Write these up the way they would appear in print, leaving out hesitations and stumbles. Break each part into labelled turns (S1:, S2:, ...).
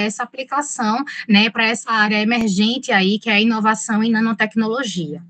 S1: essa aplicação, né, para essa área emergente aí, que é a inovação em nanotecnologia.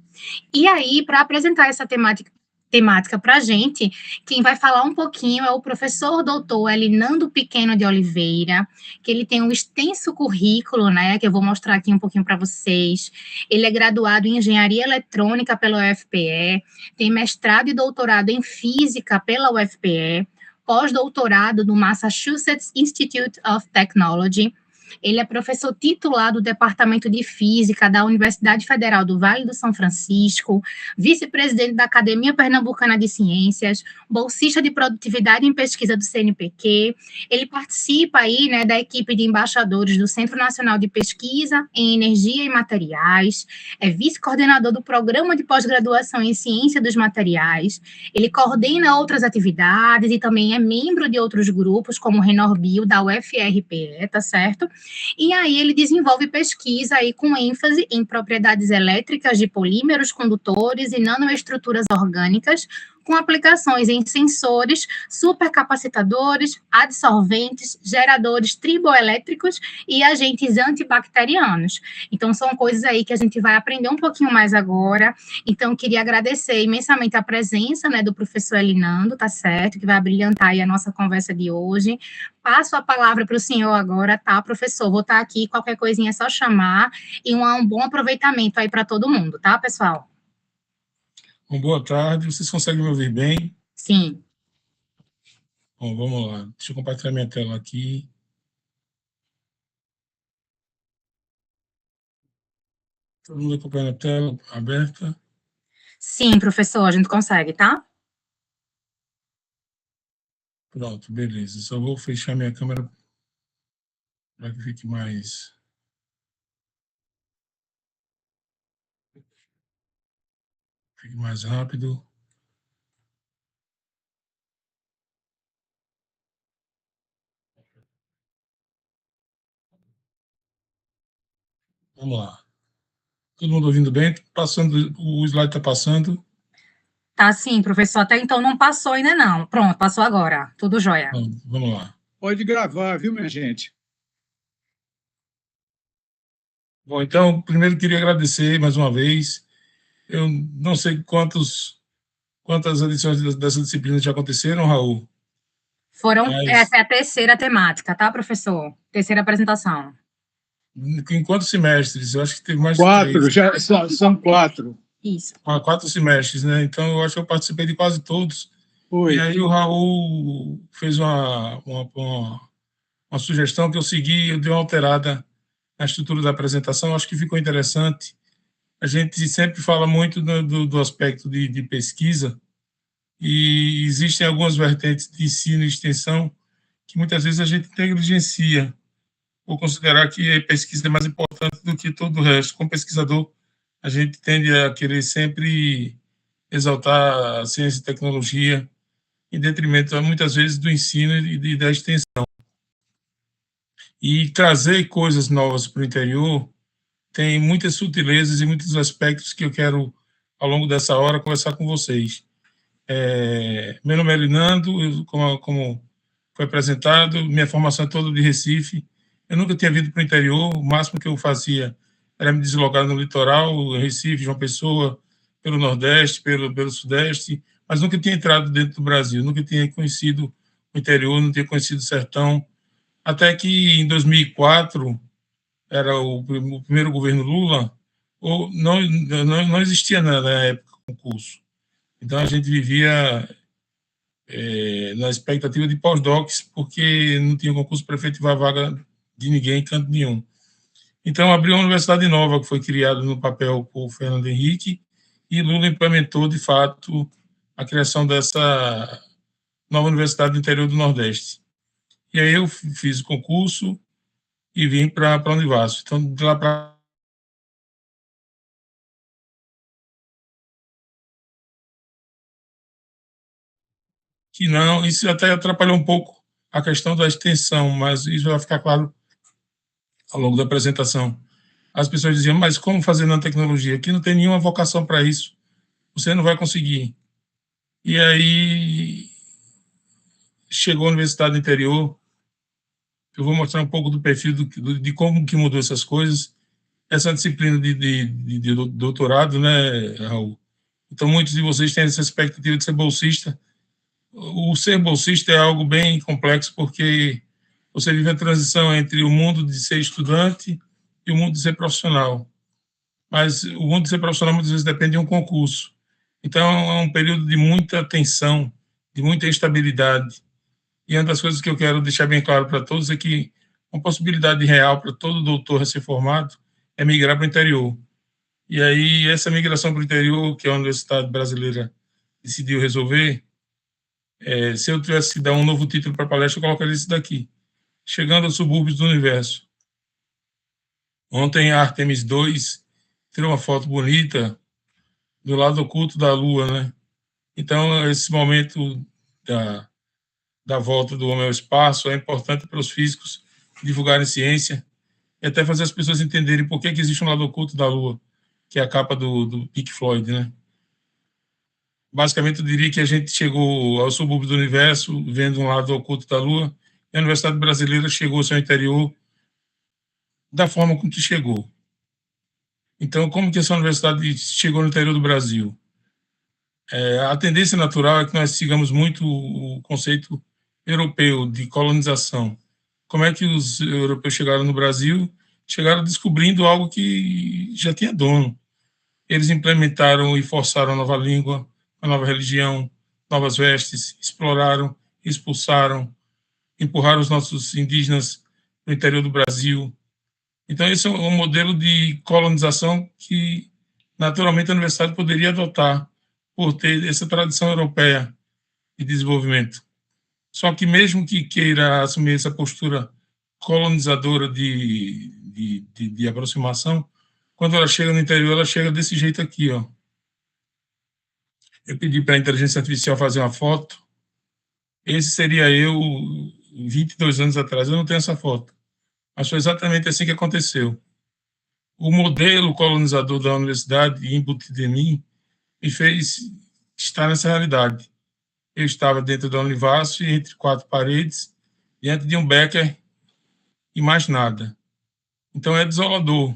S1: E aí, para apresentar essa temática para a gente, quem vai falar um pouquinho é o professor doutor Elinando Pequeno de Oliveira, que ele tem um extenso currículo, né, que eu vou mostrar aqui um pouquinho para vocês. Ele é graduado em Engenharia Eletrônica pela UFPE, tem mestrado e doutorado em Física pela UFPE, pós-doutorado no Massachusetts Institute of Technology. Ele é professor titular do Departamento de Física da Universidade Federal do Vale do São Francisco, vice-presidente da Academia Pernambucana de Ciências, bolsista de produtividade em pesquisa do CNPq. Ele participa aí, né, da equipe de embaixadores do Centro Nacional de Pesquisa em Energia e Materiais, é vice-coordenador do Programa de Pós-Graduação em Ciência dos Materiais. Ele coordena outras atividades e também é membro de outros grupos, como o Renorbio da UFRPE, tá certo? E aí ele desenvolve pesquisa aí com ênfase em propriedades elétricas de polímeros condutores e nanoestruturas orgânicas, com aplicações em sensores, supercapacitadores, adsorventes, geradores triboelétricos e agentes antibacterianos. Então, são coisas aí que a gente vai aprender um pouquinho mais agora. Então, queria agradecer imensamente a presença, né, do professor Elinando, tá certo? Que vai brilhantar aí a nossa conversa de hoje. Passo a palavra para o senhor agora, tá, professor? Vou estar aqui, qualquer coisinha é só chamar, e um bom aproveitamento aí para todo mundo, tá, pessoal?
S2: Bom, boa tarde, vocês conseguem me ouvir bem?
S1: Sim.
S2: Bom, vamos lá, deixa eu compartilhar minha tela aqui. Todo mundo acompanhando a tela aberta?
S1: Sim, professor, a gente consegue, tá?
S2: Pronto, beleza. Só vou fechar minha câmera para que fique mais... Fique mais rápido. Vamos lá. Todo mundo ouvindo bem? Passando, o slide está passando.
S1: Tá sim, professor. Até então não passou ainda não. Pronto, passou agora. Tudo jóia.
S2: Vamos lá.
S3: Pode gravar, viu, minha gente?
S2: Bom, então, primeiro queria agradecer mais uma vez. Eu não sei quantas edições dessa disciplina já aconteceram, Raul.
S1: Essa é a terceira temática, tá, professor? Terceira apresentação.
S2: Em quantos semestres? Eu acho que teve mais de
S3: 4,
S2: 3.
S3: já são 4.
S1: Isso.
S2: 4 semestres, né? Então, eu acho que eu participei de quase todos.
S3: Foi.
S2: E aí o Raul fez uma sugestão que eu segui, eu dei uma alterada na estrutura da apresentação, acho que ficou interessante. A gente sempre fala muito do aspecto de pesquisa, e existem algumas vertentes de ensino e extensão que muitas vezes a gente negligencia, ou considerar que a pesquisa é mais importante do que todo o resto. Como pesquisador, a gente tende a querer sempre exaltar a ciência e tecnologia, em detrimento, muitas vezes, do ensino e da extensão. E trazer coisas novas para o interior tem muitas sutilezas e muitos aspectos que eu quero, ao longo dessa hora, conversar com vocês. Meu nome é Elinando, como foi apresentado, minha formação é toda de Recife. Eu nunca tinha vindo para o interior, o máximo que eu fazia era me deslocar no litoral, Recife, João Pessoa, pelo Nordeste, pelo Sudeste, mas nunca tinha entrado dentro do Brasil, nunca tinha conhecido o interior, não tinha conhecido o sertão, até que em 2004, era o primeiro governo Lula, não existia na época concurso. Então a gente vivia na expectativa de pós-docs, porque não tinha concurso para efetivar vaga de ninguém em canto nenhum. Então abriu uma universidade nova, que foi criada no papel por Fernando Henrique, e Lula implementou, de fato, a criação dessa nova universidade do interior do Nordeste. E aí eu fiz o concurso e vim para a Univasso. Então, de lá para que não, isso até atrapalhou um pouco a questão da extensão, mas isso vai ficar claro ao longo da apresentação. As pessoas diziam, mas como fazer nanotecnologia? Aqui não tem nenhuma vocação para isso, você não vai conseguir. E aí chegou a Universidade do Interior, Eu vou mostrar um pouco do perfil de como que mudou essas coisas. Essa disciplina de doutorado, né, Raul? Então, muitos de vocês têm essa expectativa de ser bolsista. O ser bolsista é algo bem complexo, porque você vive a transição entre o mundo de ser estudante e o mundo de ser profissional. Mas o mundo de ser profissional muitas vezes depende de um concurso. Então, é um período de muita tensão, de muita instabilidade. E uma das coisas que eu quero deixar bem claro para todos é que uma possibilidade real para todo doutor recém-formado é migrar para o interior. E aí, essa migração para o interior, que a Universidade Brasileira decidiu resolver, se eu tivesse que dar um novo título para a palestra, eu colocaria isso daqui: Chegando aos subúrbios do universo. Ontem, a Artemis 2 tirou uma foto bonita do lado oculto da Lua, né? Então, esse momento da volta do homem ao espaço é importante para os físicos divulgarem ciência e até fazer as pessoas entenderem por que existe um lado oculto da Lua, que é a capa do Pink Floyd, né? Basicamente, eu diria que a gente chegou ao subúrbio do universo, vendo um lado oculto da Lua, e a Universidade Brasileira chegou ao seu interior da forma com que chegou. Então, como que essa universidade chegou no interior do Brasil? A tendência natural é que nós sigamos muito o conceito europeu de colonização. Como é que os europeus chegaram no Brasil? Chegaram descobrindo algo que já tinha dono. Eles implementaram e forçaram a nova língua, a nova religião, novas vestes, exploraram, expulsaram, empurraram os nossos indígenas para o interior do Brasil. Então, esse é um modelo de colonização que, naturalmente, a universidade poderia adotar por ter essa tradição europeia de desenvolvimento. Só que, mesmo que queira assumir essa postura colonizadora de aproximação, quando ela chega no interior, ela chega desse jeito aqui, ó. Eu pedi para a inteligência artificial fazer uma foto. Esse seria eu 22 anos atrás. Eu não tenho essa foto. Mas foi exatamente assim que aconteceu. O modelo colonizador da universidade, embutido em mim, me fez estar nessa realidade. Eu estava dentro da Univasf, entre quatro paredes, diante de um Becker e mais nada. Então é desolador.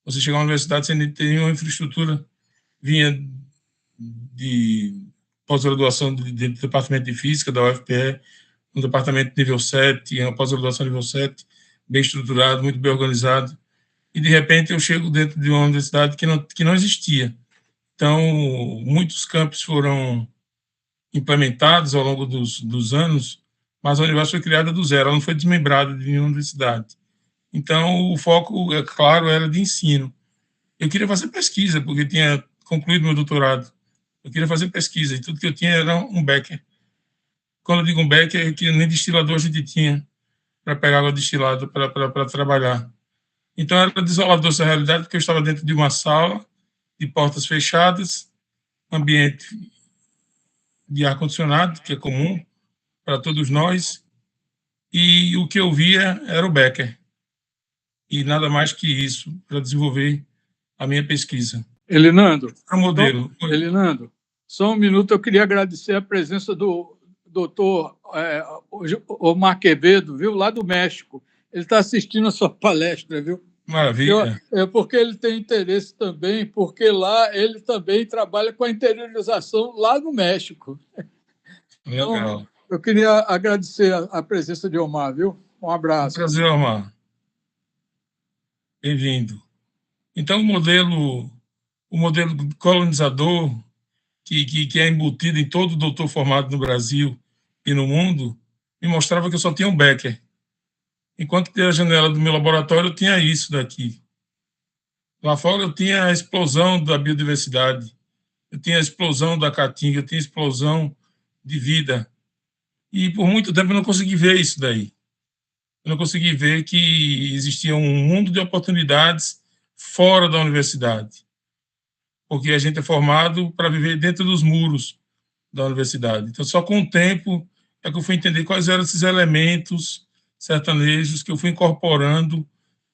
S2: Você chegar à universidade sem ter nenhuma infraestrutura, vinha de pós-graduação dentro do departamento de física da UFPE, um departamento nível 7, uma pós-graduação nível 7, bem estruturado, muito bem organizado, e de repente eu chego dentro de uma universidade que não existia. Então, muitos campos foram implementados ao longo dos anos, mas a Univasf foi criada do zero, ela não foi desmembrada de nenhuma universidade. Então, o foco, é claro, era de ensino. Eu queria fazer pesquisa, porque tinha concluído meu doutorado. Eu queria fazer pesquisa, e tudo que eu tinha era um Becker. Quando eu digo um Becker, é que nem destilador a gente tinha para pegar água destilada para trabalhar. Então, era desolador essa realidade, porque eu estava dentro de uma sala, de portas fechadas, ambiente de ar-condicionado, que é comum para todos nós, e o que eu via era o Becker. E nada mais que isso para desenvolver a minha pesquisa.
S3: Elinando,
S2: Modelo.
S3: Só um minuto, eu queria agradecer a presença do doutor Omar Quevedo, viu, lá do México. Ele está assistindo a sua palestra, viu?
S2: Maravilha.
S3: Porque ele tem interesse também, porque lá ele também trabalha com a interiorização lá no México.
S2: Legal.
S3: Então, eu queria agradecer a presença de Omar, viu? Um abraço.
S2: Prazer, Omar. Bem-vindo. Então, o modelo colonizador, que é embutido em todo doutor formado no Brasil e no mundo, me mostrava que eu só tinha um Becker. Enquanto que a janela do meu laboratório eu tinha isso daqui. Lá fora eu tinha a explosão da biodiversidade, eu tinha a explosão da caatinga, eu tinha a explosão de vida. E por muito tempo eu não consegui ver isso daí. Eu não consegui ver que existia um mundo de oportunidades fora da universidade. Porque a gente é formado para viver dentro dos muros da universidade. Então, só com o tempo é que eu fui entender quais eram esses elementos sertanejos que eu fui incorporando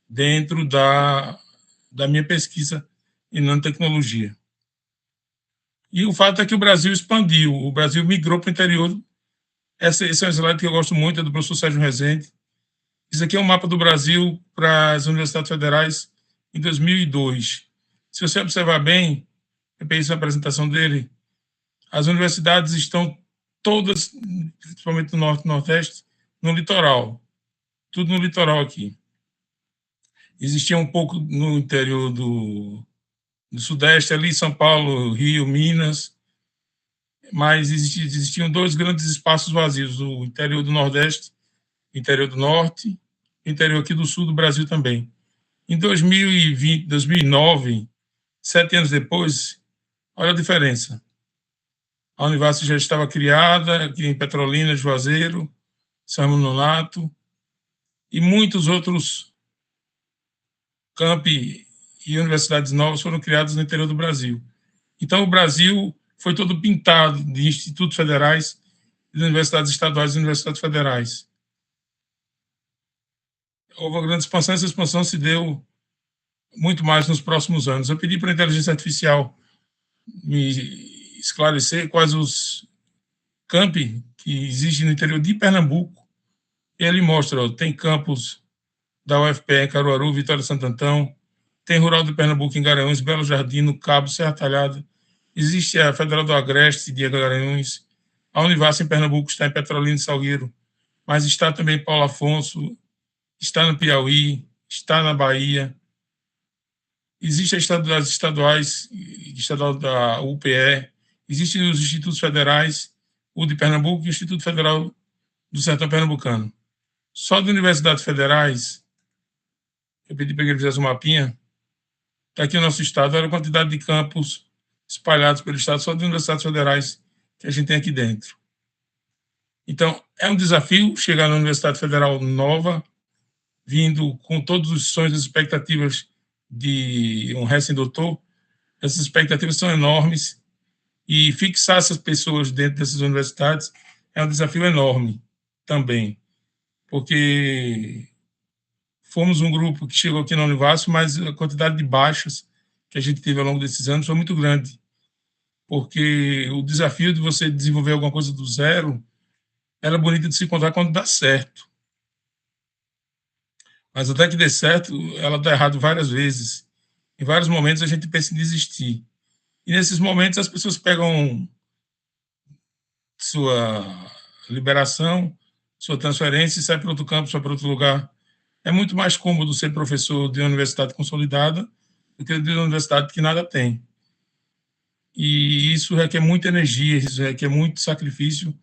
S2: dentro da minha pesquisa em nanotecnologia. E o fato é que o Brasil expandiu, o Brasil migrou para o interior. Esse é um slide que eu gosto muito, é do professor Sérgio Rezende. Isso aqui é um mapa do Brasil para as universidades federais em 2002. Se você observar bem, eu peguei a apresentação dele, as universidades estão todas, principalmente no Norte e Nordeste, no litoral. Tudo no litoral aqui. Existia um pouco no interior do Sudeste, ali São Paulo, Rio, Minas, mas existiam dois grandes espaços vazios, o interior do Nordeste, o interior do Norte, o interior aqui do Sul do Brasil também. Em 2020, 2009, 7 anos depois, olha a diferença. A Univasf já estava criada aqui em Petrolina, Juazeiro, São Raimundo Nonato, e muitos outros campi e universidades novas foram criadas no interior do Brasil. Então, o Brasil foi todo pintado de institutos federais, de universidades estaduais e universidades federais. Houve uma grande expansão, essa expansão se deu muito mais nos próximos anos. Eu pedi para a inteligência artificial me esclarecer quais os campi que existem no interior de Pernambuco. Ele mostra, tem campus da UFPE, Caruaru, Vitória de Santo Antão, tem Rural de Pernambuco em Garanhuns, Belo Jardim, no Cabo, Serra Talhada, existe a Federal do Agreste de Garanhuns, a Univasf em Pernambuco está em Petrolina e Salgueiro, mas está também em Paulo Afonso, está no Piauí, está na Bahia, existe a estadual da UPE, existem os institutos federais, o de Pernambuco e o Instituto Federal do Sertão Pernambucano. Só de universidades federais, eu pedi para que ele fizesse um mapinha, está aqui o nosso estado, olha a quantidade de campos espalhados pelo estado, só de universidades federais que a gente tem aqui dentro. Então, é um desafio chegar na Universidade Federal nova, vindo com todos os sonhos e expectativas de um recém-doutor. Essas expectativas são enormes e fixar essas pessoas dentro dessas universidades é um desafio enorme também, porque fomos um grupo que chegou aqui na Univasf, mas a quantidade de baixas que a gente teve ao longo desses anos foi muito grande, porque o desafio de você desenvolver alguma coisa do zero era bonito de se contar quando dá certo. Mas até que dê certo, ela dá errado várias vezes. Em vários momentos a gente pensa em desistir. E nesses momentos as pessoas pegam sua liberação, sua transferência e saem para outro campo, sai para outro lugar. É muito mais cômodo ser professor de uma universidade consolidada do que de uma universidade que nada tem. E isso requer muita energia, isso requer muito sacrifício,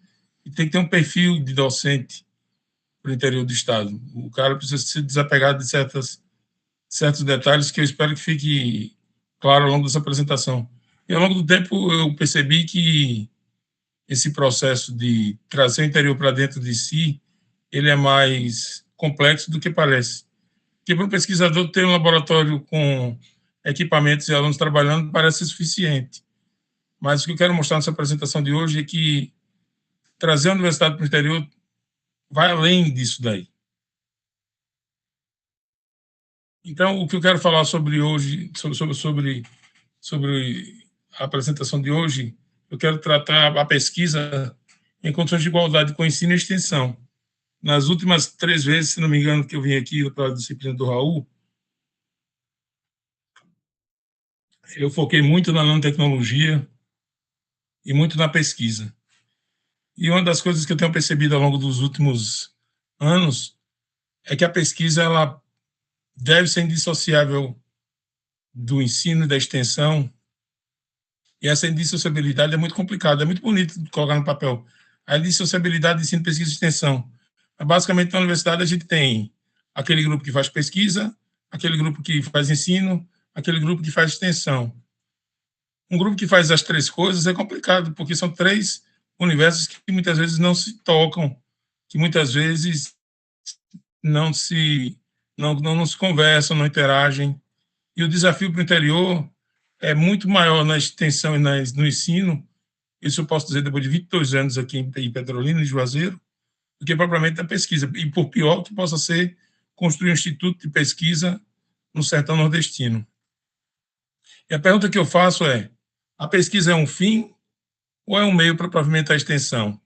S2: e tem que ter um perfil de docente para o interior do estado. O cara precisa se desapegar de certos detalhes que eu espero que fique claro ao longo dessa apresentação. E ao longo do tempo eu percebi que esse processo de trazer o interior para dentro de si, ele é mais complexo do que parece. Porque para um pesquisador ter um laboratório com equipamentos e alunos trabalhando parece suficiente. Mas o que eu quero mostrar nessa apresentação de hoje é que trazer a universidade para o interior vai além disso daí. Então, o que eu quero falar sobre hoje, sobre a apresentação de hoje, eu quero tratar a pesquisa em condições de igualdade com ensino e extensão. Nas últimas 3 vezes, se não me engano, que eu vim aqui para a disciplina do Raul, eu foquei muito na nanotecnologia e muito na pesquisa. E uma das coisas que eu tenho percebido ao longo dos últimos anos é que a pesquisa ela deve ser indissociável do ensino e da extensão, e essa indissociabilidade é muito complicada, é muito bonito de colocar no papel. A indissociabilidade de ensino, pesquisa e extensão. Basicamente, na universidade, a gente tem aquele grupo que faz pesquisa, aquele grupo que faz ensino, aquele grupo que faz extensão. Um grupo que faz as 3 coisas é complicado, porque são 3 universos que muitas vezes não se tocam, que muitas vezes não se conversam, não interagem. E o desafio para o interior é muito maior na extensão e no ensino, isso eu posso dizer depois de 22 anos aqui em Petrolina, em Juazeiro, do que propriamente na pesquisa. E por pior que possa ser construir um instituto de pesquisa no sertão nordestino. E a pergunta que eu faço é, a pesquisa é um fim ou é um meio para pavimentar a extensão?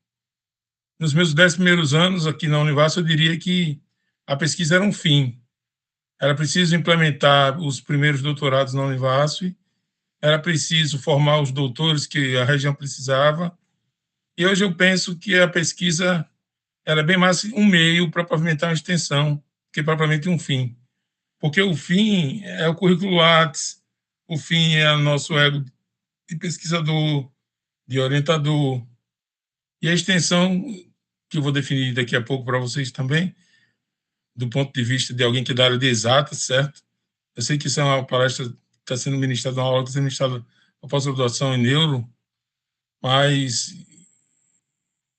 S2: Nos meus 10 primeiros anos aqui na Univasf, eu diria que a pesquisa era um fim. Era preciso implementar os primeiros doutorados na Univasf, era preciso formar os doutores que a região precisava, e hoje eu penso que a pesquisa era bem mais um meio para pavimentar uma extensão que propriamente um fim. Porque o fim é o currículo Lattes, o fim é o nosso ego de pesquisador, de orientador, e a extensão, que eu vou definir daqui a pouco para vocês também, do ponto de vista de alguém que é da área de exatas, certo? Eu sei que isso é uma palestra que está sendo ministrada, uma aula que está sendo ministrada na pós-graduação em neuro, mas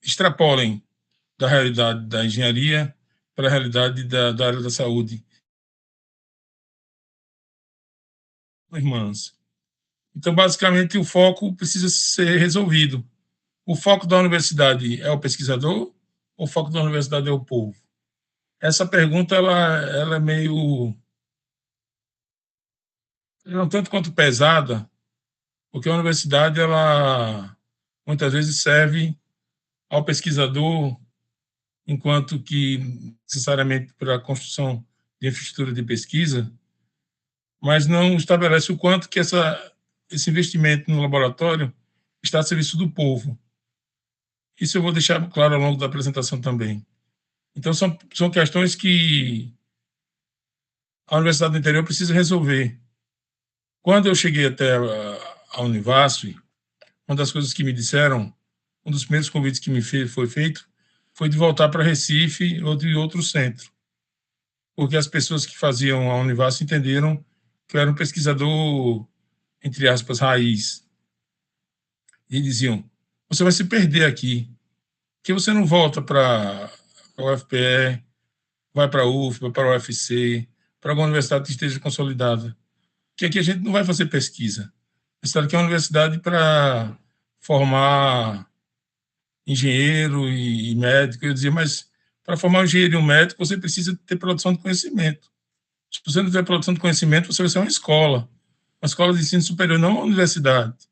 S2: extrapolem da realidade da engenharia para a realidade da área da saúde. Irmãs. Então, basicamente, o foco precisa ser resolvido. O foco da universidade é o pesquisador ou o foco da universidade é o povo? Essa pergunta ela é meio... é um tanto quanto pesada, porque a universidade ela muitas vezes serve ao pesquisador enquanto que necessariamente para a construção de infraestrutura de pesquisa, mas não estabelece o quanto que esse investimento no laboratório está a serviço do povo. Isso eu vou deixar claro ao longo da apresentação também. Então, são questões que a Universidade do Interior precisa resolver. Quando eu cheguei até a Univasf, uma das coisas que me disseram, um dos primeiros convites que me foi feito, foi de voltar para Recife ou de outro centro, porque as pessoas que faziam a Univasf entenderam que eu era um pesquisador, entre aspas, raiz. E diziam, você vai se perder aqui, que você não volta para a UFPE, vai para a UF, vai para a UFC, para alguma universidade que esteja consolidada. Que aqui a gente não vai fazer pesquisa. A universidade aqui é uma universidade para formar engenheiro e médico. Eu dizia, mas para formar um engenheiro e um médico, você precisa ter produção de conhecimento. Se você não tiver produção de conhecimento, você vai ser uma escola de ensino superior, não uma universidade.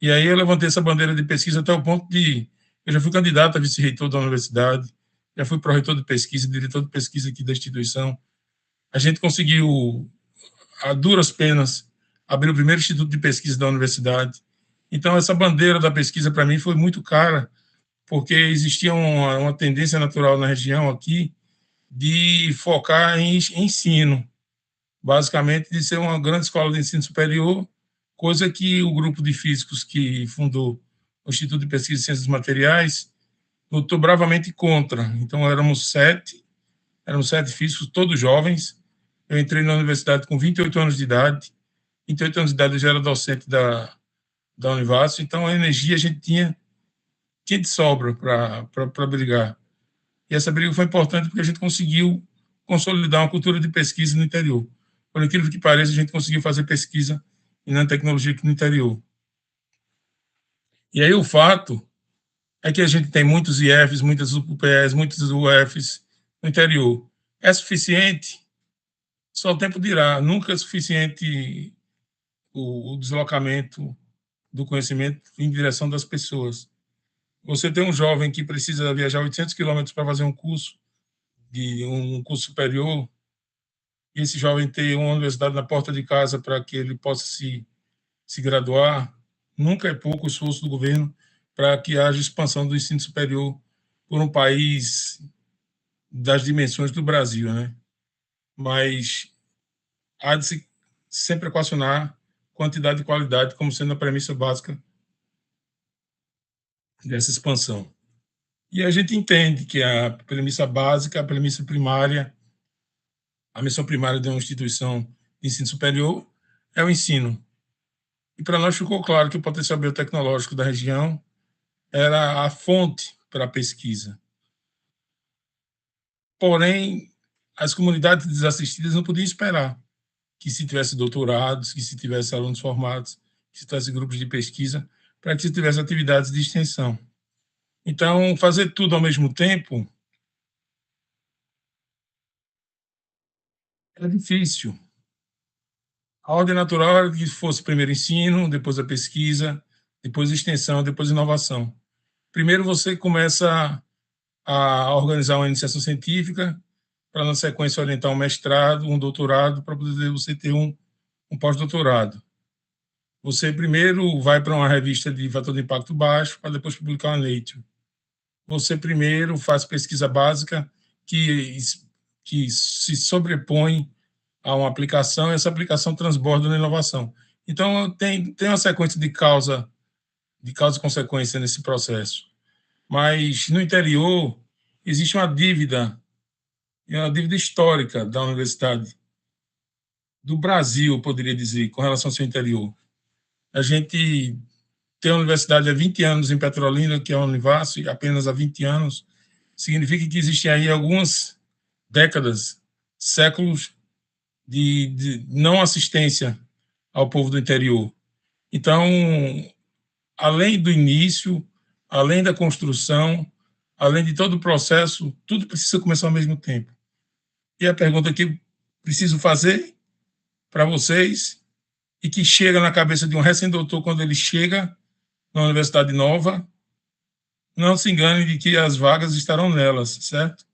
S2: E aí eu levantei essa bandeira de pesquisa até o ponto de... eu já fui candidato a vice-reitor da universidade, já fui pró-reitor de pesquisa, diretor de pesquisa aqui da instituição. A gente conseguiu, a duras penas, abrir o primeiro instituto de pesquisa da universidade. Então, essa bandeira da pesquisa, para mim, foi muito cara, porque existia uma tendência natural na região aqui de focar em ensino, basicamente de ser uma grande escola de ensino superior, coisa que o grupo de físicos que fundou o Instituto de Pesquisa em Ciências Materiais lutou bravamente contra. Então, éramos sete físicos, todos jovens. Eu entrei na universidade com 28 anos de idade. 28 anos de idade eu já era docente da Univasf, então a energia a gente tinha de sobra para brigar. E essa briga foi importante porque a gente conseguiu consolidar uma cultura de pesquisa no interior. Por incrível que pareça, a gente conseguiu fazer pesquisa em nanotecnologia aqui no interior. E aí o fato é que a gente tem muitos IFs, muitas UPEs, muitos UFs no interior. É suficiente? Só o tempo dirá. Nunca é suficiente o deslocamento do conhecimento em direção das pessoas. Você tem um jovem que precisa viajar 800 quilômetros para fazer um curso superior, e esse jovem ter uma universidade na porta de casa para que ele possa se graduar, nunca é pouco o esforço do governo para que haja expansão do ensino superior por um país das dimensões do Brasil, né? Mas há de se sempre equacionar quantidade e qualidade como sendo a premissa básica dessa expansão. E a gente entende que a premissa básica, a premissa primária, a missão primária de uma instituição de ensino superior é o ensino. E para nós ficou claro que o potencial biotecnológico da região era a fonte para a pesquisa. Porém, as comunidades desassistidas não podiam esperar que se tivesse doutorados, que se tivesse alunos formados, que se tivesse grupos de pesquisa, para que se tivesse atividades de extensão. Então, fazer tudo ao mesmo tempo é difícil. A ordem natural era que fosse primeiro ensino, depois a pesquisa, depois a extensão, depois a inovação. Primeiro você começa a organizar uma iniciação científica, para, na sequência, orientar um mestrado, um doutorado, para poder você ter um pós-doutorado. Você primeiro vai para uma revista de fator de impacto baixo, para depois publicar uma Nature. Você primeiro faz pesquisa básica que se sobrepõe a uma aplicação, e essa aplicação transborda na inovação. Então, tem uma sequência de causa e consequência nesse processo. Mas, no interior, existe uma dívida histórica da universidade, do Brasil, eu poderia dizer, com relação ao seu interior. A gente tem a universidade há 20 anos em Petrolina, que é a Univasso, e apenas há 20 anos, significa que existem aí algumas décadas, séculos de não assistência ao povo do interior. Então, além do início, além da construção, além de todo o processo, tudo precisa começar ao mesmo tempo. E a pergunta que eu preciso fazer para vocês, e que chega na cabeça de um recém-doutor quando ele chega na universidade nova, não se engane de que as vagas estarão nelas, certo?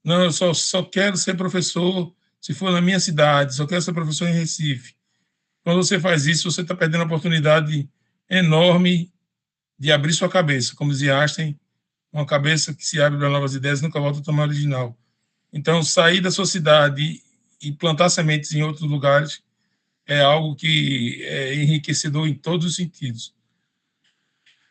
S2: Não, eu só quero ser professor se for na minha cidade, só quero ser professor em Recife. Quando você faz isso, você está perdendo a oportunidade enorme de abrir sua cabeça. Como dizia Einstein, uma cabeça que se abre para novas ideias nunca volta ao tamanho original. Então, sair da sua cidade e plantar sementes em outros lugares é algo que é enriquecedor em todos os sentidos.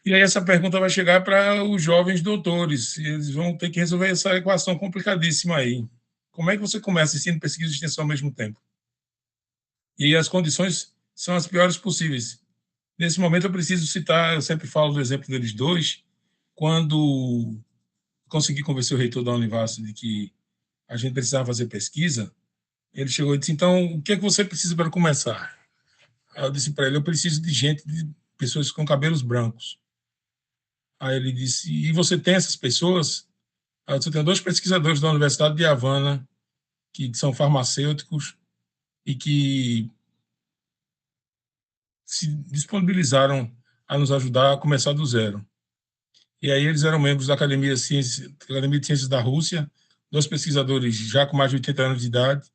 S2: E aí essa pergunta vai chegar para os jovens doutores. Eles vão ter que resolver essa equação complicadíssima aí. Como é que você começa ensino, pesquisa e extensão ao mesmo tempo? E aí as condições são as piores possíveis. Nesse momento eu preciso citar, eu sempre falo do exemplo deles dois, quando consegui convencer o reitor da Univasso de que a gente precisava fazer pesquisa, ele chegou e disse, então, o que é que você precisa para começar? Aí eu disse para ele, eu preciso de pessoas com cabelos brancos. Aí ele disse, e você tem essas pessoas? Aí eu disse, eu tenho 2 pesquisadores da Universidade de Havana, que são farmacêuticos e que se disponibilizaram a nos ajudar a começar do zero. E aí eles eram membros da Academia de Ciências da Rússia, 2 pesquisadores já com mais de 80 anos de idade.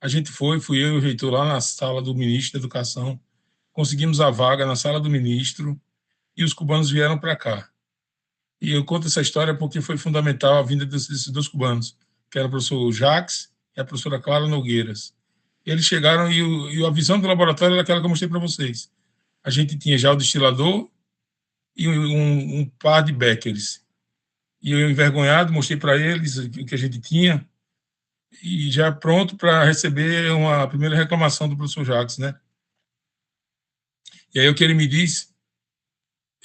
S2: A gente fui eu e o reitor lá na sala do ministro da Educação, conseguimos a vaga na sala do ministro e os cubanos vieram para cá. E eu conto essa história porque foi fundamental a vinda desses 2 cubanos, que era o professor Jacques e a professora Clara Nogueiras. Eles chegaram e a visão do laboratório era aquela que eu mostrei para vocês. A gente tinha já o destilador e um par de Beckers. E eu, envergonhado, mostrei para eles o que a gente tinha e já pronto para receber uma primeira reclamação do professor Jacques, né? E aí o que ele me disse,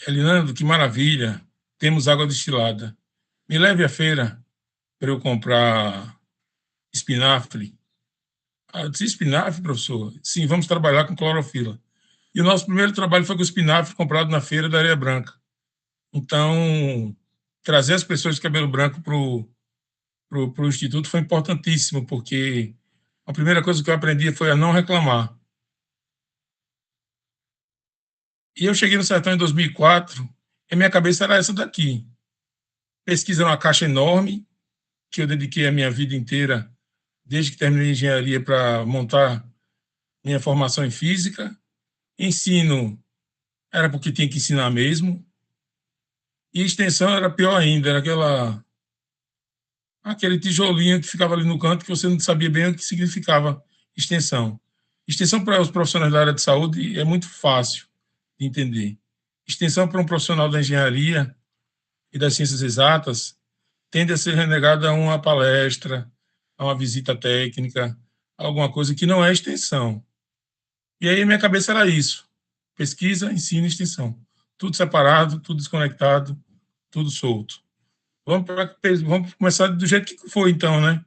S2: Elinando, que maravilha, temos água destilada. Me leve à feira para eu comprar espinafre. Eu disse, espinafre, professor? Sim, vamos trabalhar com clorofila. E o nosso primeiro trabalho foi com espinafre comprado na feira da Areia Branca. Então, trazer as pessoas de cabelo branco para o Instituto foi importantíssimo, porque a primeira coisa que eu aprendi foi a não reclamar. E eu cheguei no Sertão em 2004, e minha cabeça era essa daqui. Pesquisa é uma caixa enorme, que eu dediquei a minha vida inteira, desde que terminei engenharia, para montar minha formação em física. Ensino era porque tinha que ensinar mesmo. E extensão era pior ainda, era aquele tijolinho que ficava ali no canto que você não sabia bem o que significava extensão. Extensão para os profissionais da área de saúde é muito fácil de entender. Extensão para um profissional da engenharia e das ciências exatas tende a ser renegada a uma palestra, a uma visita técnica, alguma coisa que não é extensão. E aí minha cabeça era isso: pesquisa, ensino e extensão. Tudo separado, tudo desconectado, tudo solto. Vamos começar do jeito que foi, então, né?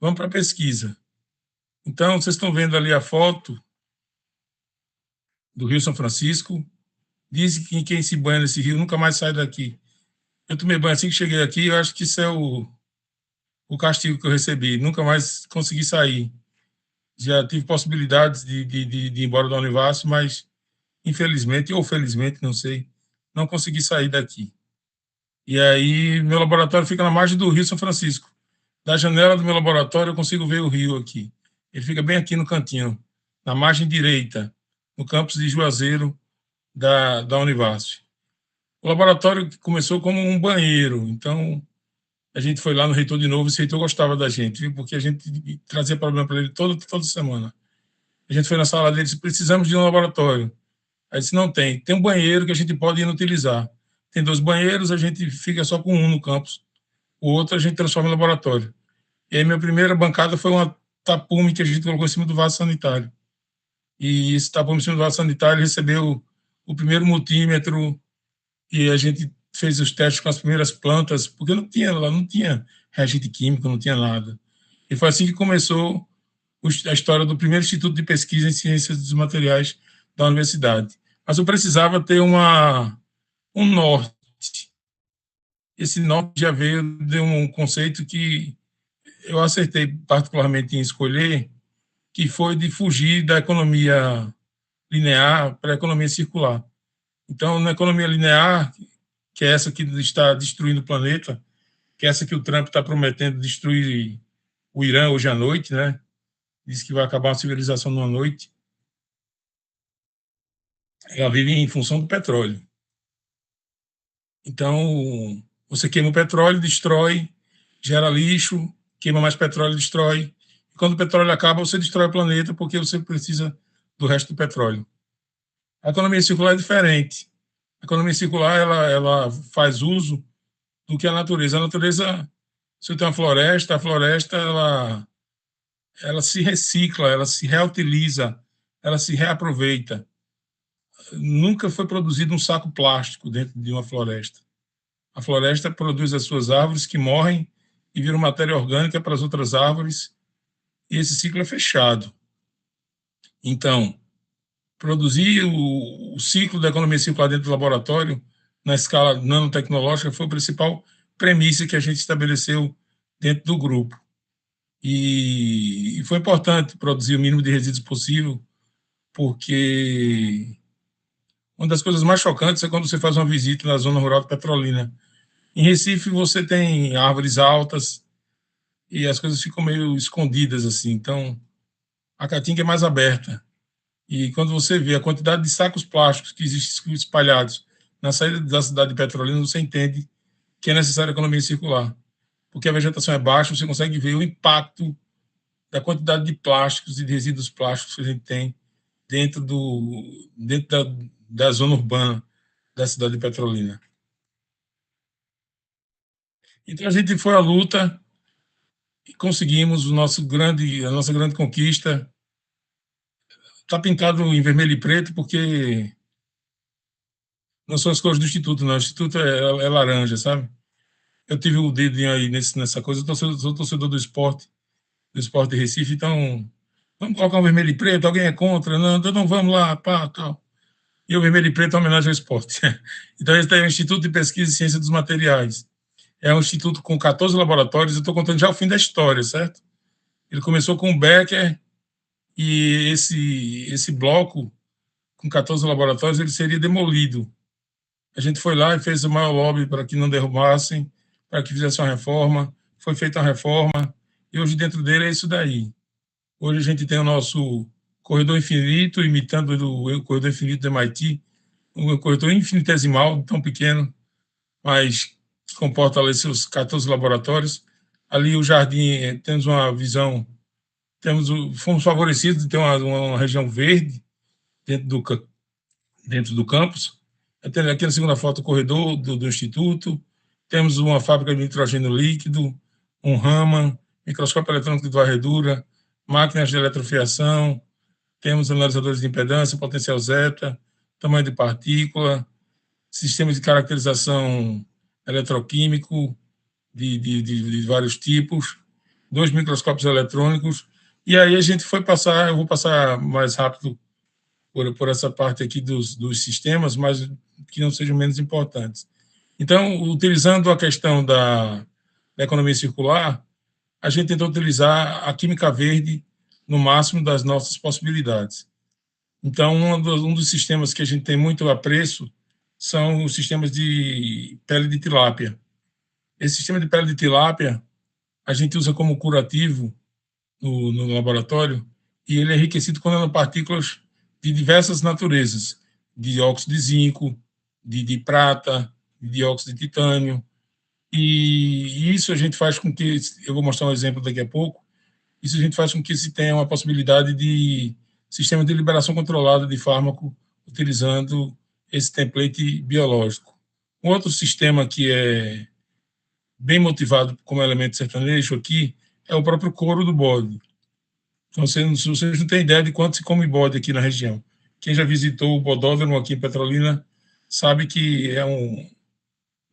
S2: Vamos para a pesquisa. Então, vocês estão vendo ali a foto do Rio São Francisco. Dizem que quem se banha nesse rio nunca mais sai daqui. Eu tomei banho assim que cheguei aqui, eu acho que isso é o castigo que eu recebi. Nunca mais consegui sair. Já tive possibilidades de ir embora da Univasso, mas, infelizmente, ou felizmente, não sei, não consegui sair daqui. E aí, meu laboratório fica na margem do Rio São Francisco, Da janela do meu laboratório, eu consigo ver o rio aqui. Ele fica bem aqui no cantinho, na margem direita, no campus de Juazeiro da Univasf. O laboratório começou como um banheiro, então a gente foi lá no reitor de novo, e esse reitor gostava da gente, viu? Porque a gente trazia problema para ele toda semana. A gente foi na sala dele e disse, precisamos de um laboratório. Aí disse, não tem. Tem um banheiro que a gente pode inutilizar. Tem 2 banheiros, a gente fica só com um no campus. O outro a gente transforma em laboratório. E aí minha primeira bancada foi uma tapume que a gente colocou em cima do vaso sanitário. E esse tapume em cima do vaso sanitário recebeu o primeiro multímetro e a gente fez os testes com as primeiras plantas, porque não tinha reagente químico, não tinha nada. E foi assim que começou a história do primeiro Instituto de Pesquisa em Ciências dos Materiais da universidade. Mas eu precisava ter um norte. Esse norte já veio de um conceito que eu acertei particularmente em escolher, que foi de fugir da economia linear para a economia circular. Então, na economia linear, que é essa que está destruindo o planeta, que é essa que o Trump está prometendo destruir o Irã hoje à noite, né? Diz que vai acabar a civilização numa noite. Ela vive em função do petróleo. Então, você queima o petróleo, destrói, gera lixo, queima mais petróleo, destrói. E quando o petróleo acaba, você destrói o planeta porque você precisa do resto do petróleo. A economia circular é diferente. A economia circular ela faz uso do que a natureza. A natureza, se tem uma floresta, a floresta ela se recicla, ela se reutiliza, ela se reaproveita. Nunca foi produzido um saco plástico dentro de uma floresta. A floresta produz as suas árvores que morrem e viram matéria orgânica para as outras árvores, e esse ciclo é fechado. Então, produzir o ciclo da economia circular dentro do laboratório, na escala nanotecnológica, foi a principal premissa que a gente estabeleceu dentro do grupo. E foi importante produzir o mínimo de resíduos possível, porque uma das coisas mais chocantes é quando você faz uma visita na zona rural de Petrolina. Em Recife, você tem árvores altas e as coisas ficam meio escondidas, assim. Então, a Caatinga é mais aberta. E quando você vê a quantidade de sacos plásticos que existem espalhados na saída da cidade de Petrolina, você entende que é necessária a economia circular. Porque a vegetação é baixa, você consegue ver o impacto da quantidade de plásticos e de resíduos plásticos que a gente tem dentro da zona urbana da cidade de Petrolina. Então a gente foi à luta e conseguimos a nossa grande conquista. Está pintado em vermelho e preto porque não são as cores do Instituto, não. O Instituto é laranja, sabe? Eu tive o dedinho aí nessa coisa, eu sou torcedor do esporte de Recife, então vamos colocar um vermelho e preto, alguém é contra? Não, então não vamos lá, pá, tal. E o vermelho e preto é uma homenagem ao esporte. Então esse é o Instituto de Pesquisa e Ciência dos Materiais. É um instituto com 14 laboratórios, eu estou contando já o fim da história, certo? Ele começou com o Becker e esse bloco com 14 laboratórios, ele seria demolido. A gente foi lá e fez o maior lobby para que não derrubassem, para que fizessem uma reforma. Foi feita a reforma e hoje dentro dele é isso daí. Hoje a gente tem o nosso corredor infinito, imitando o corredor infinito do MIT, um corredor infinitesimal, tão pequeno, mas que comporta ali seus 14 laboratórios. Ali o jardim, temos uma visão, fomos favorecidos de ter uma região verde dentro do campus. Aqui na segunda foto, o corredor do Instituto. Temos uma fábrica de nitrogênio líquido, um Raman, microscópio eletrônico de varredura, máquinas de eletrofiação, temos analisadores de impedância, potencial zeta, tamanho de partícula, sistemas de caracterização eletroquímico de vários tipos, 2 microscópios eletrônicos, e aí a gente foi passar, eu vou passar mais rápido por essa parte aqui dos sistemas, mas que não sejam menos importantes. Então, utilizando a questão da economia circular, a gente tentou utilizar a química verde no máximo das nossas possibilidades. Então, um dos sistemas que a gente tem muito apreço são os sistemas de pele de tilápia. Esse sistema de pele de tilápia, a gente usa como curativo no laboratório, e ele é enriquecido com nanopartículas de diversas naturezas, de dióxido de zinco, de prata, de dióxido de titânio, e isso a gente faz com que, eu vou mostrar um exemplo daqui a pouco, isso a gente faz com que se tenha uma possibilidade de sistema de liberação controlada de fármaco utilizando esse template biológico. Um outro sistema que é bem motivado como elemento sertanejo aqui é o próprio couro do bode. Então, vocês não têm ideia de quanto se come bode aqui na região. Quem já visitou o bodódromo aqui em Petrolina sabe que é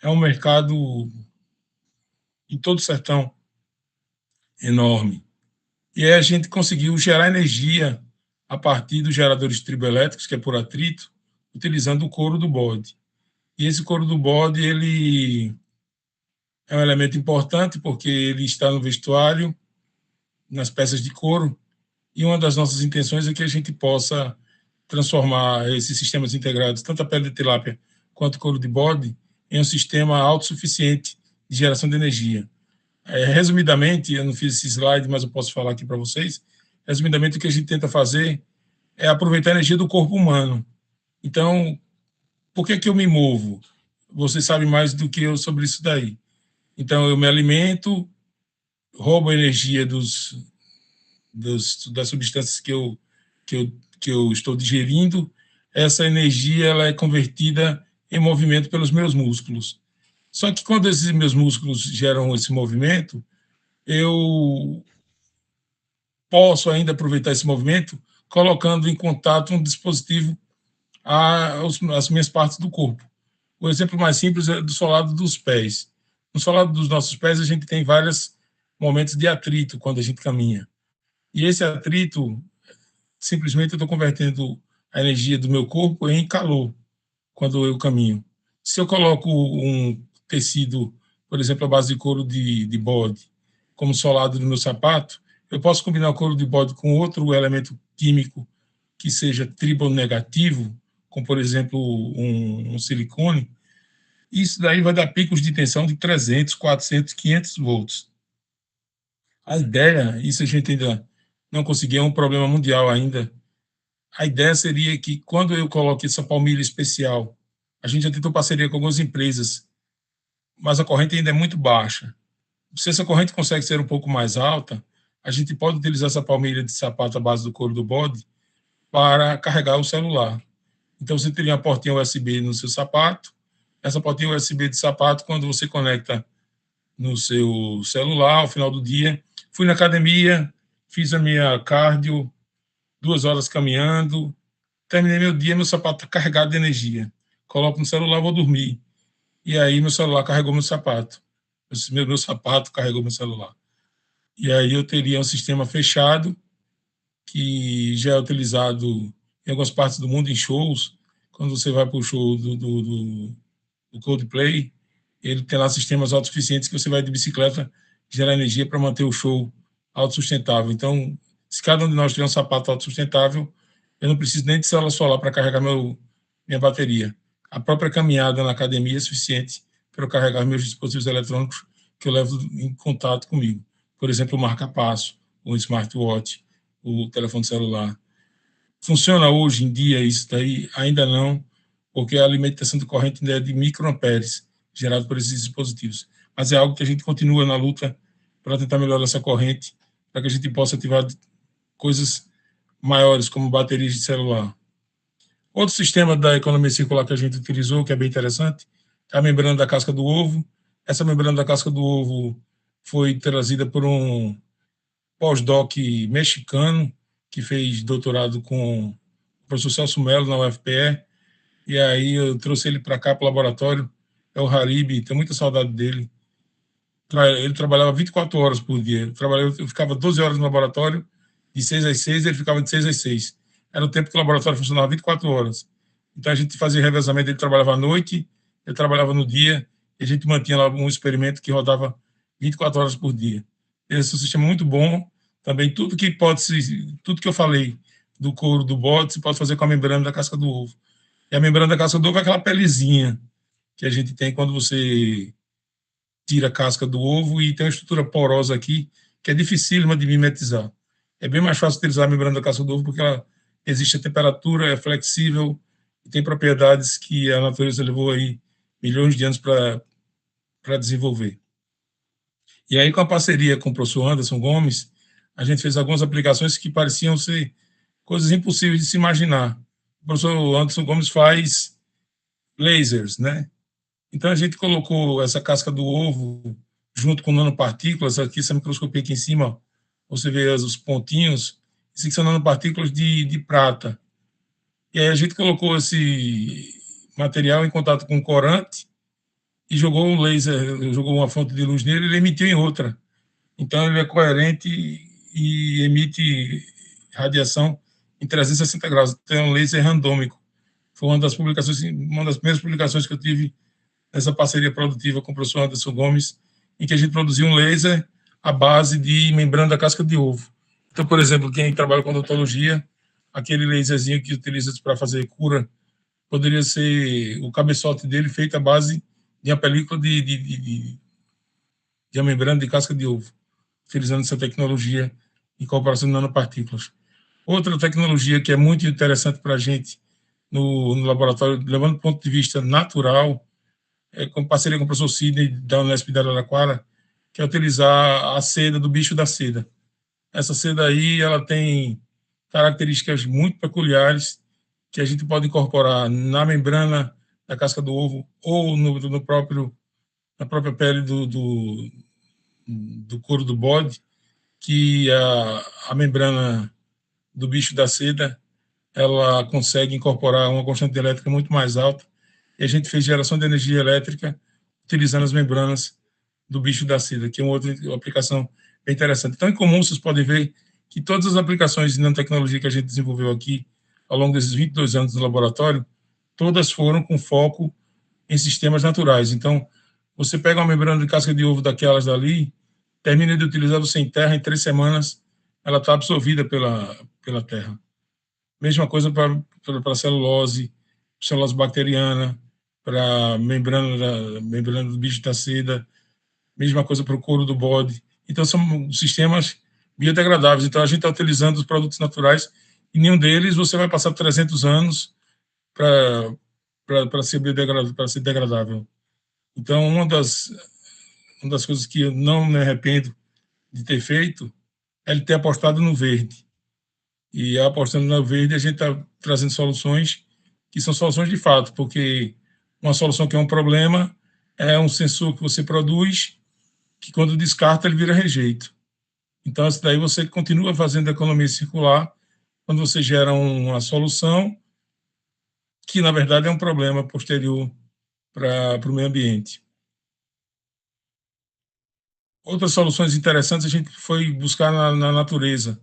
S2: um mercado em todo o sertão enorme. E aí a gente conseguiu gerar energia a partir dos geradores triboelétricos, que é por atrito, utilizando o couro do bode. E esse couro do bode, ele é um elemento importante porque ele está no vestuário, nas peças de couro, e uma das nossas intenções é que a gente possa transformar esses sistemas integrados, tanto a pele de tilápia quanto o couro de bode, em um sistema autossuficiente de geração de energia. Resumidamente, eu não fiz esse slide, mas eu posso falar aqui para vocês, resumidamente o que a gente tenta fazer é aproveitar a energia do corpo humano. Então, por que eu me movo? Você sabe mais do que eu sobre isso daí. Então, eu me alimento, roubo a energia das substâncias que eu estou digerindo. Essa energia ela é convertida em movimento pelos meus músculos. Só que quando esses meus músculos geram esse movimento, eu posso ainda aproveitar esse movimento colocando em contato um dispositivo às minhas partes do corpo. O exemplo mais simples é do solado dos pés. No solado dos nossos pés, a gente tem vários momentos de atrito quando a gente caminha. E esse atrito, simplesmente eu estou convertendo a energia do meu corpo em calor quando eu caminho. Se eu coloco um tecido, por exemplo, à base de couro de bode, como solado no meu sapato, eu posso combinar o couro de bode com outro elemento químico que seja tribonegativo, como, por exemplo, um silicone. Isso daí vai dar picos de tensão de 300, 400, 500 volts. A ideia, isso a gente ainda não conseguiu, é um problema mundial ainda. A ideia seria que, quando eu coloque essa palmilha especial, a gente já tentou parceria com algumas empresas, mas a corrente ainda é muito baixa. Se essa corrente consegue ser um pouco mais alta, a gente pode utilizar essa palmilha de sapato à base do couro do bode para carregar o celular. Então, você teria uma portinha USB no seu sapato. Essa portinha USB de sapato, quando você conecta no seu celular, ao final do dia, fui na academia, fiz a minha cardio, 2 horas caminhando, terminei meu dia, meu sapato está carregado de energia. Coloco no celular, vou dormir. E aí meu celular carregou meu sapato. Meu sapato carregou meu celular. E aí eu teria um sistema fechado, que já é utilizado em algumas partes do mundo, em shows. Quando você vai para o show do Coldplay, ele tem lá sistemas autossuficientes que você vai de bicicleta gerar energia para manter o show autossustentável. Então, se cada um de nós tiver um sapato autossustentável, eu não preciso nem de célula solar para carregar minha bateria. A própria caminhada na academia é suficiente para eu carregar meus dispositivos eletrônicos que eu levo em contato comigo. Por exemplo, o marca-passo, o smartwatch, o telefone celular. Funciona hoje em dia isso daí? Ainda não, porque a alimentação de corrente ainda é de microamperes, gerado por esses dispositivos. Mas é algo que a gente continua na luta para tentar melhorar essa corrente, para que a gente possa ativar coisas maiores, como baterias de celular. Outro sistema da economia circular que a gente utilizou, que é bem interessante, é a membrana da casca do ovo. Essa membrana da casca do ovo foi trazida por um pós-doc mexicano, que fez doutorado com o professor Celso Melo, na UFPE, e aí eu trouxe ele para cá, para o laboratório. É o Haribe, tenho muita saudade dele. Ele trabalhava 24 horas por dia. Eu ficava 12 horas no laboratório, de 6 às 6, ele ficava de 6 às 6. Era o tempo que o laboratório funcionava 24 horas. Então a gente fazia revezamento, ele trabalhava à noite, eu trabalhava no dia, e a gente mantinha lá um experimento que rodava 24 horas por dia. Esse é um sistema muito bom. Também tudo que eu falei do couro do bode, se pode fazer com a membrana da casca do ovo. E a membrana da casca do ovo é aquela pelezinha que a gente tem quando você tira a casca do ovo e tem uma estrutura porosa aqui, que é dificílima de mimetizar. É bem mais fácil utilizar a membrana da casca do ovo, porque ela existe a temperatura, é flexível, e tem propriedades que a natureza levou aí milhões de anos para desenvolver. E aí, com a parceria com o professor Anderson Gomes, a gente fez algumas aplicações que pareciam ser coisas impossíveis de se imaginar. O professor Anderson Gomes faz lasers, né? Então, a gente colocou essa casca do ovo junto com nanopartículas, aqui essa microscopia aqui em cima, você vê os pontinhos, esses são nanopartículas de prata. E aí a gente colocou esse material em contato com o corante e jogou um laser, jogou uma fonte de luz nele e ele emitiu em outra. Então, ele é coerente e emite radiação em 360 graus. Então, é um laser randômico. Foi uma das primeiras publicações que eu tive nessa parceria produtiva com o professor Anderson Gomes, em que a gente produziu um laser à base de membrana da casca de ovo. Então, por exemplo, quem trabalha com odontologia, aquele laserzinho que utiliza para fazer cura, poderia ser o cabeçote dele feito à base de uma película de uma membrana de casca de ovo, utilizando essa tecnologia de incorporação de nanopartículas. Outra tecnologia que é muito interessante para a gente no laboratório, levando do ponto de vista natural, é com parceria com o professor Sidney, da Unesp de Araraquara, que é utilizar a seda do bicho da seda. Essa seda aí, ela tem características muito peculiares que a gente pode incorporar na membrana da casca do ovo ou na própria pele do couro do bode, que a membrana do bicho da seda, ela consegue incorporar uma constante elétrica muito mais alta, e a gente fez geração de energia elétrica utilizando as membranas do bicho da seda, que é uma outra aplicação bem interessante. Então, em comum, vocês podem ver que todas as aplicações de nanotecnologia que a gente desenvolveu aqui, ao longo desses 22 anos no laboratório, todas foram com foco em sistemas naturais. Então, você pega uma membrana de casca de ovo daquelas dali, termina de utilizar você em terra, em 3 semanas, ela está absorvida pela terra. Mesma coisa para celulose bacteriana, para membrana do bicho da seda, mesma coisa para o couro do bode. Então, são sistemas biodegradáveis. Então, a gente está utilizando os produtos naturais e nenhum deles você vai passar 300 anos para ser degradável. Então, uma das coisas que eu não me arrependo de ter feito é ter apostado no verde. E apostando no verde, a gente está trazendo soluções que são soluções de fato, porque uma solução que é um problema é um sensor que você produz, que quando descarta, ele vira rejeito. Então, isso daí você continua fazendo economia circular quando você gera uma solução que, na verdade, é um problema posterior para o meio ambiente. Outras soluções interessantes a gente foi buscar na natureza.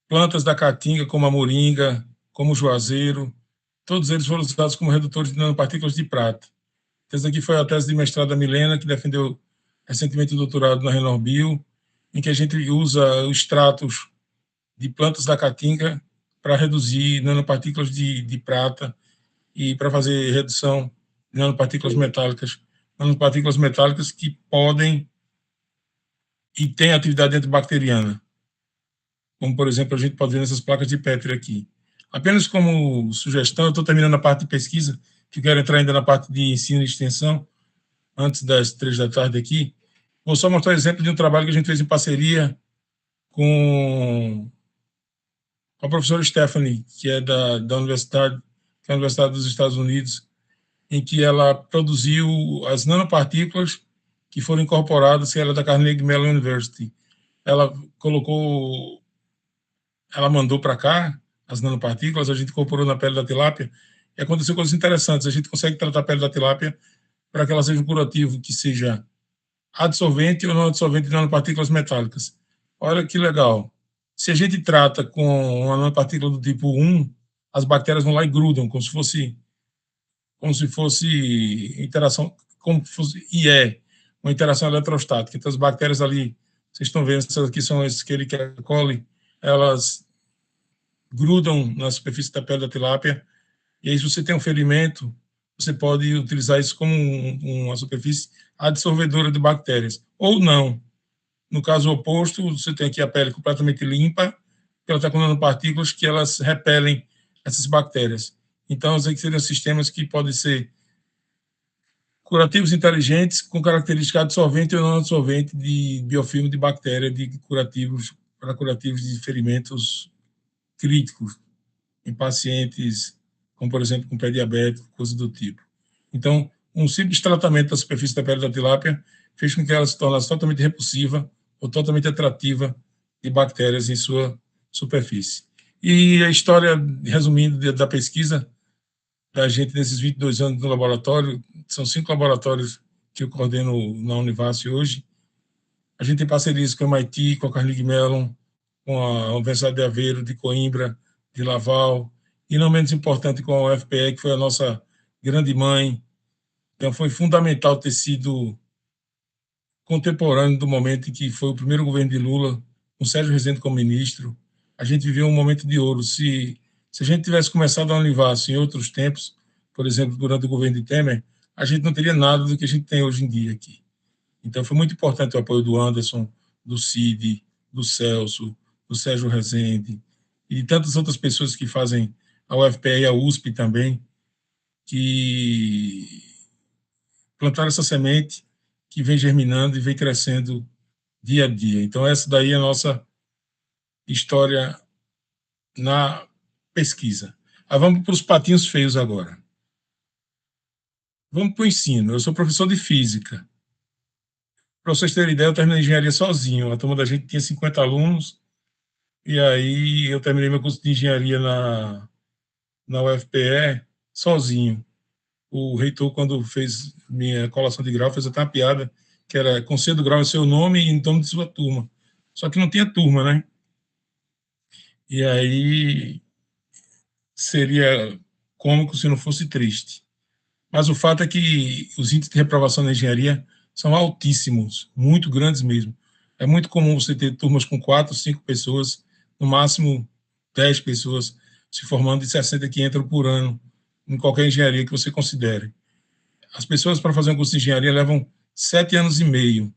S2: Plantas da caatinga, como a moringa, como o juazeiro, todos eles foram usados como redutores de nanopartículas de prata. Essa aqui foi a tese de mestrado da Milena, que defendeu recentemente o doutorado na Renorbio, em que a gente usa os extratos de plantas da caatinga para reduzir nanopartículas de prata e para fazer redução de nanopartículas metálicas que podem e têm atividade antibacteriana, como, por exemplo, a gente pode ver nessas placas de Petri aqui. Apenas como sugestão, eu estou terminando a parte de pesquisa, que quero entrar ainda na parte de ensino e extensão, antes das 3 da tarde aqui. Vou só mostrar um exemplo de um trabalho que a gente fez em parceria com a professora Stephanie, que é da Universidade, que é a Universidade dos Estados Unidos, em que ela produziu as nanopartículas que foram incorporadas, que era da Carnegie Mellon University. Ela mandou para cá as nanopartículas, a gente incorporou na pele da tilápia, e aconteceu coisas interessantes. A gente consegue tratar a pele da tilápia para que ela seja um curativo que seja adsorvente ou não adsorvente de nanopartículas metálicas. Olha que legal. Se a gente trata com uma nanopartícula do tipo 1, as bactérias vão lá e grudam, como se fosse interação, como se fosse uma interação eletrostática. Então, as bactérias ali, vocês estão vendo, essas aqui são as Escherichia coli, elas grudam na superfície da pele da tilápia, e aí se você tem um ferimento, você pode utilizar isso como uma superfície absorvedora de bactérias, ou não. No caso oposto, você tem aqui a pele completamente limpa, ela está com nanopartículas que elas repelem essas bactérias. Então, esses seriam sistemas que podem ser curativos inteligentes com característica absorvente ou não absorvente de biofilme de bactéria, de curativos para curativos de ferimentos críticos em pacientes, como por exemplo com pé diabético, coisa do tipo. Então, um simples tratamento da superfície da pele da tilápia fez com que ela se tornasse totalmente repulsiva ou totalmente atrativa de bactérias em sua superfície. E a história, resumindo, da pesquisa da gente nesses 22 anos no laboratório, são 5 laboratórios que eu coordeno na Univasf hoje. A gente tem parcerias com o MIT, com a Carnegie Mellon, com a Universidade de Aveiro, de Coimbra, de Laval, e não menos importante com a UFPE, que foi a nossa grande mãe. Então, foi fundamental ter sido contemporâneo do momento em que foi o primeiro governo de Lula, com Sérgio Rezende como ministro. A gente viveu um momento de ouro. Se a gente tivesse começado a Univasf em outros tempos, por exemplo, durante o governo de Temer, a gente não teria nada do que a gente tem hoje em dia aqui. Então, foi muito importante o apoio do Anderson, do Cid, do Celso, do Sérgio Rezende, e de tantas outras pessoas que fazem a UFPE e a USP também, que plantaram essa semente que vem germinando e vem crescendo dia a dia. Então, essa daí é a nossa história na pesquisa. Vamos para os patinhos feios agora. Vamos para o ensino. Eu sou professor de física. Para vocês terem ideia, eu terminei engenharia sozinho. A turma da gente tinha 50 alunos, e aí eu terminei meu curso de engenharia na UFPE sozinho. O reitor, quando fez minha colação de grau, fez até uma piada, que era conselho do grau é seu nome e em nome de sua turma. Só que não tinha turma, né? E aí seria cômico se não fosse triste. Mas o fato é que os índices de reprovação na engenharia são altíssimos, muito grandes mesmo. É muito comum você ter turmas com 4, 5 pessoas, no máximo 10 pessoas se formando de 60 que entram por ano em qualquer engenharia que você considere. As pessoas, para fazer um curso de engenharia, levam 7 anos e meio.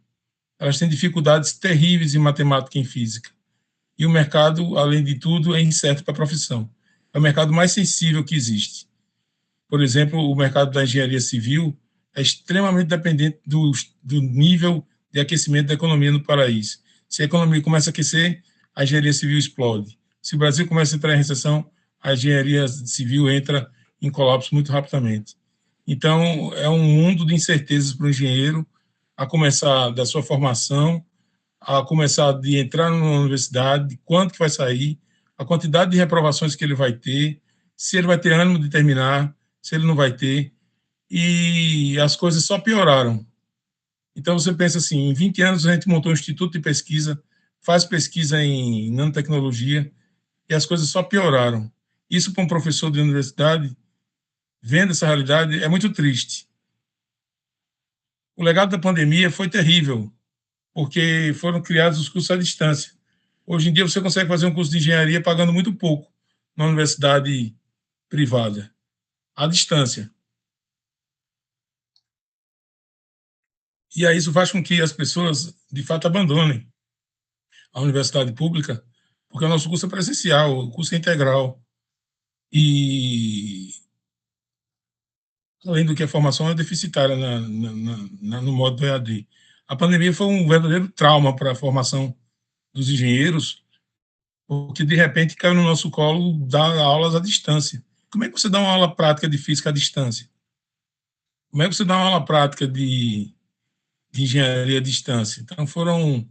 S2: Elas têm dificuldades terríveis em matemática e em física. E o mercado, além de tudo, é incerto para a profissão. É o mercado mais sensível que existe. Por exemplo, o mercado da engenharia civil é extremamente dependente do nível de aquecimento da economia no país. Se a economia começa a aquecer, a engenharia civil explode. Se o Brasil começa a entrar em recessão, a engenharia civil entra em colapso muito rapidamente. Então, é um mundo de incertezas para o engenheiro, a começar da sua formação, a começar de entrar numa universidade, quanto que vai sair, a quantidade de reprovações que ele vai ter, se ele vai ter ânimo de terminar, se ele não vai ter, e as coisas só pioraram. Então, você pensa assim, em 20 anos a gente montou um instituto de pesquisa, faz pesquisa em nanotecnologia, e as coisas só pioraram. Isso para um professor de universidade, vendo essa realidade, é muito triste. O legado da pandemia foi terrível, porque foram criados os cursos à distância. Hoje em dia você consegue fazer um curso de engenharia pagando muito pouco na universidade privada, à distância. E aí isso faz com que as pessoas, de fato, abandonem a universidade pública, porque o nosso curso é presencial, o curso é integral. E, além do que a formação é deficitária no modo do EAD. A pandemia foi um verdadeiro trauma para a formação dos engenheiros, porque, de repente, caiu no nosso colo dar aulas à distância. Como é que você dá uma aula prática de física à distância? Como é que você dá uma aula prática de engenharia à distância? Então, foram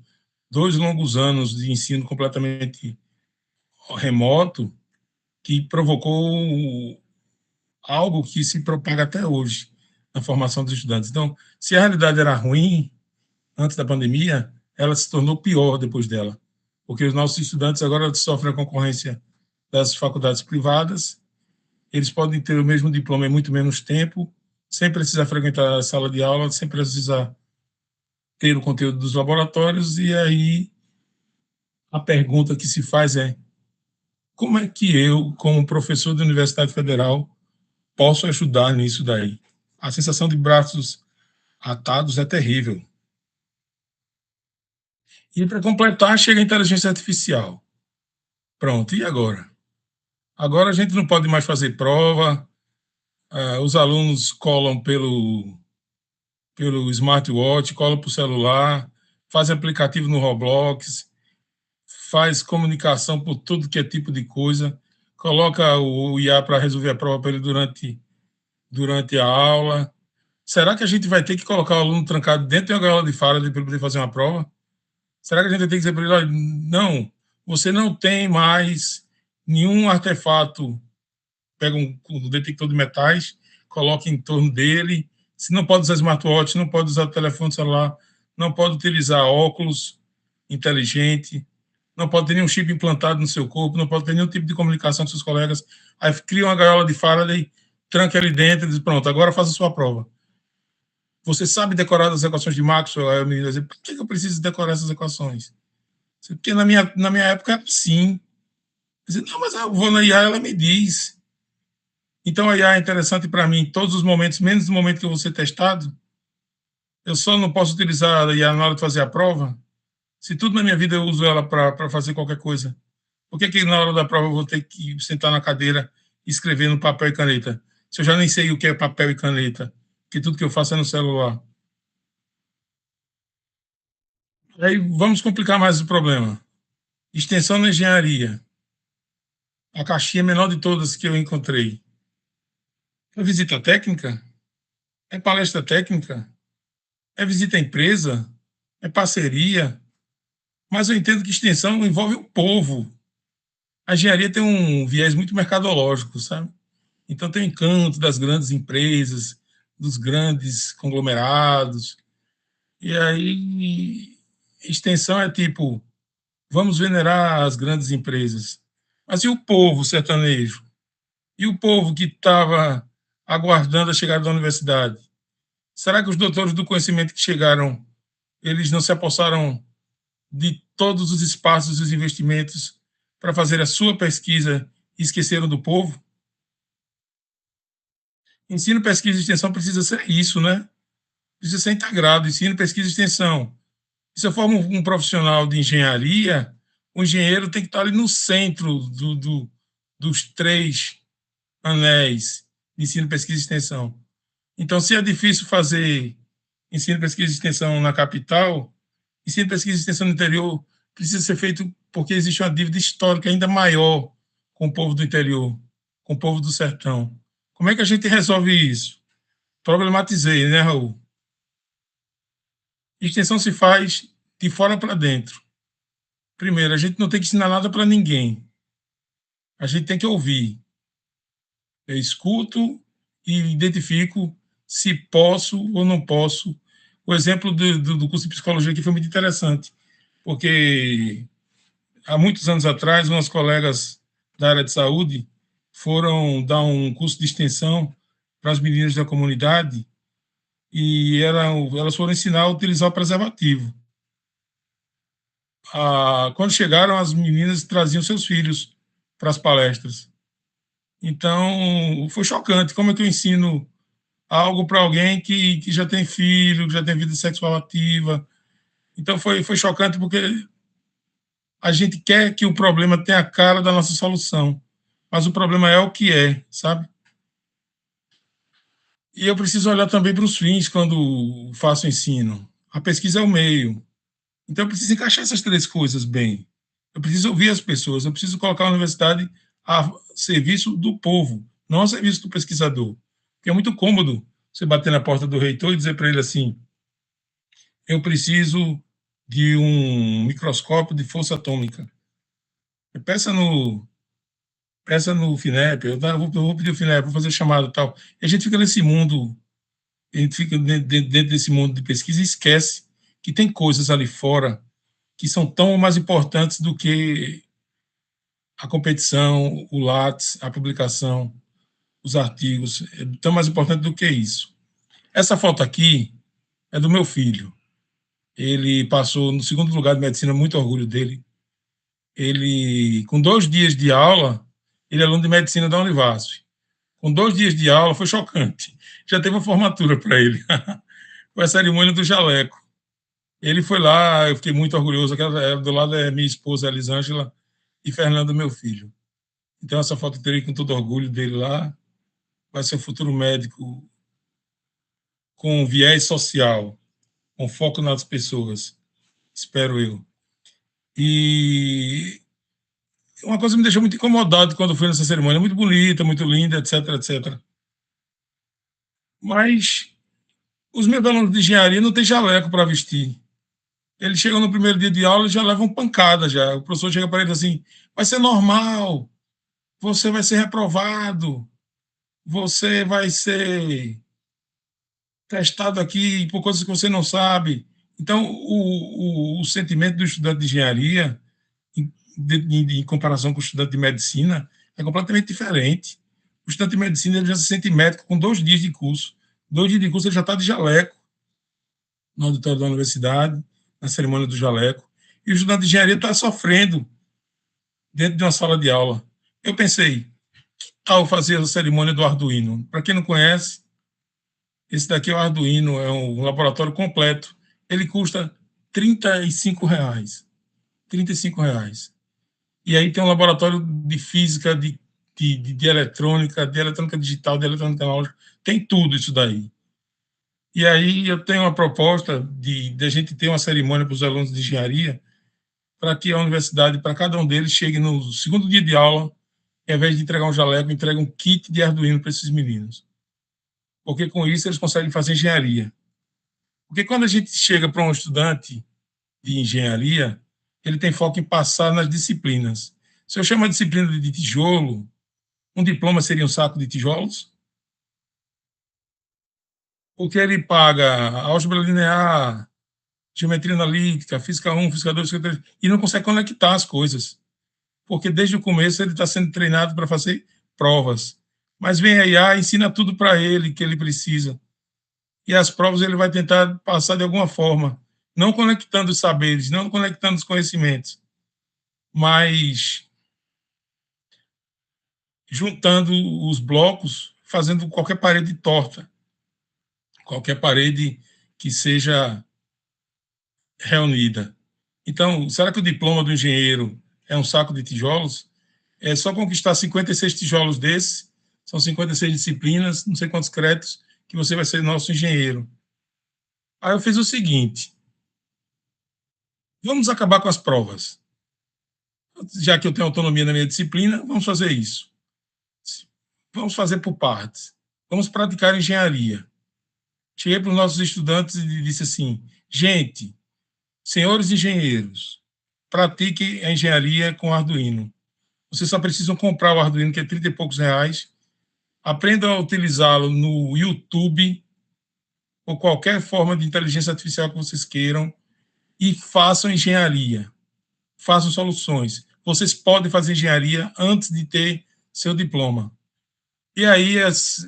S2: 2 longos anos de ensino completamente remoto que provocou algo que se propaga até hoje na formação dos estudantes. Então, se a realidade era ruim antes da pandemia, ela se tornou pior depois dela, porque os nossos estudantes agora sofrem a concorrência das faculdades privadas, eles podem ter o mesmo diploma em muito menos tempo, sem precisar frequentar a sala de aula, sem precisar ter o conteúdo dos laboratórios, e aí a pergunta que se faz é: como é que eu, como professor da Universidade Federal, posso ajudar nisso daí. A sensação de braços atados é terrível. E para completar, chega a inteligência artificial. Pronto, e agora? Agora a gente não pode mais fazer prova, os alunos colam pelo smartwatch, colam para o celular, fazem aplicativo no Roblox, faz comunicação por tudo que é tipo de coisa, coloca o IA para resolver a prova para ele durante a aula. Será que a gente vai ter que colocar o aluno trancado dentro de uma gaiola de Faraday para ele poder fazer uma prova? Será que a gente vai ter que dizer para ele, olha, não, você não tem mais nenhum artefato, pega um detector de metais, coloca em torno dele, se não pode usar smartwatch, não pode usar telefone celular, não pode utilizar óculos inteligente, não pode ter nenhum chip implantado no seu corpo, não pode ter nenhum tipo de comunicação com seus colegas. Aí cria uma gaiola de Faraday, tranca ele dentro e diz, pronto, agora faça a sua prova. Você sabe decorar as equações de Maxwell? Aí o menino vai dizer, por que eu preciso decorar essas equações? Porque na minha época era assim. Dizer, não, mas eu vou na IA, ela me diz. Então a IA é interessante para mim em todos os momentos, menos no momento que eu vou ser testado. Eu só não posso utilizar a IA na hora de fazer a prova. Se tudo na minha vida eu uso ela para fazer qualquer coisa, por que na hora da prova eu vou ter que sentar na cadeira e escrever no papel e caneta? Se eu já nem sei o que é papel e caneta, que tudo que eu faço é no celular. Aí vamos complicar mais o problema. Extensão na engenharia. A caixinha menor de todas que eu encontrei. É visita técnica? É palestra técnica? É visita à empresa? É parceria? Mas eu entendo que extensão envolve o povo. A engenharia tem um viés muito mercadológico, sabe? Então tem o encanto das grandes empresas, dos grandes conglomerados. E aí, extensão é tipo, vamos venerar as grandes empresas. Mas e o povo sertanejo? E o povo que estava aguardando a chegada da universidade? Será que os doutores do conhecimento que chegaram, eles não se apossaram de todos os espaços e os investimentos para fazer a sua pesquisa e esqueceram do povo? Ensino, pesquisa e extensão precisa ser isso, né? Precisa ser integrado, ensino, pesquisa e extensão. E se eu for um profissional de engenharia, o engenheiro tem que estar ali no centro dos três anéis de ensino, pesquisa e extensão. Então, se é difícil fazer ensino, pesquisa e extensão na capital, ensino, pesquisa e extensão no interior precisa ser feito porque existe uma dívida histórica ainda maior com o povo do interior, com o povo do sertão. Como é que a gente resolve isso? Problematizei, né, Raul? Extensão se faz de fora para dentro. Primeiro, a gente não tem que ensinar nada para ninguém. A gente tem que ouvir. Eu escuto e identifico se posso ou não posso. O exemplo do curso de psicologia aqui foi muito interessante, porque há muitos anos atrás, umas colegas da área de saúde foram dar um curso de extensão para as meninas da comunidade e elas foram ensinar a utilizar o preservativo. Quando chegaram, as meninas traziam seus filhos para as palestras. Então, foi chocante. Como é que eu ensino algo para alguém que já tem filho, que já tem vida sexual ativa? Então, foi chocante porque a gente quer que o problema tenha a cara da nossa solução, mas o problema é o que é, sabe? E eu preciso olhar também para os fins quando faço ensino. A pesquisa é o meio. Então, eu preciso encaixar essas três coisas bem. Eu preciso ouvir as pessoas, eu preciso colocar a universidade a serviço do povo, não a serviço do pesquisador. Porque é muito cômodo você bater na porta do reitor e dizer para ele assim, eu preciso de um microscópio de força atômica. Peça no FINEP, eu vou pedir o FINEP, vou fazer chamada e tal. E a gente fica nesse mundo, a gente fica dentro desse mundo de pesquisa e esquece que tem coisas ali fora que são tão mais importantes do que a competição, o Lattes, a publicação, os artigos, é tão mais importante do que isso. Essa foto aqui é do meu filho. Ele passou no segundo lugar de medicina, muito orgulho dele. Ele, com 2 dias de aula, ele é aluno de medicina da Univasf. Com 2 dias de aula, foi chocante. Já teve uma formatura para ele. Foi a cerimônia do jaleco. Ele foi lá, eu fiquei muito orgulhoso. Do lado é minha esposa, Elisângela, e Fernando, meu filho. Então, essa foto eu terei com todo orgulho dele lá. Vai ser um futuro médico com viés social, com foco nas pessoas, espero eu. E uma coisa me deixou muito incomodado quando fui nessa cerimônia, muito bonita, muito linda, etc, etc. Mas os meus alunos de engenharia não têm jaleco para vestir. Eles chegam no primeiro dia de aula e já levam pancada já. O professor chega para eles assim, vai ser normal, você vai ser reprovado, você vai ser testado aqui por coisas que você não sabe. Então, o sentimento do estudante de engenharia, em comparação com o estudante de medicina, é completamente diferente. O estudante de medicina ele já se sente médico com 2 dias de curso. 2 dias de curso ele já está de jaleco no auditório da universidade, na cerimônia do jaleco. E o estudante de engenharia está sofrendo dentro de uma sala de aula. Eu pensei, ao fazer a cerimônia do Arduino, para quem não conhece, esse daqui é o Arduino, é um laboratório completo. Ele custa R$ 35. R$ 35. E aí tem um laboratório de física, de eletrônica digital, de eletrônica analógica, tem tudo isso daí. E aí eu tenho uma proposta de a gente ter uma cerimônia para os alunos de engenharia, para que a universidade, para cada um deles, chegue no segundo dia de aula, e, ao invés de entregar um jaleco, entregue um kit de Arduino para esses meninos. Porque com isso eles conseguem fazer engenharia. Porque quando a gente chega para um estudante de engenharia, ele tem foco em passar nas disciplinas. Se eu chamo a disciplina de tijolo, um diploma seria um saco de tijolos? Porque ele paga álgebra linear, geometria analítica, física 1, física 2, física 3, e não consegue conectar as coisas. Porque desde o começo ele está sendo treinado para fazer provas. Mas vem a IA, ensina tudo para ele que ele precisa. E as provas ele vai tentar passar de alguma forma, não conectando os saberes, não conectando os conhecimentos, mas juntando os blocos, fazendo qualquer parede torta, qualquer parede que seja reunida. Então, será que o diploma do engenheiro é um saco de tijolos? É só conquistar 56 tijolos desses, são 56 disciplinas, não sei quantos créditos, que você vai ser nosso engenheiro. Aí eu fiz o seguinte, vamos acabar com as provas. Já que eu tenho autonomia na minha disciplina, vamos fazer isso. Vamos fazer por partes. Vamos praticar engenharia. Cheguei para os nossos estudantes e disse assim, gente, senhores engenheiros, pratiquem a engenharia com Arduino. Vocês só precisam comprar o Arduino, que é 30 e poucos reais, aprendam a utilizá-lo no YouTube ou qualquer forma de inteligência artificial que vocês queiram e façam engenharia. Façam soluções. Vocês podem fazer engenharia antes de ter seu diploma. E aí as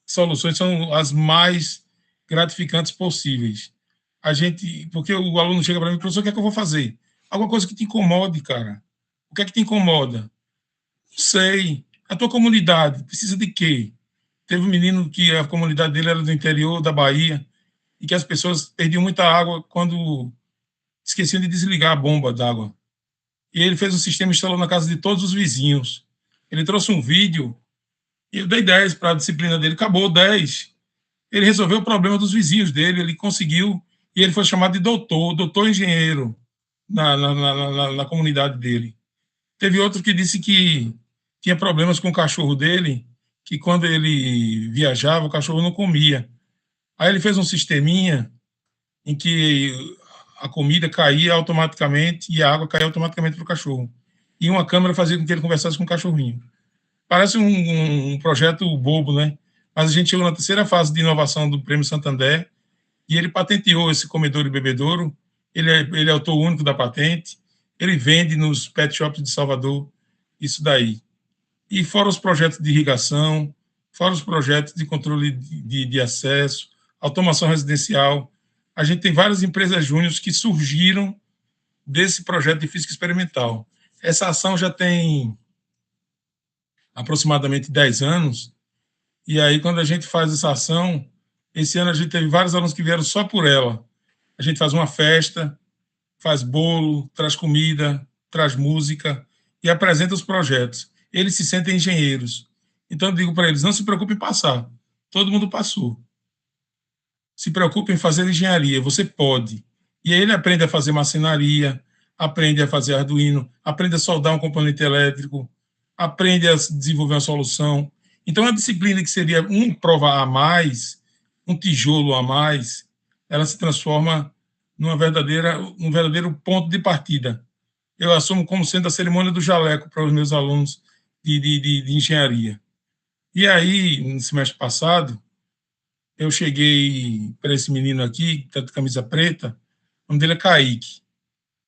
S2: soluções são as mais gratificantes possíveis. Porque o aluno chega para mim, professor, o que é que eu vou fazer? Alguma coisa que te incomode, cara. O que é que te incomoda? Não sei. A tua comunidade precisa de quê? Teve um menino que a comunidade dele era do interior da Bahia e que as pessoas perdiam muita água quando esqueciam de desligar a bomba d'água. E ele fez um sistema e instalou na casa de todos os vizinhos. Ele trouxe um vídeo e eu dei 10 para a disciplina dele, acabou 10. Ele resolveu o problema dos vizinhos dele, ele conseguiu, e ele foi chamado de doutor engenheiro na comunidade dele. Teve outro que disse que tinha problemas com o cachorro dele, que quando ele viajava, o cachorro não comia. Aí ele fez um sisteminha em que a comida caía automaticamente e a água caía automaticamente para o cachorro. E uma câmera fazia com que ele conversasse com o cachorrinho. Parece um projeto bobo, né? Mas a gente chegou na terceira fase de inovação do Prêmio Santander e ele patenteou esse comedor e bebedouro. Ele é autor único da patente. Ele vende nos pet shops de Salvador isso daí. E fora os projetos de irrigação, fora os projetos de controle de acesso, automação residencial, a gente tem várias empresas júniores que surgiram desse projeto de física experimental. Essa ação já tem aproximadamente 10 anos E aí, quando a gente faz essa ação, esse ano a gente teve vários alunos que vieram só por ela. A gente faz uma festa, faz bolo, traz comida, traz música e apresenta os projetos. Eles se sentem engenheiros. Então, eu digo para eles, não se preocupe em passar. Todo mundo passou. Se preocupe em fazer engenharia, você pode. E aí ele aprende a fazer marcenaria, aprende a fazer Arduino, aprende a soldar um componente elétrico, aprende a desenvolver uma solução. Então, a disciplina que seria uma prova a mais, um tijolo a mais, ela se transforma num verdadeiro ponto de partida. Eu assumo como sendo a cerimônia do jaleco para os meus alunos de engenharia. E aí, no semestre passado, eu cheguei para esse menino aqui, que está de camisa preta, o nome dele é Kaique.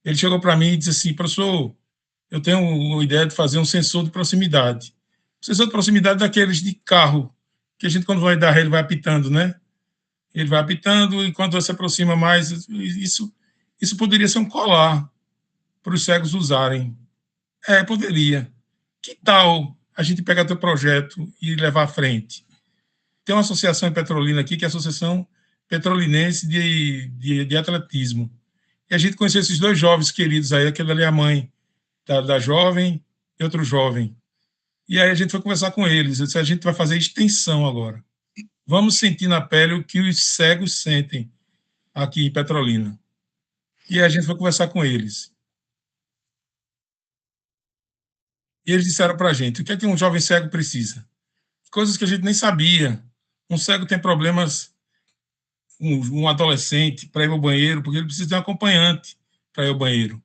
S2: Ele chegou para mim e disse assim, professor, eu tenho uma ideia de fazer um sensor de proximidade. Sensor de proximidade daqueles de carro, que a gente, quando vai dar ré, ele vai apitando, né? Ele vai apitando e quando se aproxima mais, isso poderia ser um colar para os cegos usarem. Poderia. Que tal a gente pegar teu projeto e levar à frente? Tem uma associação em Petrolina aqui, que é a Associação Petrolinense de Atletismo. E a gente conheceu esses dois jovens queridos aí, aquele ali é a mãe da jovem e outro jovem. E aí a gente foi conversar com eles. Eu disse, a gente vai fazer extensão agora. Vamos sentir na pele o que os cegos sentem aqui em Petrolina. E aí a gente foi conversar com eles. E eles disseram para a gente, o que é que um jovem cego precisa? Coisas que a gente nem sabia. Um cego tem problemas, um adolescente, para ir ao banheiro, porque ele precisa de um acompanhante para ir ao banheiro.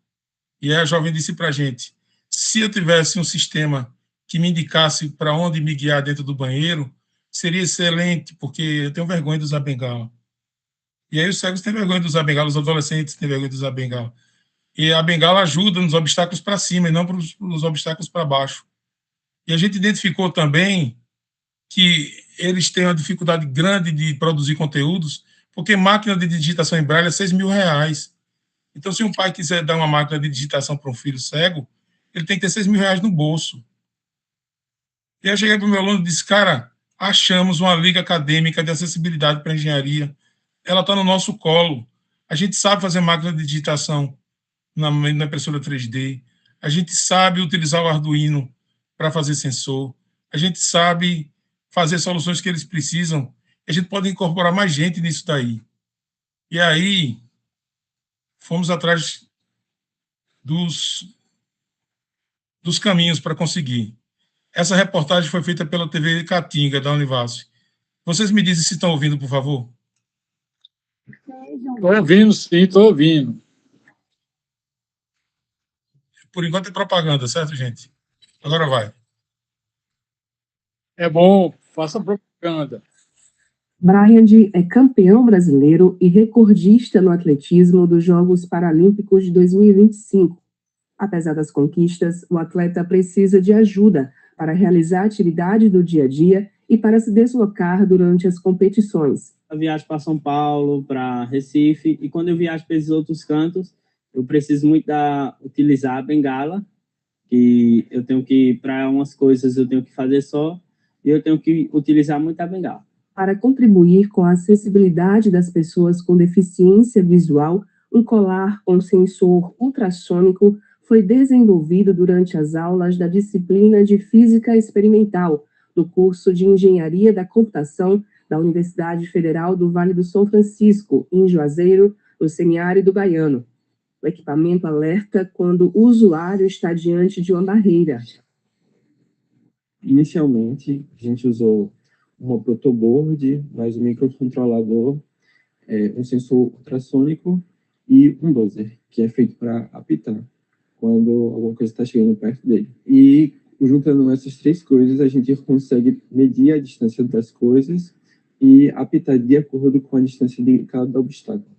S2: E aí a jovem disse para a gente, se eu tivesse um sistema que me indicasse para onde me guiar dentro do banheiro, seria excelente, porque eu tenho vergonha de usar bengala. E aí os cegos têm vergonha de usar bengala, os adolescentes têm vergonha de usar bengala. E a bengala ajuda nos obstáculos para cima e não nos obstáculos para baixo. E a gente identificou também que eles têm uma dificuldade grande de produzir conteúdos, porque máquina de digitação em braille é R$6.000. Então, se um pai quiser dar uma máquina de digitação para um filho cego, ele tem que ter R$6.000 no bolso. E aí eu cheguei para o meu aluno e disse, cara, achamos uma liga acadêmica de acessibilidade para engenharia. Ela está no nosso colo. A gente sabe fazer máquina de digitação na impressora 3D. A gente sabe utilizar o Arduino para fazer sensor. A gente sabe fazer soluções que eles precisam. A gente pode incorporar mais gente nisso daí. E aí, fomos atrás dos caminhos para conseguir. Essa reportagem foi feita pela TV Caatinga, da Univasf. Vocês me dizem se estão ouvindo, por favor?
S3: Estou ouvindo, sim, estou ouvindo.
S2: Por enquanto é propaganda, certo, gente? Agora vai.
S3: É bom, faça propaganda.
S4: Bryand é campeão brasileiro e recordista no atletismo dos Jogos Paralímpicos de 2025. Apesar das conquistas, o atleta precisa de ajuda para realizar atividades do dia a dia e para se deslocar durante as competições.
S5: Eu viajo para São Paulo, para Recife, e quando eu viajo para esses outros cantos, eu preciso muito utilizar a bengala, que eu tenho que, para umas coisas, eu tenho que fazer só, e eu tenho que utilizar muito a bengala.
S4: Para contribuir com a acessibilidade das pessoas com deficiência visual, um colar com sensor ultrassônico foi desenvolvido durante as aulas da disciplina de Física Experimental, do curso de Engenharia da Computação da Universidade Federal do Vale do São Francisco, em Juazeiro, no semiárido baiano. O equipamento alerta quando o usuário está diante de uma barreira.
S6: Inicialmente, a gente usou uma protoboard, mais um microcontrolador, um sensor ultrassônico e um buzzer, que é feito para apitar quando alguma coisa está chegando perto dele. E juntando essas três coisas, a gente consegue medir a distância das coisas e apitar de acordo com a distância de cada obstáculo.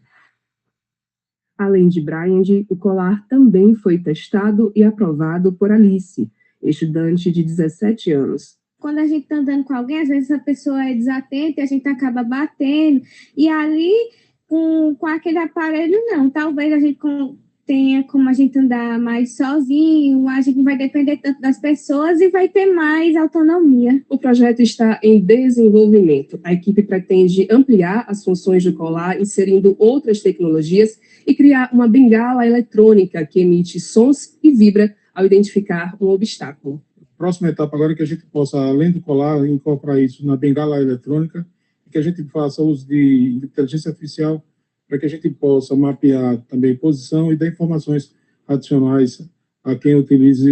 S4: Além de Bryand, o colar também foi testado e aprovado por Alice, estudante de 17 anos.
S7: Quando a gente está andando com alguém, às vezes a pessoa é desatenta e a gente acaba batendo. E ali, com aquele aparelho, não. Talvez a gente tenha como a gente andar mais sozinho, a gente não vai depender tanto das pessoas e vai ter mais autonomia.
S4: O projeto está em desenvolvimento. A equipe pretende ampliar as funções do colar, inserindo outras tecnologias e criar uma bengala eletrônica que emite sons e vibra ao identificar um obstáculo.
S2: A próxima etapa agora é que a gente possa, além do colar, incorporar isso na bengala eletrônica, que a gente faça uso de inteligência artificial para que a gente possa mapear também posição e dar informações adicionais a quem utilize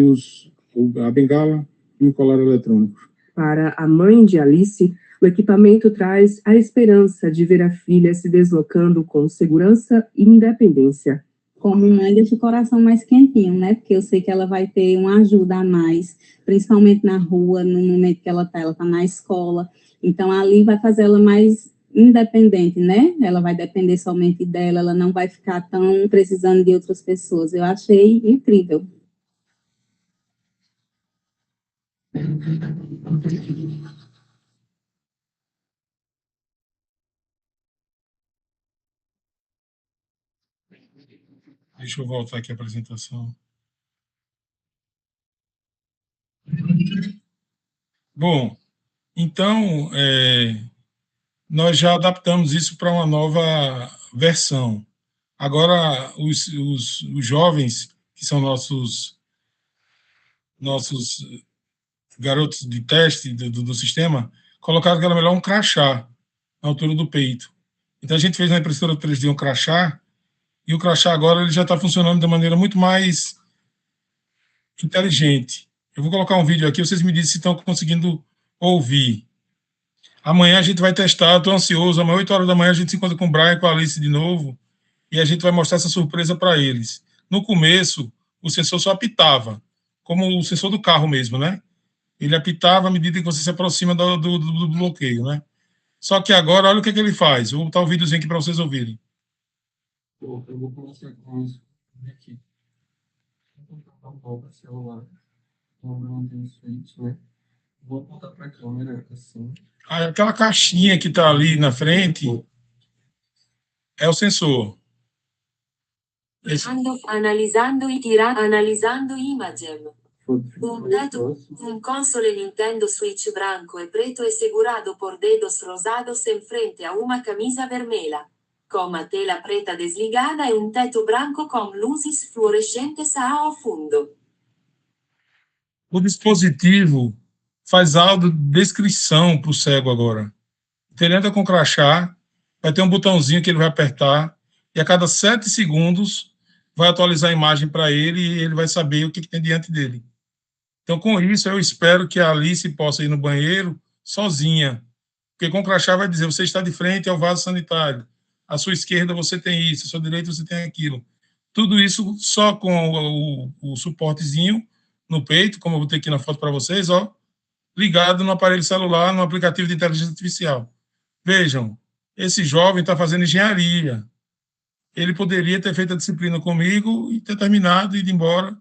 S2: a bengala e o colar eletrônico.
S4: Para a mãe de Alice, o equipamento traz a esperança de ver a filha se deslocando com segurança e independência.
S8: Como mãe, deixa o coração mais quentinho, né? Porque eu sei que ela vai ter uma ajuda a mais, principalmente na rua, no momento que ela tá na escola. Então, ali vai fazer ela mais independente, né? Ela vai depender somente dela, ela não vai ficar tão precisando de outras pessoas. Eu achei incrível.
S2: Deixa eu voltar aqui a apresentação. Bom, então, nós já adaptamos isso para uma nova versão. Agora, os jovens, que são nossos garotos de teste do sistema, colocaram que era melhor um crachá na altura do peito. Então, a gente fez na impressora 3D um crachá, e o crachá agora ele já está funcionando de maneira muito mais inteligente. Eu vou colocar um vídeo aqui, vocês me dizem se estão conseguindo ouvir. Amanhã a gente vai testar, estou ansioso, amanhã 8 horas da manhã a gente se encontra com o Brian e com a Alice de novo, e a gente vai mostrar essa surpresa para eles. No começo, o sensor só apitava, como o sensor do carro mesmo, né? Ele apitava à medida que você se aproxima do bloqueio, né? Só que agora, olha o que ele faz. Vou botar o videozinho aqui para vocês ouvirem.
S6: Eu vou começar com isso aqui. Vou colocar um pouco o celular. Não tem switch, né? Vou apontar para a câmera assim.
S2: Aquela caixinha que está ali na frente é o sensor.
S9: Analisando imagem. Un console Nintendo Switch branco e preto e segurado por dedos rosados en frente a uma camisa vermelha. Com a tela preta desligada e um teto branco com luzes fluorescentes ao fundo.
S2: O dispositivo faz audiodescrição para o cego agora. Ele entra com crachá, vai ter um botãozinho que ele vai apertar, e a cada 7 segundos vai atualizar a imagem para ele e ele vai saber o que tem diante dele. Então, com isso, eu espero que a Alice possa ir no banheiro sozinha, porque com o crachá vai dizer, você está de frente ao vaso sanitário, à sua esquerda você tem isso, à sua direita você tem aquilo. Tudo isso só com o suportezinho no peito, como eu vou ter aqui na foto para vocês, ó, ligado no aparelho celular, no aplicativo de inteligência artificial. Vejam, esse jovem está fazendo engenharia. Ele poderia ter feito a disciplina comigo e ter terminado e ido embora.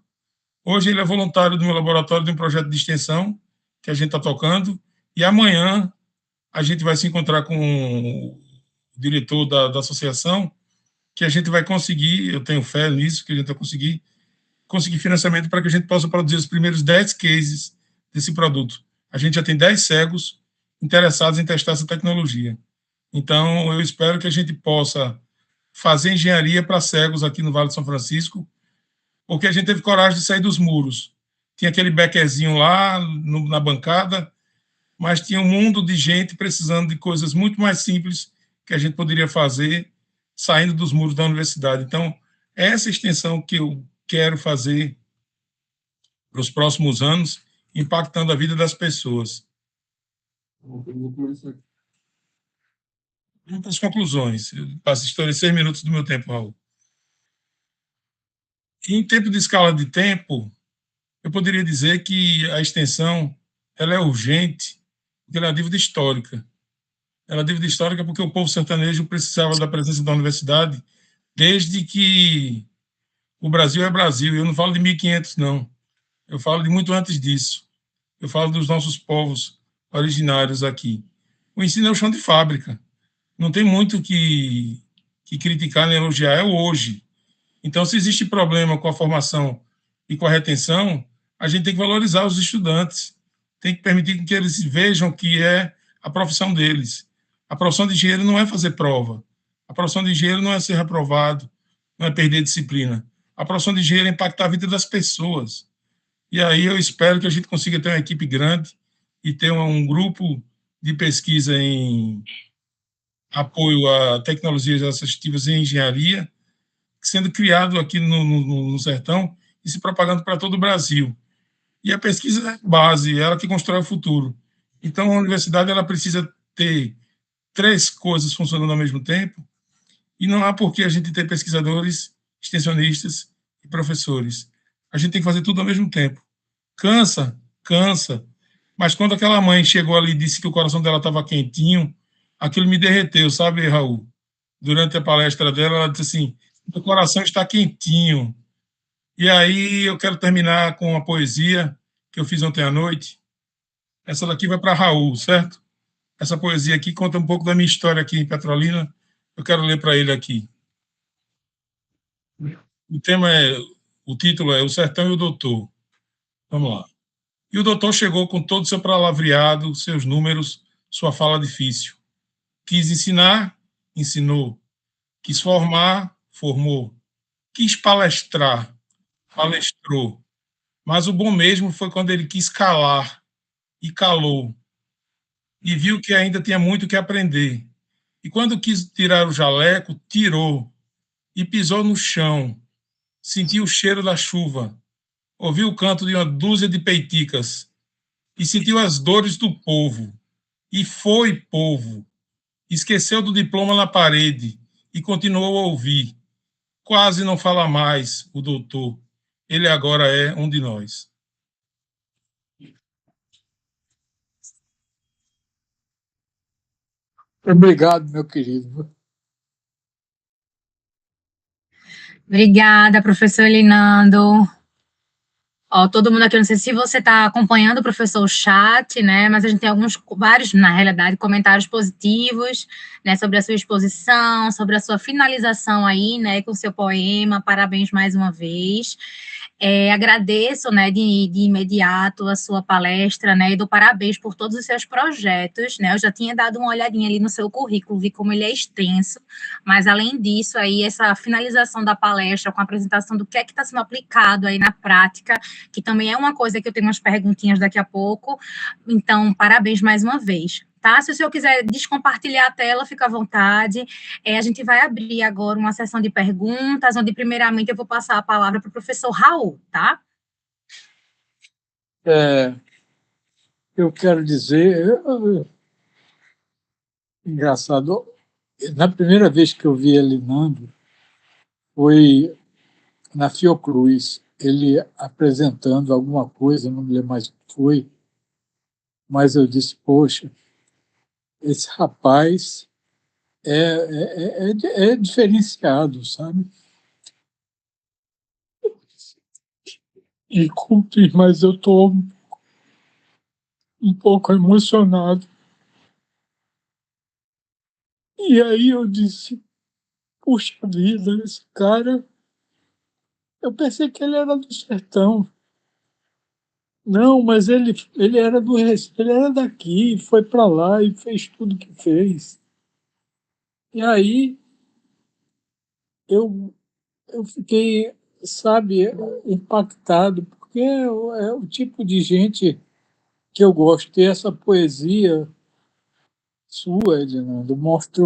S2: Hoje ele é voluntário do meu laboratório de um projeto de extensão que a gente está tocando, e amanhã a gente vai se encontrar com o diretor da associação, que a gente vai conseguir, eu tenho fé nisso, que a gente vai conseguir financiamento para que a gente possa produzir os primeiros 10 cases desse produto. A gente já tem 10 cegos interessados em testar essa tecnologia. Então, eu espero que a gente possa fazer engenharia para cegos aqui no Vale de São Francisco, porque a gente teve coragem de sair dos muros. Tinha aquele bequezinho lá na bancada, mas tinha um mundo de gente precisando de coisas muito mais simples que a gente poderia fazer saindo dos muros da universidade. Então, essa extensão que eu quero fazer para os próximos anos, impactando a vida das pessoas.
S6: Eu vou começar.
S2: Muitas conclusões. Eu estourei 6 minutos do meu tempo, Raul. Em tempo de escala de tempo, eu poderia dizer que a extensão ela é urgente, porque ela é uma dívida histórica. Ela é dívida histórica porque o povo sertanejo precisava da presença da universidade desde que o Brasil é Brasil. Eu não falo de 1500, não. Eu falo de muito antes disso. Eu falo dos nossos povos originários aqui. O ensino é o chão de fábrica. Não tem muito que criticar nem elogiar, é o hoje. Então, se existe problema com a formação e com a retenção, a gente tem que valorizar os estudantes, tem que permitir que eles vejam que é a profissão deles. A profissão de engenheiro não é fazer prova, a profissão de engenheiro não é ser reprovado, não é perder disciplina. A profissão de engenheiro é impactar a vida das pessoas. E aí eu espero que a gente consiga ter uma equipe grande e ter um grupo de pesquisa em apoio a tecnologias assistivas em engenharia, sendo criado aqui no Sertão e se propagando para todo o Brasil. E a pesquisa é base, ela que constrói o futuro. Então, a universidade ela precisa ter 3 coisas funcionando ao mesmo tempo, e não há por que a gente ter pesquisadores, extensionistas e professores. A gente tem que fazer tudo ao mesmo tempo. Cansa, cansa, mas quando aquela mãe chegou ali e disse que o coração dela estava quentinho, aquilo me derreteu, sabe, Raul? Durante a palestra dela, ela disse assim, o coração está quentinho. E aí eu quero terminar com uma poesia que eu fiz ontem à noite. Essa daqui vai para Raul, certo? Essa poesia aqui conta um pouco da minha história aqui em Petrolina. Eu quero ler para ele aqui. O título é O Sertão e o Doutor. Vamos lá. E o doutor chegou com todo o seu palavreado, seus números, sua fala difícil. Quis ensinar, ensinou. Quis formar, formou. Quis palestrar, palestrou. Mas o bom mesmo foi quando ele quis calar, e calou. E viu que ainda tinha muito que aprender. E quando quis tirar o jaleco, tirou. E pisou no chão. Sentiu o cheiro da chuva. Ouviu o canto de uma dúzia de peiticas. E sentiu as dores do povo. E foi povo. Esqueceu do diploma na parede. E continuou a ouvir. Quase não fala mais, o doutor. Ele agora é um de nós.
S3: Obrigado, meu querido.
S1: Obrigada, professor Elinando. Ó, todo mundo aqui, não sei se você está acompanhando, professor, o chat, né? Mas a gente tem vários, na realidade, comentários positivos, né? Sobre a sua exposição, sobre a sua finalização aí, né? Com o seu poema. Parabéns mais uma vez. Agradeço, né, de imediato a sua palestra, né, e dou parabéns por todos os seus projetos, né, eu já tinha dado uma olhadinha ali no seu currículo, vi como ele é extenso, mas além disso, aí, essa finalização da palestra com a apresentação do que é que está sendo aplicado aí na prática, que também é uma coisa que eu tenho umas perguntinhas daqui a pouco, então, parabéns mais uma vez. Tá? Se o senhor quiser descompartilhar a tela, fica à vontade. A gente vai abrir agora uma sessão de perguntas, onde, primeiramente, eu vou passar a palavra para o professor Raul, tá?
S3: Eu quero dizer... Engraçado, na primeira vez que eu vi Elinando, foi na Fiocruz, ele apresentando alguma coisa, não me lembro mais o que foi, mas eu disse, poxa, esse rapaz é diferenciado, sabe? E cumpri, mas eu estou um pouco emocionado. E aí eu disse, puxa vida, esse cara... Eu pensei que ele era do sertão. Não, mas ele era ele era daqui, foi para lá e fez tudo que fez. E aí eu fiquei, sabe, impactado, porque é o tipo de gente que eu gosto. E essa poesia sua, Edinaldo, mostra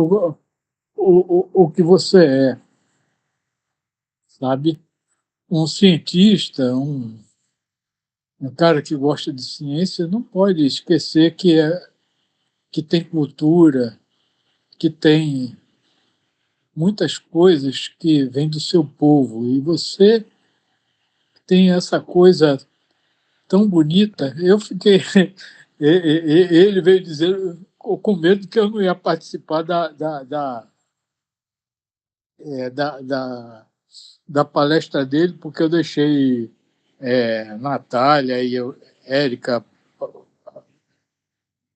S3: o que você é, sabe? Um cientista, um cara que gosta de ciência não pode esquecer que tem cultura, que tem muitas coisas que vêm do seu povo. E você tem essa coisa tão bonita. Eu fiquei... Ele veio dizer com medo que eu não ia participar da palestra dele, porque eu deixei Natália e Érica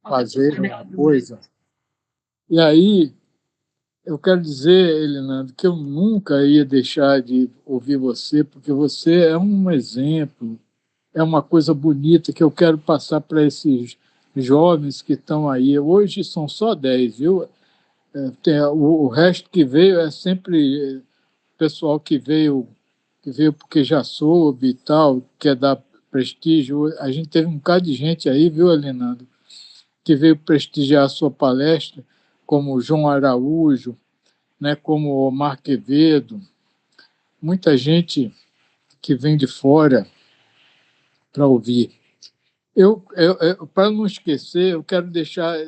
S3: fazer uma coisa. E aí eu quero dizer, Elinando, que eu nunca ia deixar de ouvir você, porque você é um exemplo, é uma coisa bonita que eu quero passar para esses jovens que estão aí. Hoje são só 10, viu? O resto que veio é sempre pessoal que veio porque já soube e tal, quer dar prestígio. A gente teve um bocado de gente aí, viu, Elinando, que veio prestigiar a sua palestra, como o João Araújo, né, como o Omar Quevedo, muita gente que vem de fora para ouvir. Para não esquecer, eu quero deixar,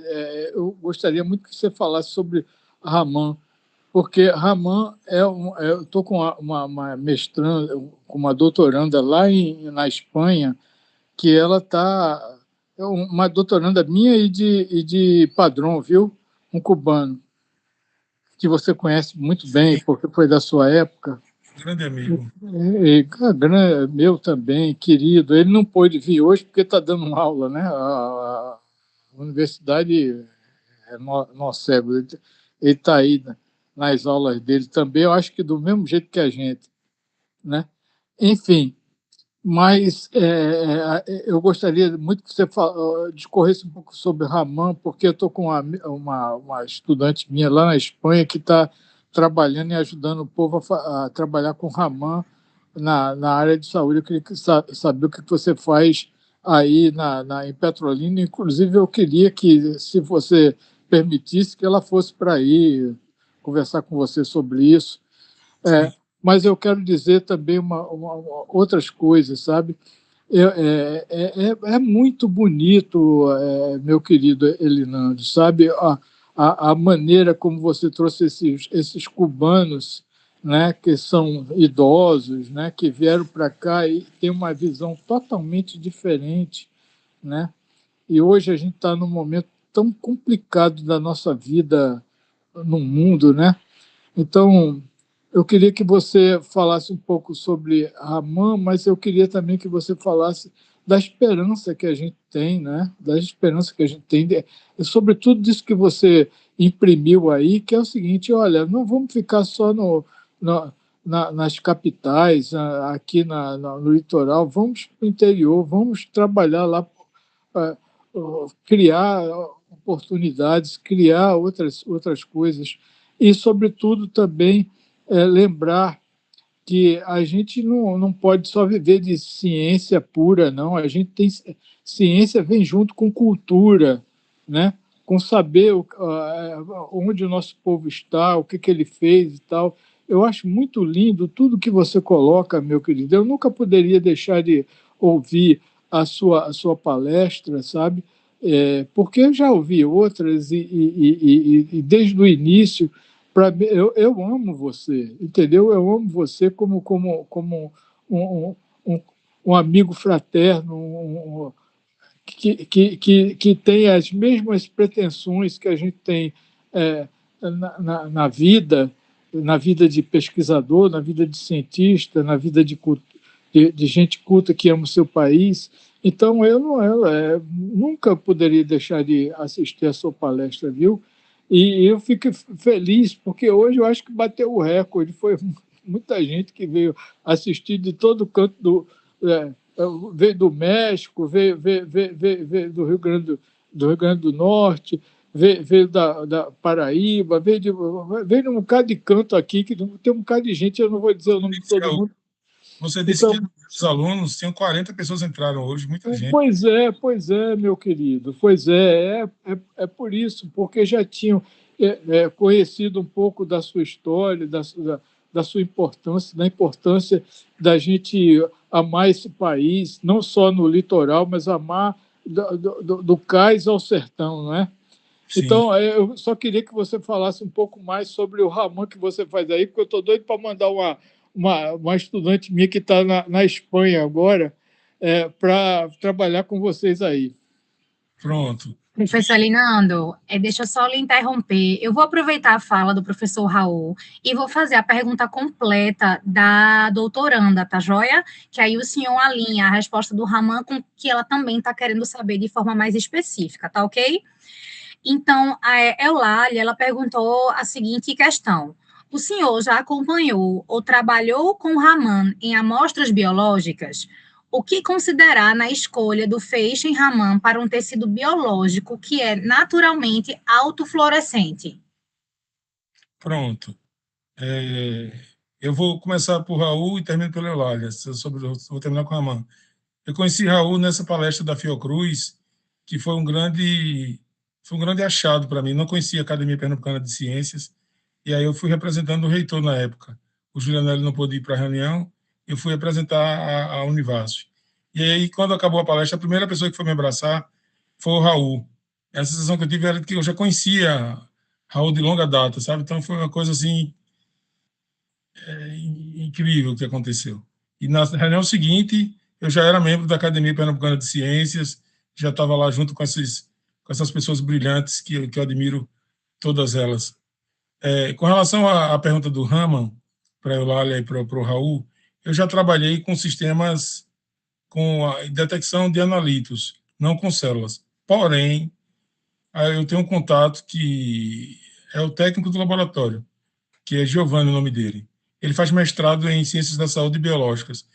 S3: eu gostaria muito que você falasse sobre Raman, porque Raman eu estou com uma mestranda, com uma doutoranda lá na Espanha, que ela está, uma doutoranda minha e de Padrão, viu? Um cubano, que você conhece muito bem, porque foi da sua época.
S2: Grande amigo.
S3: Meu também, querido. Ele não pôde vir hoje porque está dando aula, né? A universidade é nó cego. Ele está aí nas aulas dele também, eu acho que do mesmo jeito que a gente, né? Enfim, mas eu gostaria muito que você discorresse um pouco sobre Raman, porque eu estou com uma estudante minha lá na Espanha que está trabalhando e ajudando o povo a trabalhar com Raman na área de saúde. Eu queria saber o que você faz aí em Petrolina. Inclusive, eu queria que, se você permitisse, que ela fosse para aí conversar com você sobre isso. Mas eu quero dizer também outras coisas, sabe? É muito bonito, meu querido Elinando, sabe? A maneira como você trouxe esses cubanos, né, que são idosos, né, que vieram para cá e têm uma visão totalmente diferente, né? E hoje a gente está num momento tão complicado da nossa vida no mundo, né? Então, eu queria que você falasse um pouco sobre Raman, mas eu queria também que você falasse da esperança que a gente tem, né? Da esperança que a gente tem, sobretudo disso que você imprimiu aí, que é o seguinte: olha, não vamos ficar só nas capitais, aqui no litoral, vamos para o interior, vamos trabalhar lá, criar oportunidades, criar outras coisas e, sobretudo, também lembrar que a gente não pode só viver de ciência pura, não. A gente tem ciência vem junto com cultura, né? Com saber onde o nosso povo está, o que ele fez e tal. Eu acho muito lindo tudo que você coloca, meu querido. Eu nunca poderia deixar de ouvir a sua palestra, sabe? Porque eu já ouvi outras e desde o início, eu amo você, entendeu? Eu amo você como um amigo fraterno, que tem as mesmas pretensões que a gente tem na vida de pesquisador, na vida de cientista, na vida de gente culta que ama o seu país. Então, eu nunca poderia deixar de assistir a sua palestra, viu? E eu fico feliz, porque hoje eu acho que bateu o recorde. Foi muita gente que veio assistir de todo canto veio do México, veio do Rio Grande do Norte, veio da Paraíba, veio de um bocado de canto aqui, que tem um bocado de gente, eu não vou dizer o nome de todo mundo.
S2: Você disse que os alunos, tinham 40 pessoas entraram hoje, muita gente.
S3: Pois é, meu querido, é por isso, porque já tinham conhecido um pouco da sua história, da sua importância, da importância da gente amar esse país, não só no litoral, mas amar do cais ao sertão, não é? Sim. Então, eu só queria que você falasse um pouco mais sobre o Raman que você faz aí, porque eu estou doido para mandar uma estudante minha que está na Espanha agora para trabalhar com vocês aí.
S2: Pronto.
S1: Professor Elinando, deixa eu só lhe interromper. Eu vou aproveitar a fala do professor Raul e vou fazer a pergunta completa da doutoranda, tá joia? Que aí o senhor alinha a resposta do Raman com o que ela também está querendo saber de forma mais específica, tá ok? Então, a Eulália, ela perguntou a seguinte questão: o senhor já acompanhou ou trabalhou com Raman em amostras biológicas? O que considerar na escolha do feixe em Raman para um tecido biológico que é naturalmente autofluorescente?
S2: Pronto. Eu vou começar por Raul e termino pela Eulália. Vou terminar com a Raman. Eu conheci Raul nessa palestra da Fiocruz, que foi um grande achado para mim. Não conhecia a Academia Pernambucana de Ciências, e aí eu fui representando o reitor na época. O Julianelli não pôde ir para a reunião, eu fui apresentar a Univasf. E aí, quando acabou a palestra, a primeira pessoa que foi me abraçar foi o Raul. A sensação que eu tive era que eu já conhecia Raul de longa data, sabe? Então foi uma coisa assim incrível que aconteceu. E na reunião seguinte, eu já era membro da Academia Pernambucana de Ciências, já estava lá junto com essas pessoas brilhantes que eu admiro todas elas. Com relação à pergunta do Raman, para a Eulália e para o Raul, eu já trabalhei com sistemas com a detecção de analitos, não com células. Porém, eu tenho um contato que é o técnico do laboratório, que é Giovanni, o nome dele. Ele faz mestrado em Ciências da Saúde e Biológicas.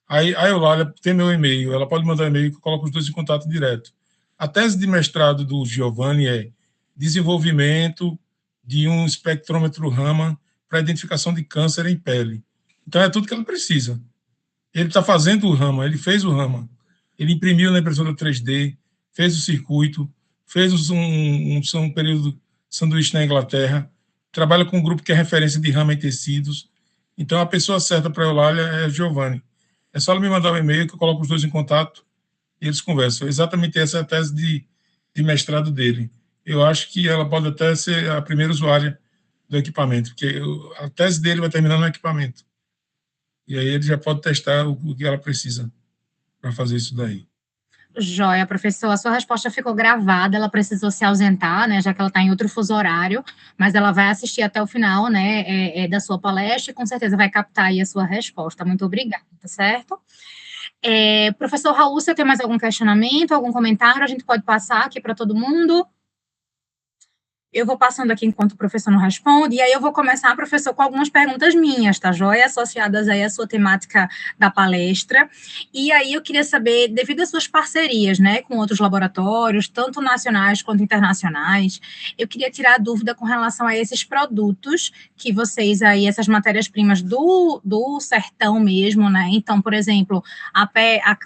S2: Aí a Eulália tem meu e-mail, ela pode mandar e-mail que eu coloco os dois em contato direto. A tese de mestrado do Giovanni é desenvolvimento de um espectrômetro Raman para identificação de câncer em pele. Então é tudo que ela precisa. Ele está fazendo o Raman, ele fez o Raman. Ele imprimiu na impressora 3D, fez o circuito, fez um período de sanduíche na Inglaterra, trabalha com um grupo que é referência de Raman em tecidos. Então, a pessoa certa para a Eulália é a Giovanni. É só ela me mandar um e-mail que eu coloco os dois em contato e eles conversam. Exatamente essa é a tese de mestrado dele. Eu acho que ela pode até ser a primeira usuária do equipamento, porque a tese dele vai terminar no equipamento. E aí ele já pode testar o que ela precisa para fazer isso daí.
S1: Joia, professor, a sua resposta ficou gravada, ela precisou se ausentar, né, já que ela está em outro fuso horário, mas ela vai assistir até o final, né, da sua palestra e com certeza vai captar aí a sua resposta. Muito obrigada, tá certo? Professor Raul, você tem mais algum questionamento, algum comentário? A gente pode passar aqui para todo mundo? Eu vou passando aqui enquanto o professor não responde, e aí eu vou começar, professor, com algumas perguntas minhas, tá, joia? Associadas aí à sua temática da palestra. E aí eu queria saber, devido às suas parcerias, né, com outros laboratórios, tanto nacionais quanto internacionais, eu queria tirar a dúvida com relação a esses produtos que vocês aí, essas matérias-primas do sertão mesmo, né? Então, por exemplo,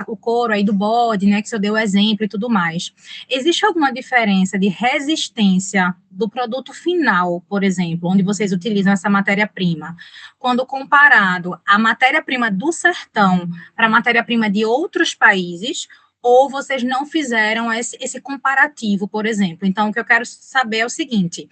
S1: o couro aí do bode, né, que o senhor deu o exemplo e tudo mais. Existe alguma diferença de resistência do produto final, por exemplo, onde vocês utilizam essa matéria-prima, quando comparado à matéria-prima do sertão para a matéria-prima de outros países, ou vocês não fizeram esse comparativo, por exemplo? Então, o que eu quero saber é o seguinte,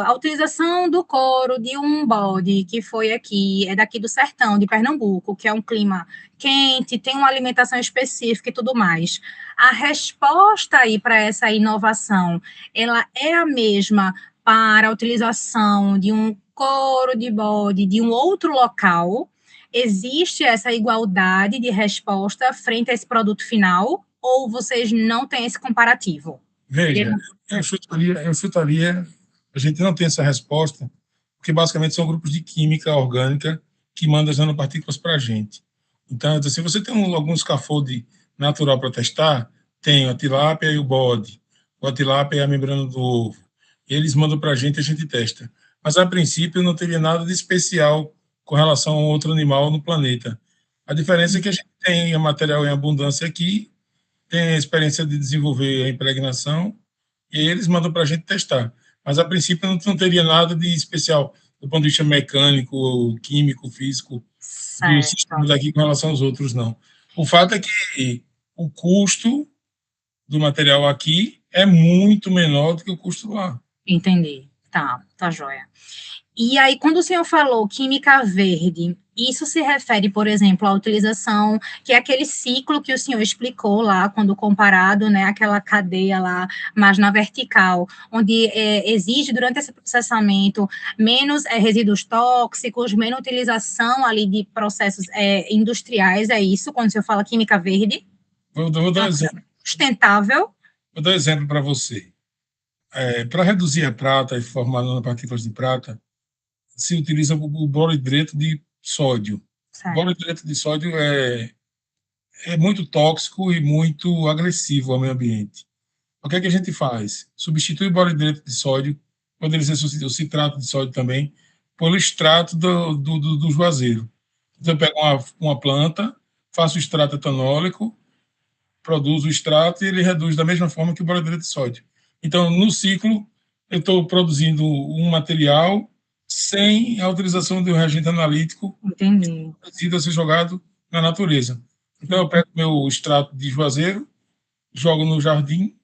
S1: a utilização do couro de um bode que foi aqui, é daqui do sertão, de Pernambuco, que é um clima quente, tem uma alimentação específica e tudo mais. A resposta aí para essa inovação, ela é a mesma para a utilização de um couro de bode de um outro local? Existe essa igualdade de resposta frente a esse produto final, ou vocês não têm esse comparativo?
S2: Veja, eu chutaria, a gente não tem essa resposta, porque basicamente são grupos de química orgânica que mandam as nanopartículas para a gente. Então, se você tem algum scaffold natural para testar, tem a tilápia e o bode, ou a tilápia e a membrana do ovo. Eles mandam para a gente testa. Mas, a princípio, não teria nada de especial com relação a outro animal no planeta. A diferença é que a gente tem material em abundância aqui, tem a experiência de desenvolver a impregnação, e eles mandam para a gente testar. Mas, a princípio, não teria nada de especial do ponto de vista mecânico, ou químico, físico, do sistema daqui com relação aos outros, não. O fato é que o custo do material aqui é muito menor do que o custo lá.
S1: Entendi. Tá joia. E aí, quando o senhor falou química verde, isso se refere, por exemplo, à utilização, que é aquele ciclo que o senhor explicou lá, quando comparado, né, aquela cadeia lá, mais na vertical, onde exige, durante esse processamento, menos resíduos tóxicos, menos utilização ali de processos industriais, é isso, quando o senhor fala química verde?
S2: Vou dar um exemplo.
S1: Sustentável.
S2: Vou dar um exemplo para você. Para reduzir a prata e formar nanopartículas de prata, se utiliza o borohidrato de sódio. O borohidrato de sódio é muito tóxico e muito agressivo ao meio ambiente. O que é que a gente faz? Substitui o borohidrato de sódio, poderia ser o citrato de sódio também, pelo extrato do juazeiro. Então, eu pego uma planta, faço o extrato etanólico, produzo o extrato e ele reduz da mesma forma que o borohidrato de sódio. Então, no ciclo, eu estou produzindo um material sem a utilização de um reagente analítico
S1: Entendi.
S2: a ser jogado na natureza. Então, eu pego meu extrato de juazeiro, jogo no jardim,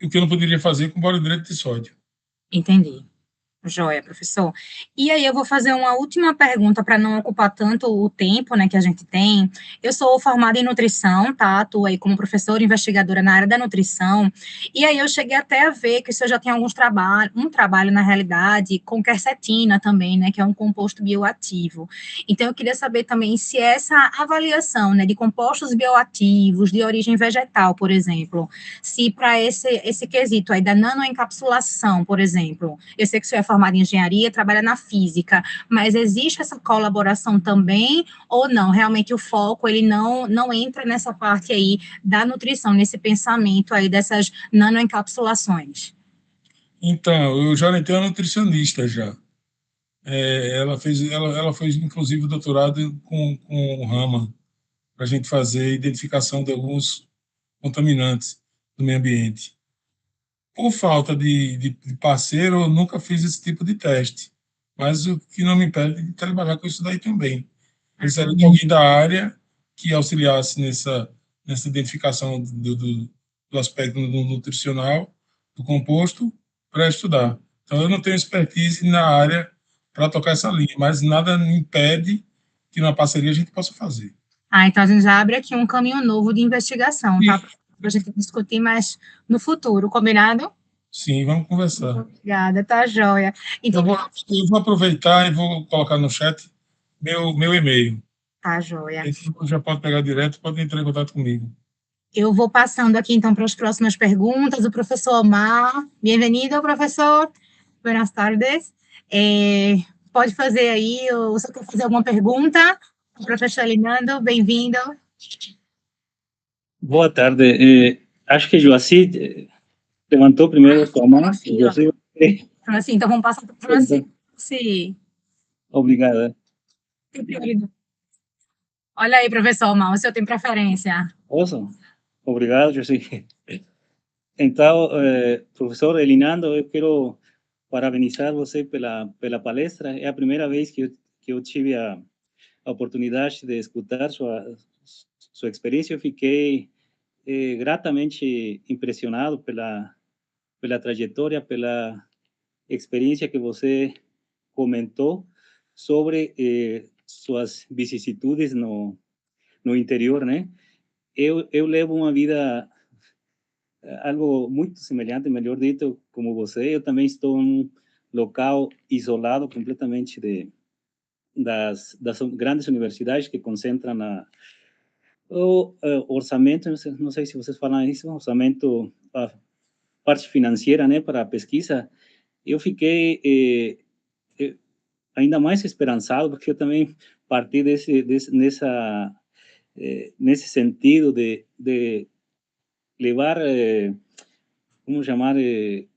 S2: o que eu não poderia fazer com borohidrato de sódio.
S1: Entendi. Joia, professor. E aí eu vou fazer uma última pergunta para não ocupar tanto o tempo, né, que a gente tem. Eu sou formada em nutrição, tá? Atuo aí como professora investigadora na área da nutrição. E aí eu cheguei até a ver que o senhor já tem alguns trabalhos, um trabalho na realidade com quercetina também, né, que é um composto bioativo. Então eu queria saber também se essa avaliação, né, de compostos bioativos de origem vegetal, por exemplo, se para esse quesito aí da nanoencapsulação, por exemplo, eu sei que o senhor é formado em engenharia, trabalha na física, mas existe essa colaboração também ou não? Realmente o foco, ele não entra nessa parte aí da nutrição, nesse pensamento aí dessas nanoencapsulações.
S2: Então, eu já tenho uma nutricionista já. Ela fez inclusive o doutorado com o Rama, para a gente fazer identificação de alguns contaminantes do meio ambiente. Por falta de parceiro, eu nunca fiz esse tipo de teste, mas o que não me impede de trabalhar com isso daí também. Precisaria de alguém da área que auxiliasse nessa identificação do aspecto nutricional do composto para estudar. Então, eu não tenho expertise na área para tocar essa linha, mas nada me impede que na parceria a gente possa fazer.
S1: Então a gente já abre aqui um caminho novo de investigação, tá? Para a gente discutir mais no futuro, combinado?
S2: Sim, vamos conversar.
S1: Obrigada, tá joia. Então,
S2: eu vou aproveitar e vou colocar no chat meu e-mail.
S1: Tá joia.
S2: Já pode pegar direto, pode entrar em contato comigo.
S1: Eu vou passando aqui, então, para as próximas perguntas. O professor Omar. Bem-vindo, professor. Buenas tardes. Pode fazer aí, ou você quer fazer alguma pergunta? O professor Elinando, bem-vindo.
S10: Boa tarde. Acho que Joaci levantou primeiro a sua mão.
S1: Assim, então vamos passar para o Francisco. Sim.
S10: Obrigada.
S1: Olha aí, professor Omar, o senhor tem preferência?
S10: Awesome. Obrigado, Joaci. Então, professor Elinando, eu quero parabenizar você pela palestra. É a primeira vez que eu tive a oportunidade de escutar sua experiência. Eu fiquei gratamente impressionado pela trajetória, pela experiência que você comentou sobre suas vicissitudes no interior, né? Eu levo uma vida algo muito semelhante, melhor dito, como você. Eu também estou em um local isolado completamente das grandes universidades que concentram o orçamento, não sei se vocês falam isso, orçamento, a parte financeira, né, para a pesquisa. Eu fiquei ainda mais esperançado, porque eu também parti nesse sentido de levar, como chamar,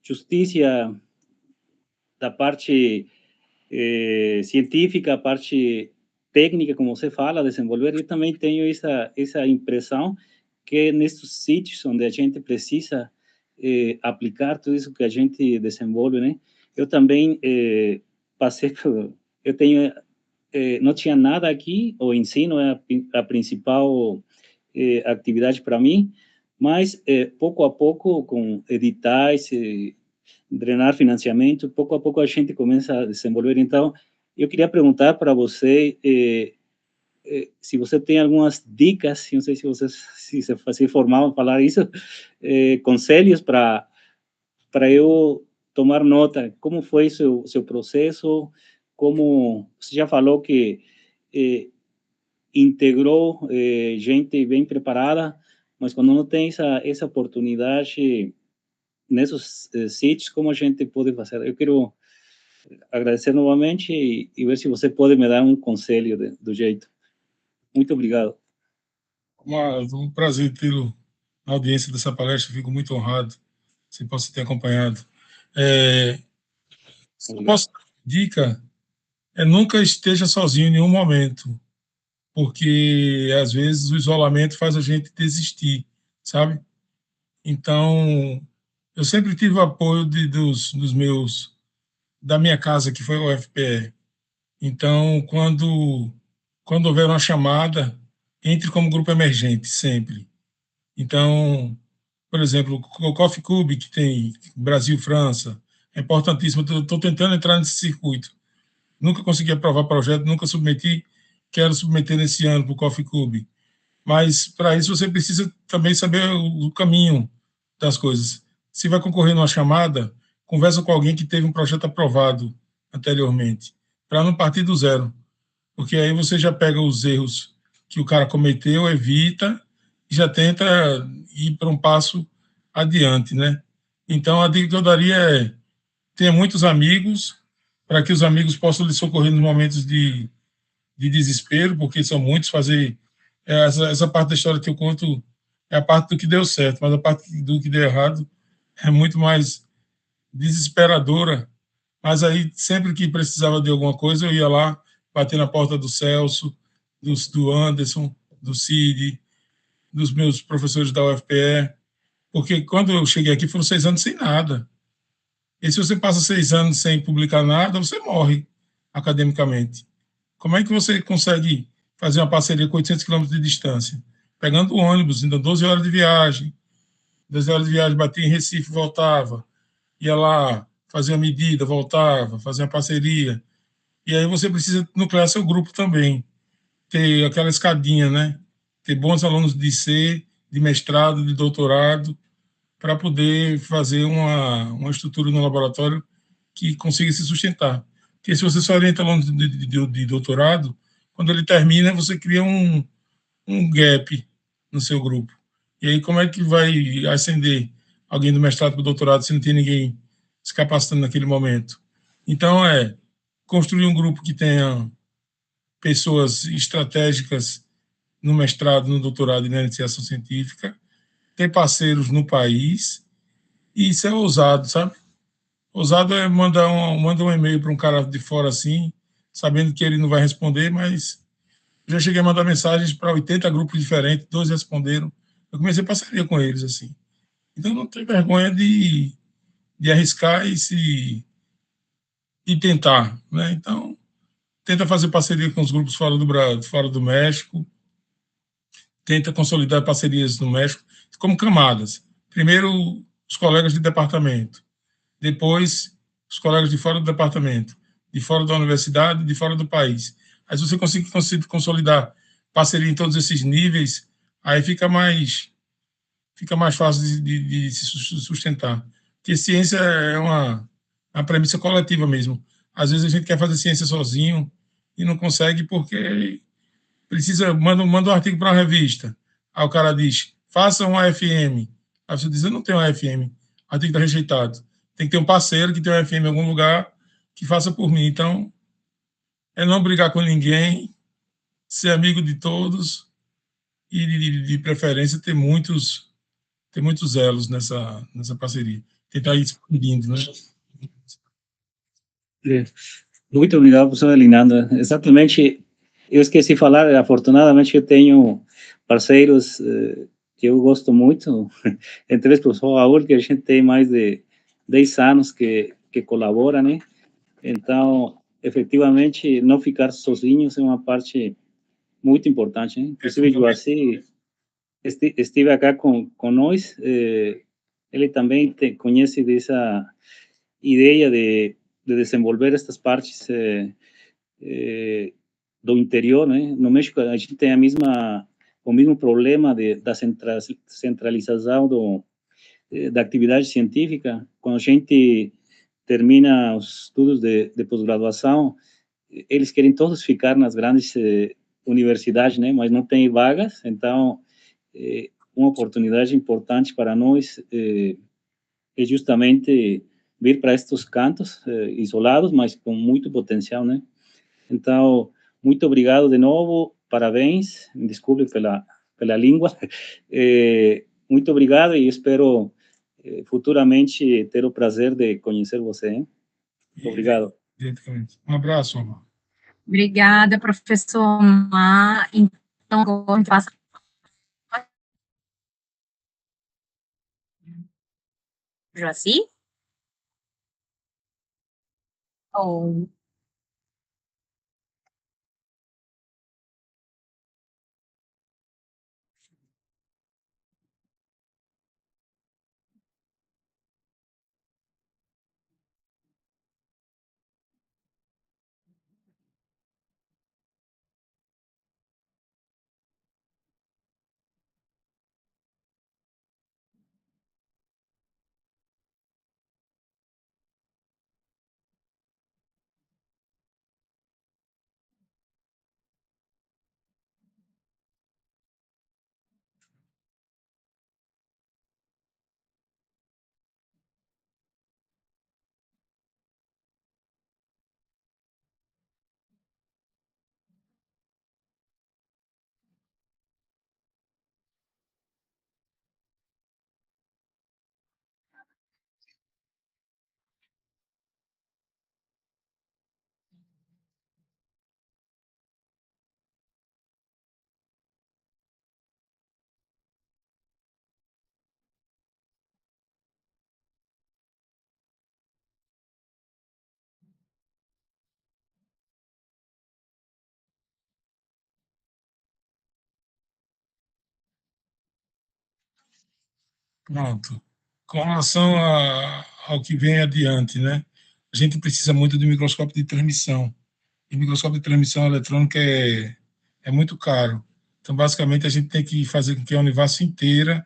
S10: justiça da parte científica, a parte técnica, como você fala, desenvolver. Eu também tenho essa impressão que nesses sítios onde a gente precisa aplicar tudo isso que a gente desenvolve, né? Eu também passei por... não tinha nada aqui, o ensino é a principal atividade para mim, mas pouco a pouco, com editais, drenar financiamento, pouco a pouco a gente começa a desenvolver. Então, eu queria perguntar para você se você tem algumas dicas, não sei se você formal falar isso, conselhos para eu tomar nota. Como foi seu processo? Como você já falou que integrou gente bem preparada, mas quando não tem essa oportunidade nesses sítios, como a gente pode fazer? Eu quero agradecer novamente e ver se você pode me dar um conselho do jeito. Muito obrigado.
S2: Um prazer tê-lo na audiência dessa palestra, fico muito honrado se possa ter acompanhado. Posso dar uma dica? Nunca esteja sozinho em nenhum momento, porque às vezes o isolamento faz a gente desistir, sabe? Então, eu sempre tive o apoio dos meus, da minha casa, que foi o UFPE. Então, quando houver uma chamada, entre como grupo emergente, sempre. Então, por exemplo, o Coffee Cube, que tem Brasil, França, é importantíssimo. Estou tentando entrar nesse circuito. Nunca consegui aprovar projeto, nunca submeti, quero submeter nesse ano para o Coffee Cube. Mas, para isso, você precisa também saber o caminho das coisas. Se vai concorrer numa chamada, conversa com alguém que teve um projeto aprovado anteriormente, para não partir do zero. Porque aí você já pega os erros que o cara cometeu, evita, e já tenta ir para um passo adiante, né? Então, a dica que eu daria é: tenha muitos amigos, para que os amigos possam lhe socorrer nos momentos de desespero, porque são muitos. Fazer essa parte da história que eu conto é a parte do que deu certo, mas a parte do que deu errado é muito mais desesperadora. Mas aí, sempre que precisava de alguma coisa, eu ia lá, bater na porta do Celso, do Anderson, do Cid, dos meus professores da UFPE, porque quando eu cheguei aqui foram 6 anos sem nada. E se você passa 6 anos sem publicar nada, você morre academicamente. Como é que você consegue fazer uma parceria com 800 quilômetros de distância? Pegando o ônibus, ainda 12 horas de viagem. 12 horas de viagem, batia em Recife, voltava. Ia lá, fazia uma medida, voltava, fazia uma parceria. E aí você precisa nuclear seu grupo também. Ter aquela escadinha, né? Ter bons alunos de IC, de mestrado, de doutorado, para poder fazer uma estrutura no laboratório que consiga se sustentar. Porque se você só orienta alunos de doutorado, quando ele termina, você cria um gap no seu grupo. E aí, como é que vai ascender alguém do mestrado para o doutorado se não tem ninguém se capacitando naquele momento? Então, construir um grupo que tenha pessoas estratégicas no mestrado, no doutorado e na iniciação científica, ter parceiros no país, e isso é ousado, sabe? Ousado é manda um e-mail para um cara de fora assim, sabendo que ele não vai responder, mas já cheguei a mandar mensagens para 80 grupos diferentes, 12 responderam. Eu comecei a parceria com eles, assim. Então, não tem vergonha de arriscar e tentar, né? Então, tenta fazer parceria com os grupos fora do Brasil, fora do México, tenta consolidar parcerias no México como camadas. Primeiro, os colegas de departamento, depois, os colegas de fora do departamento, de fora da universidade, de fora do país. Aí, se você conseguir consolidar parceria em todos esses níveis, aí fica mais fácil de se sustentar. Porque ciência é uma premissa coletiva mesmo. Às vezes a gente quer fazer ciência sozinho e não consegue porque manda um artigo para uma revista. Aí o cara diz, faça um AFM. Aí você diz, eu não tenho um AFM. O artigo está rejeitado. Tem que ter um parceiro que tem um AFM em algum lugar que faça por mim. Então, é não brigar com ninguém, ser amigo de todos e, de preferência, ter muitos elos nessa parceria. Tentar ir expandindo, né?
S10: Muito obrigado, professor Elinanda. Exatamente, eu esqueci de falar, afortunadamente eu tenho parceiros que eu gosto muito, entre eles o professor Raul, que a gente tem mais de 10 anos que colabora, né? Então, efetivamente, não ficar sozinhos é uma parte muito importante, né? Inclusive, Joaci estive acá com nós, ele também conhece dessa ideia de desenvolver estas partes do interior, né? No México a gente tem o mesmo problema da centralização da atividade científica. Quando a gente termina os estudos de pós-graduação, eles querem todos ficar nas grandes universidades, né? Mas não tem vagas, então uma oportunidade importante para nós é justamente vir para estes cantos isolados, mas com muito potencial, né? Então, muito obrigado de novo, parabéns, desculpe pela língua, muito obrigado e espero futuramente ter o prazer de conhecer você, hein? Obrigado.
S2: Um abraço, Omar.
S1: Obrigada, professor Omar. Então, agora a gente passa. Joaci? Ou
S2: Pronto. Com relação ao que vem adiante, né? A gente precisa muito de microscópio de transmissão. E microscópio de transmissão eletrônica é muito caro. Então, basicamente, a gente tem que fazer com que a Univasso inteira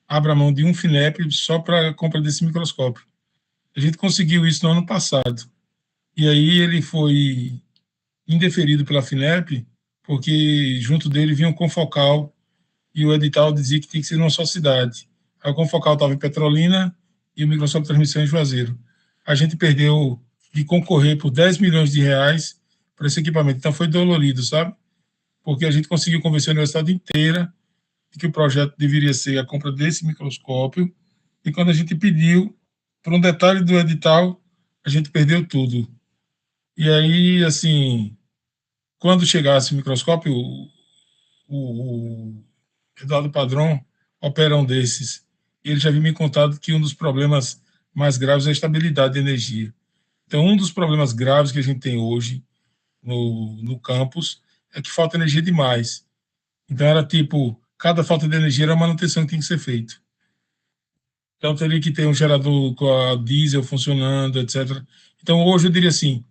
S2: abra mão de um FINEP só para a compra desse microscópio. A gente conseguiu isso no ano passado. E aí ele foi indeferido pela FINEP, porque junto dele vinha um confocal e o edital dizia que tinha que ser numa só cidade. Aí o confocal estava em Petrolina e o microscópio de transmissão em Juazeiro. A gente perdeu de concorrer por 10 milhões de reais para esse equipamento. Então foi dolorido, sabe? Porque a gente conseguiu convencer a universidade inteira de que o projeto deveria ser a compra desse microscópio. E quando a gente pediu, por um detalhe do edital, a gente perdeu tudo. E aí, assim, quando chegasse o microscópio, o Eduardo Padrão opera um desses. E ele já havia me contado que um dos problemas mais graves é a estabilidade de energia. Então, um dos problemas graves que a gente tem hoje no campus é que falta energia demais. Então, era tipo, cada falta de energia era uma manutenção que tinha que ser feita. Então, teria que ter um gerador com a diesel funcionando, etc. Então, hoje eu diria assim,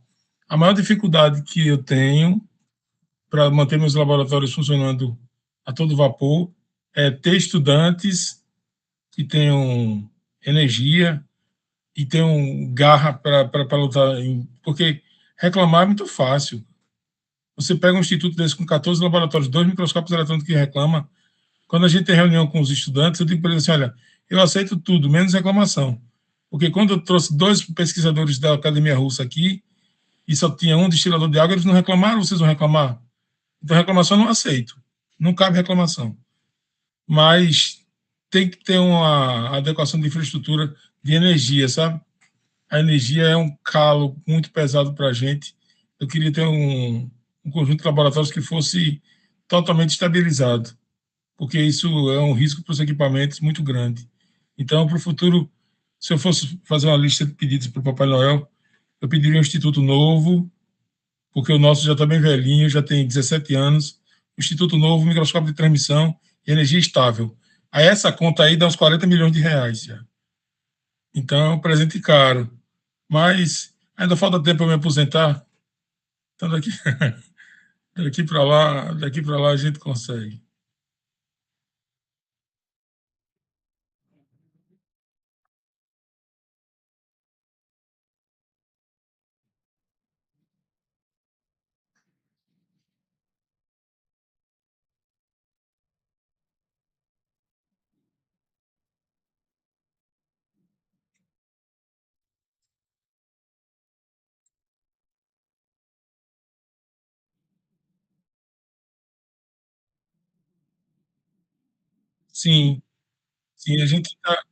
S2: a maior dificuldade que eu tenho para manter meus laboratórios funcionando a todo vapor é ter estudantes que tenham energia e tenham garra para lutar. Porque reclamar é muito fácil. Você pega um instituto desse com 14 laboratórios, 2 microscópios eletrônicos que reclama. Quando a gente tem reunião com os estudantes, eu digo para eles assim: olha, eu aceito tudo, menos reclamação. Porque quando eu trouxe 2 pesquisadores da Academia Russa aqui e só tinha um destilador de água, eles não reclamaram, vocês vão reclamar? Então, reclamação eu não aceito. Não cabe reclamação. Mas tem que ter uma adequação de infraestrutura de energia, sabe? A energia é um calo muito pesado para a gente. Eu queria ter um conjunto de laboratórios que fosse totalmente estabilizado, porque isso é um risco para os equipamentos muito grande. Então, para o futuro, se eu fosse fazer uma lista de pedidos para o Papai Noel, eu pediria um instituto novo, porque o nosso já está bem velhinho, já tem 17 anos. O instituto novo, microscópio de transmissão e energia estável. Aí essa conta aí dá uns 40 milhões de reais já. Então, é um presente caro. Mas ainda falta tempo para me aposentar. Então, daqui para lá a gente consegue. Sim, sim, a gente tá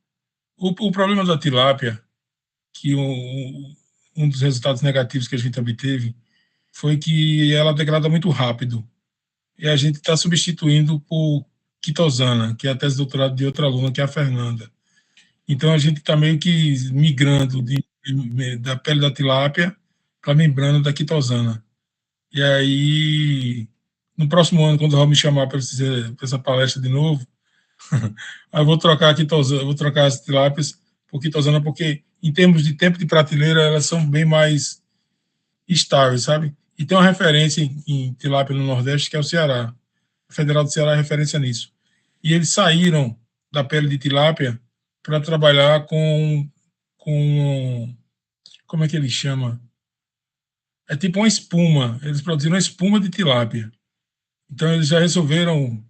S2: o problema da tilápia, que um dos resultados negativos que a gente obteve, foi que ela degrada muito rápido, e a gente está substituindo por quitosana, que é a tese de doutorado de outra aluna, que é a Fernanda. Então, a gente está meio que migrando da pele da tilápia para a membrana da quitosana. E aí, no próximo ano, quando o Raul me chamar para essa palestra de novo, aí eu vou trocar a quitosana, vou trocar as tilápias por quitosana, porque em termos de tempo de prateleira, elas são bem mais estáveis, sabe? E tem uma referência em tilápia no Nordeste, que é o Ceará. A Federal do Ceará é referência nisso. E eles saíram da pele de tilápia para trabalhar com. Como é que ele chama? É tipo uma espuma. Eles produziram uma espuma de tilápia. Então, eles já resolveram,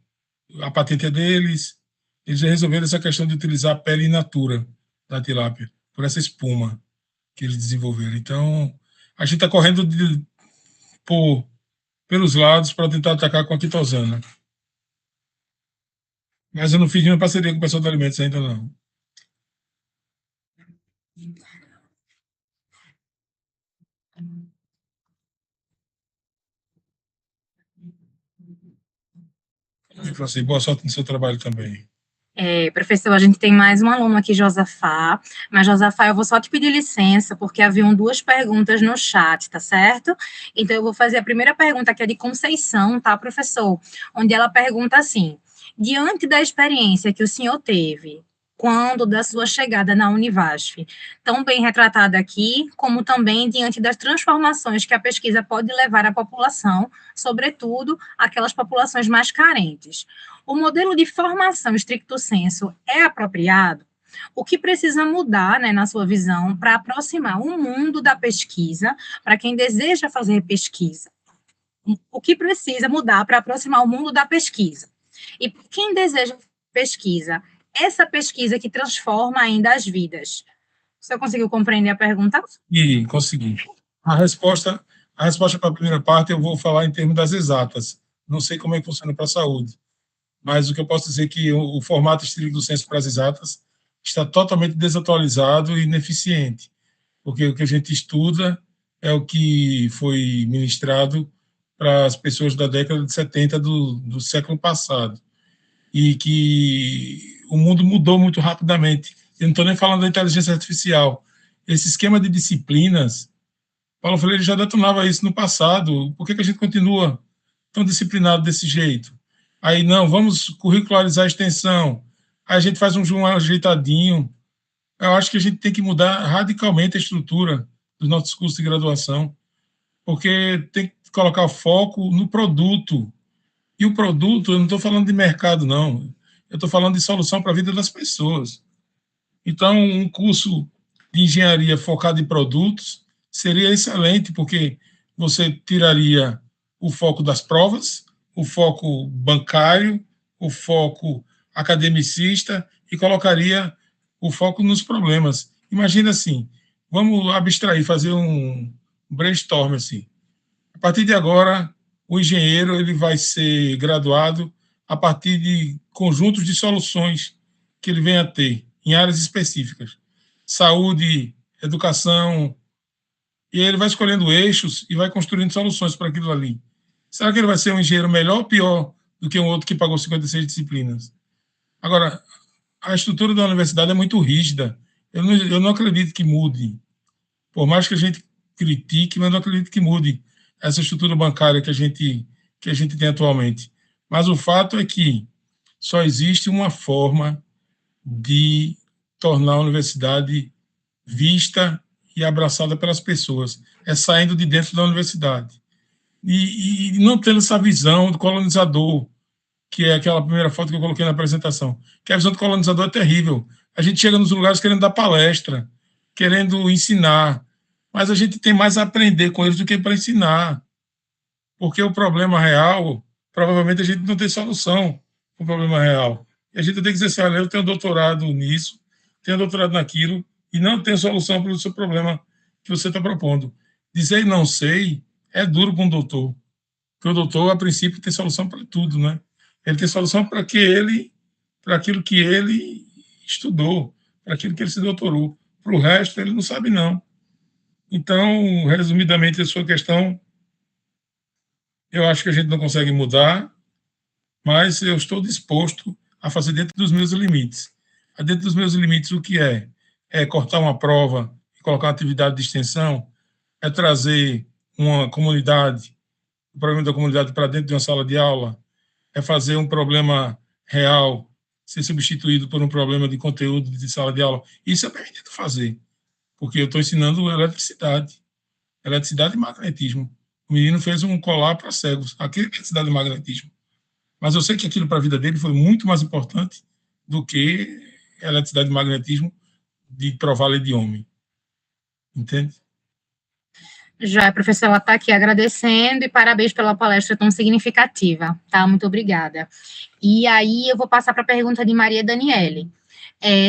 S2: a patente é deles, eles já resolveram essa questão de utilizar a pele in natura da tilápia, por essa espuma que eles desenvolveram. Então, a gente está correndo pelos lados para tentar atacar com a quitosana. Mas eu não fiz nenhuma parceria com o pessoal de alimentos ainda, não. E falei assim, boa sorte no seu trabalho também.
S1: Professor, a gente tem mais um aluno aqui, Josafá, mas Josafá, eu vou só te pedir licença, porque haviam 2 perguntas no chat, tá certo? Então, eu vou fazer a primeira pergunta, que é de Conceição, tá, professor? Onde ela pergunta assim, diante da experiência que o senhor teve, quando da sua chegada na Univasf, tão bem retratada aqui, como também diante das transformações que a pesquisa pode levar à população, sobretudo aquelas populações mais carentes. O modelo de formação stricto sensu é apropriado? O que precisa mudar, né, na sua visão, para aproximar o mundo da pesquisa, para quem deseja fazer pesquisa? O que precisa mudar para aproximar o mundo da pesquisa? E quem deseja pesquisa, essa pesquisa que transforma ainda as vidas. O senhor conseguiu compreender a pergunta?
S2: E consegui. A resposta para a primeira parte eu vou falar em termos das exatas. Não sei como é que funciona para a saúde, mas o que eu posso dizer é que o formato estricto sensu para as exatas está totalmente desatualizado e ineficiente, porque o que a gente estuda é o que foi ministrado para as pessoas da década de 70 do século passado, e que o mundo mudou muito rapidamente. Eu não estou nem falando da inteligência artificial. Esse esquema de disciplinas, Paulo Freire já detonava isso no passado. Por que a gente continua tão disciplinado desse jeito? Aí, não, vamos curricularizar a extensão. Aí a gente faz um ajeitadinho. Eu acho que a gente tem que mudar radicalmente a estrutura dos nossos cursos de graduação, porque tem que colocar foco no produto. E o produto, eu não estou falando de mercado, não. Eu estou falando de solução para a vida das pessoas. Então, um curso de engenharia focado em produtos seria excelente, porque você tiraria o foco das provas, o foco bancário, o foco academicista e colocaria o foco nos problemas. Imagina assim, vamos abstrair, fazer um brainstorm assim. A partir de agora, o engenheiro ele vai ser graduado a partir de conjuntos de soluções que ele venha a ter em áreas específicas. Saúde, educação, e ele vai escolhendo eixos e vai construindo soluções para aquilo ali. Será que ele vai ser um engenheiro melhor ou pior do que um outro que pagou 56 disciplinas? Agora, a estrutura da universidade é muito rígida. Eu não acredito que mude. Por mais que a gente critique, mas eu não acredito que mude essa estrutura bancária que a gente tem atualmente. Mas o fato é que só existe uma forma de tornar a universidade vista e abraçada pelas pessoas, é saindo de dentro da universidade. E não tendo essa visão do colonizador, que é aquela primeira foto que eu coloquei na apresentação, que a visão do colonizador é terrível. A gente chega nos lugares querendo dar palestra, querendo ensinar, mas a gente tem mais a aprender com eles do que para ensinar, porque o problema real, provavelmente a gente não tem solução para o problema real. E a gente tem que dizer assim, olha, eu tenho doutorado nisso, tenho doutorado naquilo, e não tenho solução para o seu problema que você está propondo. Dizer não sei é duro para um doutor, porque o doutor, a princípio, tem solução para tudo, né? Ele tem solução para que ele para aquilo que ele estudou, para aquilo que ele se doutorou. Para o resto, ele não sabe, não. Então, resumidamente, a sua questão, eu acho que a gente não consegue mudar, mas eu estou disposto a fazer dentro dos meus limites. Dentro dos meus limites, o que é? É cortar uma prova e colocar uma atividade de extensão, é trazer uma comunidade, o problema da comunidade para dentro de uma sala de aula, é fazer um problema real ser substituído por um problema de conteúdo de sala de aula. Isso é permitido fazer, porque eu estou ensinando eletricidade e magnetismo. O menino fez um colar para cegos, aquilo é eletricidade e magnetismo. Mas eu sei que aquilo para a vida dele foi muito mais importante do que eletricidade e magnetismo de provar a lei de Ohm. Entende?
S1: Já a professora está aqui agradecendo e parabéns pela palestra tão significativa, tá? Muito obrigada. E aí eu vou passar para a pergunta de Maria Daniele.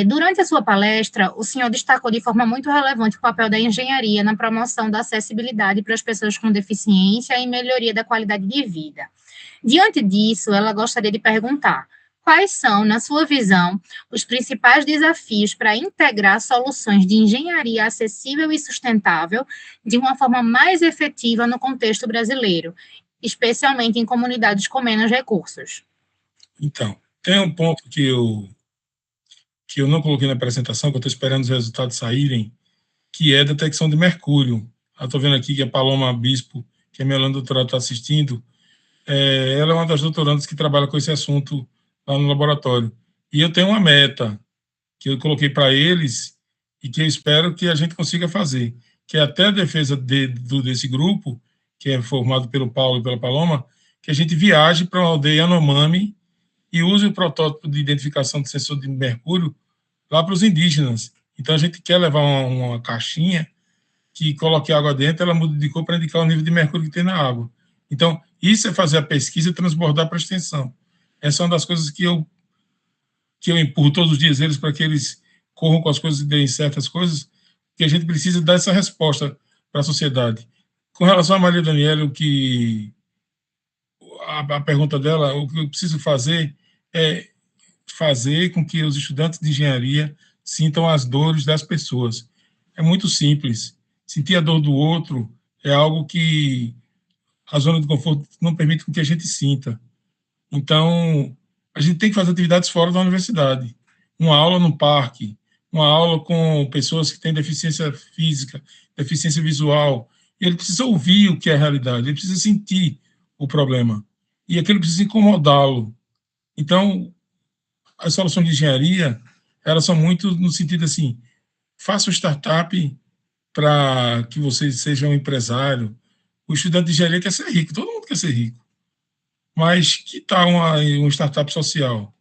S1: Durante a sua palestra, o senhor destacou de forma muito relevante o papel da engenharia na promoção da acessibilidade para as pessoas com deficiência e melhoria da qualidade de vida. Diante disso, ela gostaria de perguntar: quais são, na sua visão, os principais desafios para integrar soluções de engenharia acessível e sustentável de uma forma mais efetiva no contexto brasileiro, especialmente em comunidades com menos recursos?
S2: Então, tem um ponto que eu não coloquei na apresentação, que eu estou esperando os resultados saírem, que é a detecção de mercúrio. Eu estou vendo aqui que a Paloma Bispo, que é minha aluna do doutorado, está assistindo. Ela é uma das doutorandas que trabalha com esse assunto lá no laboratório. E eu tenho uma meta que eu coloquei para eles e que eu espero que a gente consiga fazer, que é até a defesa desse grupo, que é formado pelo Paulo e pela Paloma, que a gente viaje para uma aldeia Yanomami e use o protótipo de identificação de sensor de mercúrio lá para os indígenas. Então, a gente quer levar uma caixinha que coloque água dentro, ela muda de cor para indicar o nível de mercúrio que tem na água. Então, isso é fazer a pesquisa e transbordar para a extensão. Essa é uma das coisas que eu empurro todos os dias eles para que eles corram com as coisas e deem certas coisas, que a gente precisa dar essa resposta para a sociedade. Com relação a Maria Daniela, a pergunta dela, o que eu preciso fazer é fazer com que os estudantes de engenharia sintam as dores das pessoas. É muito simples. Sentir a dor do outro é algo que a zona de conforto não permite que a gente sinta. Então, a gente tem que fazer atividades fora da universidade. Uma aula no parque, uma aula com pessoas que têm deficiência física, deficiência visual. E ele precisa ouvir o que é a realidade, ele precisa sentir o problema. E aquilo precisa incomodá-lo. Então, as soluções de engenharia, elas são muito no sentido assim, faça um startup para que você seja um empresário. O estudante de engenharia quer ser rico, todo mundo quer ser rico. Mas que tal uma startup social?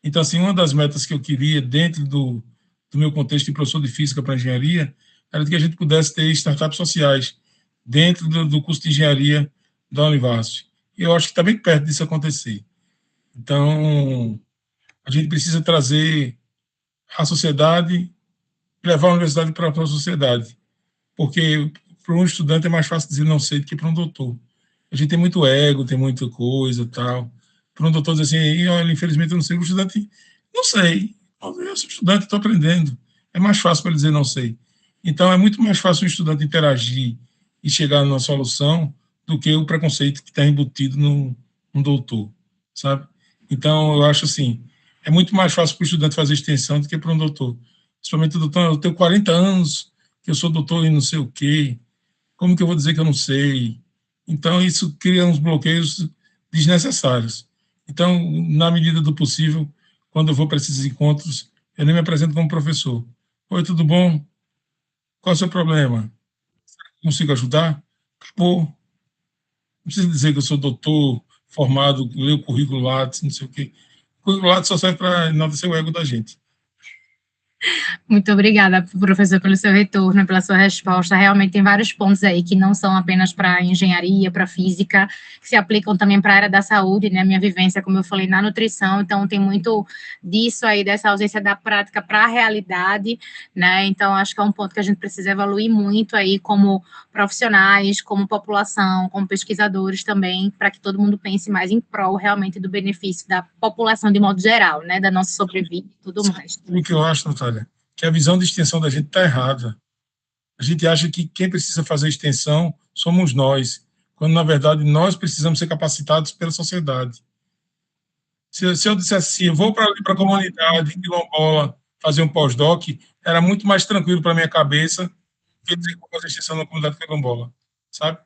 S2: Então, assim, uma das metas que eu queria, dentro do meu contexto de professor de física para engenharia, era que a gente pudesse ter startups sociais dentro do curso de engenharia da Univasf. E eu acho que está bem perto disso acontecer. Então, a gente precisa trazer a sociedade, levar a universidade para a sociedade. Porque para um estudante é mais fácil dizer não sei do que para um doutor. A gente tem muito ego, tem muita coisa e tal. Para um doutor dizer assim, olha, infelizmente eu não sei, o estudante, não sei. Eu sou estudante, estou aprendendo. É mais fácil para ele dizer não sei. Então, é muito mais fácil o estudante interagir e chegar numa solução do que o preconceito que está embutido num doutor, sabe? Então, eu acho assim, é muito mais fácil para o estudante fazer extensão do que para um doutor. Principalmente o doutor, eu tenho 40 anos, que eu sou doutor e não sei o quê, como que eu vou dizer que eu não sei? Então, isso cria uns bloqueios desnecessários. Então, na medida do possível, quando eu vou para esses encontros, eu nem me apresento como professor. Oi, tudo bom? Qual é o seu problema? Consigo ajudar? Acabou. Não precisa dizer que eu sou doutor, formado, ler o currículo Lattes, não sei o quê. O currículo Lattes só serve para enaltecer o ego da gente.
S1: Muito obrigada, professor, pelo seu retorno, pela sua resposta. Realmente tem vários pontos aí que não são apenas para engenharia, para física, que se aplicam também para a área da saúde, né? Minha vivência, como eu falei, na nutrição, então tem muito disso aí, dessa ausência da prática para a realidade, né? Então, acho que é um ponto que a gente precisa evoluir muito aí como profissionais, como população, como pesquisadores também, para que todo mundo pense mais em prol realmente do benefício da população de modo geral, né? Da nossa sobrevida e tudo mais.
S2: O que eu acho, Natália, que a visão de extensão da gente está errada. A gente acha que quem precisa fazer extensão somos nós, quando, na verdade, nós precisamos ser capacitados pela sociedade. Se eu dissesse assim, eu vou para a comunidade quilombola fazer um pós-doc, era muito mais tranquilo para a minha cabeça que dizer que vou fazer extensão na comunidade quilombola, sabe?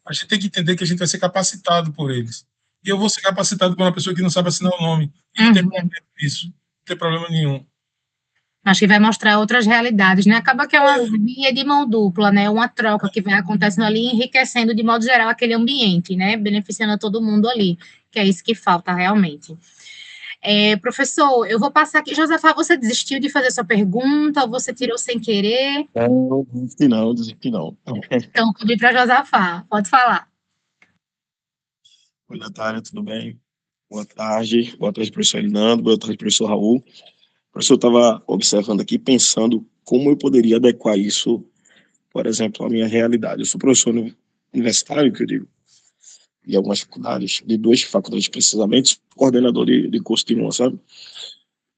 S2: A gente tem que entender que a gente vai ser capacitado por eles. E eu vou ser capacitado por uma pessoa que não sabe assinar o nome. E não tem problema nisso, não tem problema nenhum.
S1: Acho que vai mostrar outras realidades, né? Acaba que é uma via de mão dupla, né? Uma troca que vai acontecendo ali, enriquecendo de modo geral aquele ambiente, né? Beneficiando a todo mundo ali, que é isso que falta realmente. Professor, eu vou passar aqui. Josafá, você desistiu de fazer sua pergunta ou você tirou sem querer?
S6: Não, desisti não.
S1: Então, vou vir para Josafá. Pode falar.
S6: Oi, Natália, tudo bem? Boa tarde, professor Elinando, boa tarde, professor Raul. Professor, eu estava observando aqui, pensando como eu poderia adequar isso, por exemplo, à minha realidade. Eu sou professor universitário, que eu digo, de algumas faculdades, de 2 faculdades precisamente, coordenador de curso de uma, sabe?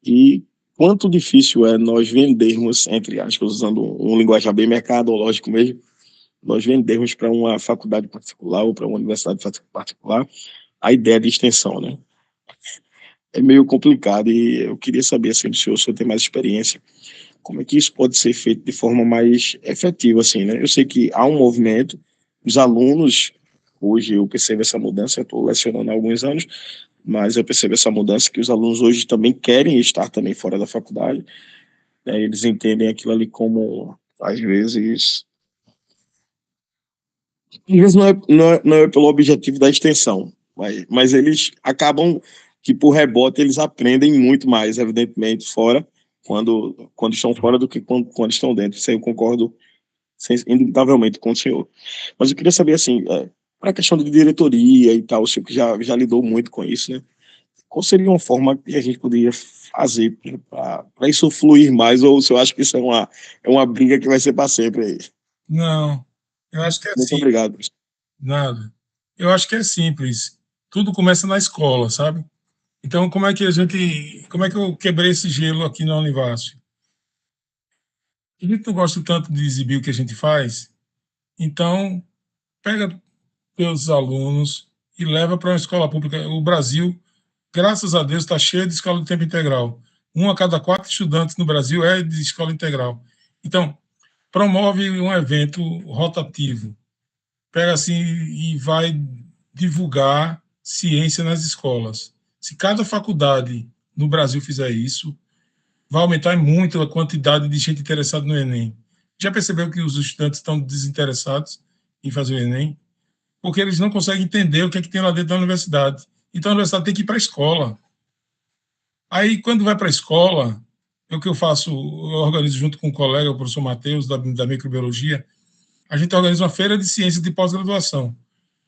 S6: E quanto difícil é nós vendermos, entre aspas, usando um linguajar bem mercadológico mesmo, nós vendermos para uma faculdade particular ou para uma universidade particular a ideia de extensão, né? É meio complicado e eu queria saber, assim, do senhor, se o senhor tem mais experiência, como é que isso pode ser feito de forma mais efetiva, assim, né? Eu sei que há um movimento, os alunos, hoje eu percebo essa mudança, eu estou lecionando há alguns anos, mas eu percebo essa mudança que os alunos hoje também querem estar também fora da faculdade, né? Eles entendem aquilo ali como, às vezes não é pelo objetivo da extensão, mas eles acabam que, por rebote, eles aprendem muito mais, evidentemente, fora, quando estão fora do que quando estão dentro. Isso aí eu concordo indubitavelmente com o senhor. Mas eu queria saber, assim, para a questão de diretoria e tal, o senhor que já lidou muito com isso, né? Qual seria uma forma que a gente poderia fazer para isso fluir mais, ou o senhor acha que isso é uma briga que vai ser para sempre aí?
S2: Não, eu acho que é
S6: Muito obrigado.
S2: Nada. Eu acho que é simples. Tudo começa na escola, sabe? Então, como é que eu quebrei esse gelo aqui na Univácio? A gente não gosta tanto de exibir o que a gente faz, então pega teus alunos e leva para uma escola pública. O Brasil, graças a Deus, está cheio de escola de tempo integral. 1 a cada 4 estudantes no Brasil é de escola integral. Então, promove um evento rotativo. Pega assim e vai divulgar ciência nas escolas. Se cada faculdade no Brasil fizer isso, vai aumentar muito a quantidade de gente interessada no Enem. Já percebeu que os estudantes estão desinteressados em fazer o Enem? Porque eles não conseguem entender o que é que tem lá dentro da universidade. Então, a universidade tem que ir para a escola. Aí, quando vai para a escola, o que eu faço, eu organizo junto com um colega, o professor Matheus, da microbiologia, a gente organiza uma feira de ciências de pós-graduação.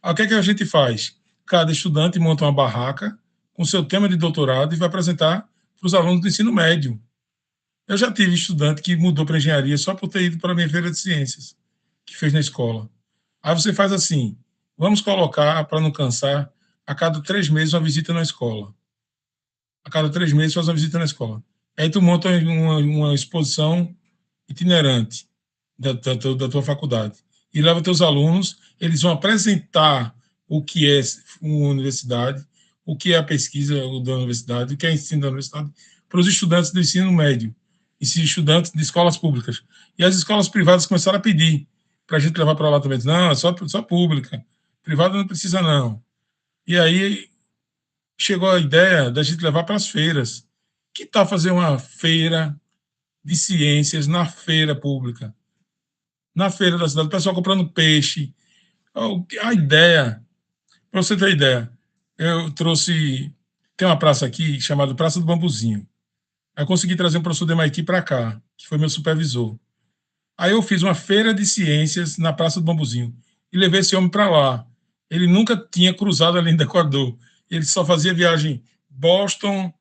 S2: Aí, o que é que a gente faz? Cada estudante monta uma barraca com seu tema de doutorado e vai apresentar para os alunos do ensino médio. Eu já tive estudante que mudou para engenharia só por ter ido para a minha feira de ciências, que fez na escola. Aí você faz assim, vamos colocar, para não cansar, a cada 3 meses uma visita na escola. A cada 3 meses faz uma visita na escola. Aí tu monta uma exposição itinerante da tua faculdade. E leva teus alunos, eles vão apresentar o que é uma universidade, o que é a pesquisa da universidade, o que é o ensino da universidade, para os estudantes do ensino médio, e estudantes de escolas públicas. E as escolas privadas começaram a pedir para a gente levar para lá também. Não, é só pública. Privada não precisa, não. E aí chegou a ideia da gente levar para as feiras. Que tal fazer uma feira de ciências na feira pública? Na feira da cidade, o pessoal comprando peixe. A ideia, para você ter ideia, eu trouxe... Tem uma praça aqui chamada Praça do Bambuzinho. Aí eu consegui trazer um professor do MIT para cá, que foi meu supervisor. Aí eu fiz uma feira de ciências na Praça do Bambuzinho e levei esse homem para lá. Ele nunca tinha cruzado a linha do Equador. Ele só fazia viagem Boston,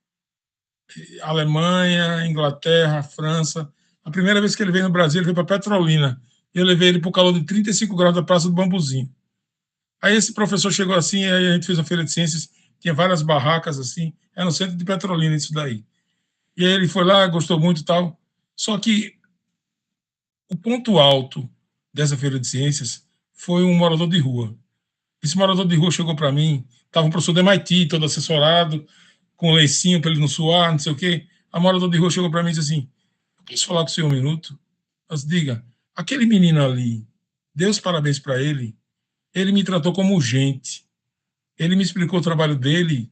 S2: Alemanha, Inglaterra, França. A primeira vez que ele veio no Brasil, ele veio para Petrolina. Eu levei ele para o calor de 35 graus da Praça do Bambuzinho. Aí esse professor chegou assim, aí a gente fez uma feira de ciências, tinha várias barracas assim, era no centro de Petrolina isso daí. E aí ele foi lá, gostou muito e tal. Só que o ponto alto dessa feira de ciências foi um morador de rua. Esse morador de rua chegou para mim, estava um professor do MIT, todo assessorado, com lencinho para ele não suar, não sei o quê. A morador de rua chegou para mim e disse assim, posso falar com o senhor um minuto? Mas diga, aquele menino ali, dê os parabéns para ele me tratou como gente. Ele me explicou o trabalho dele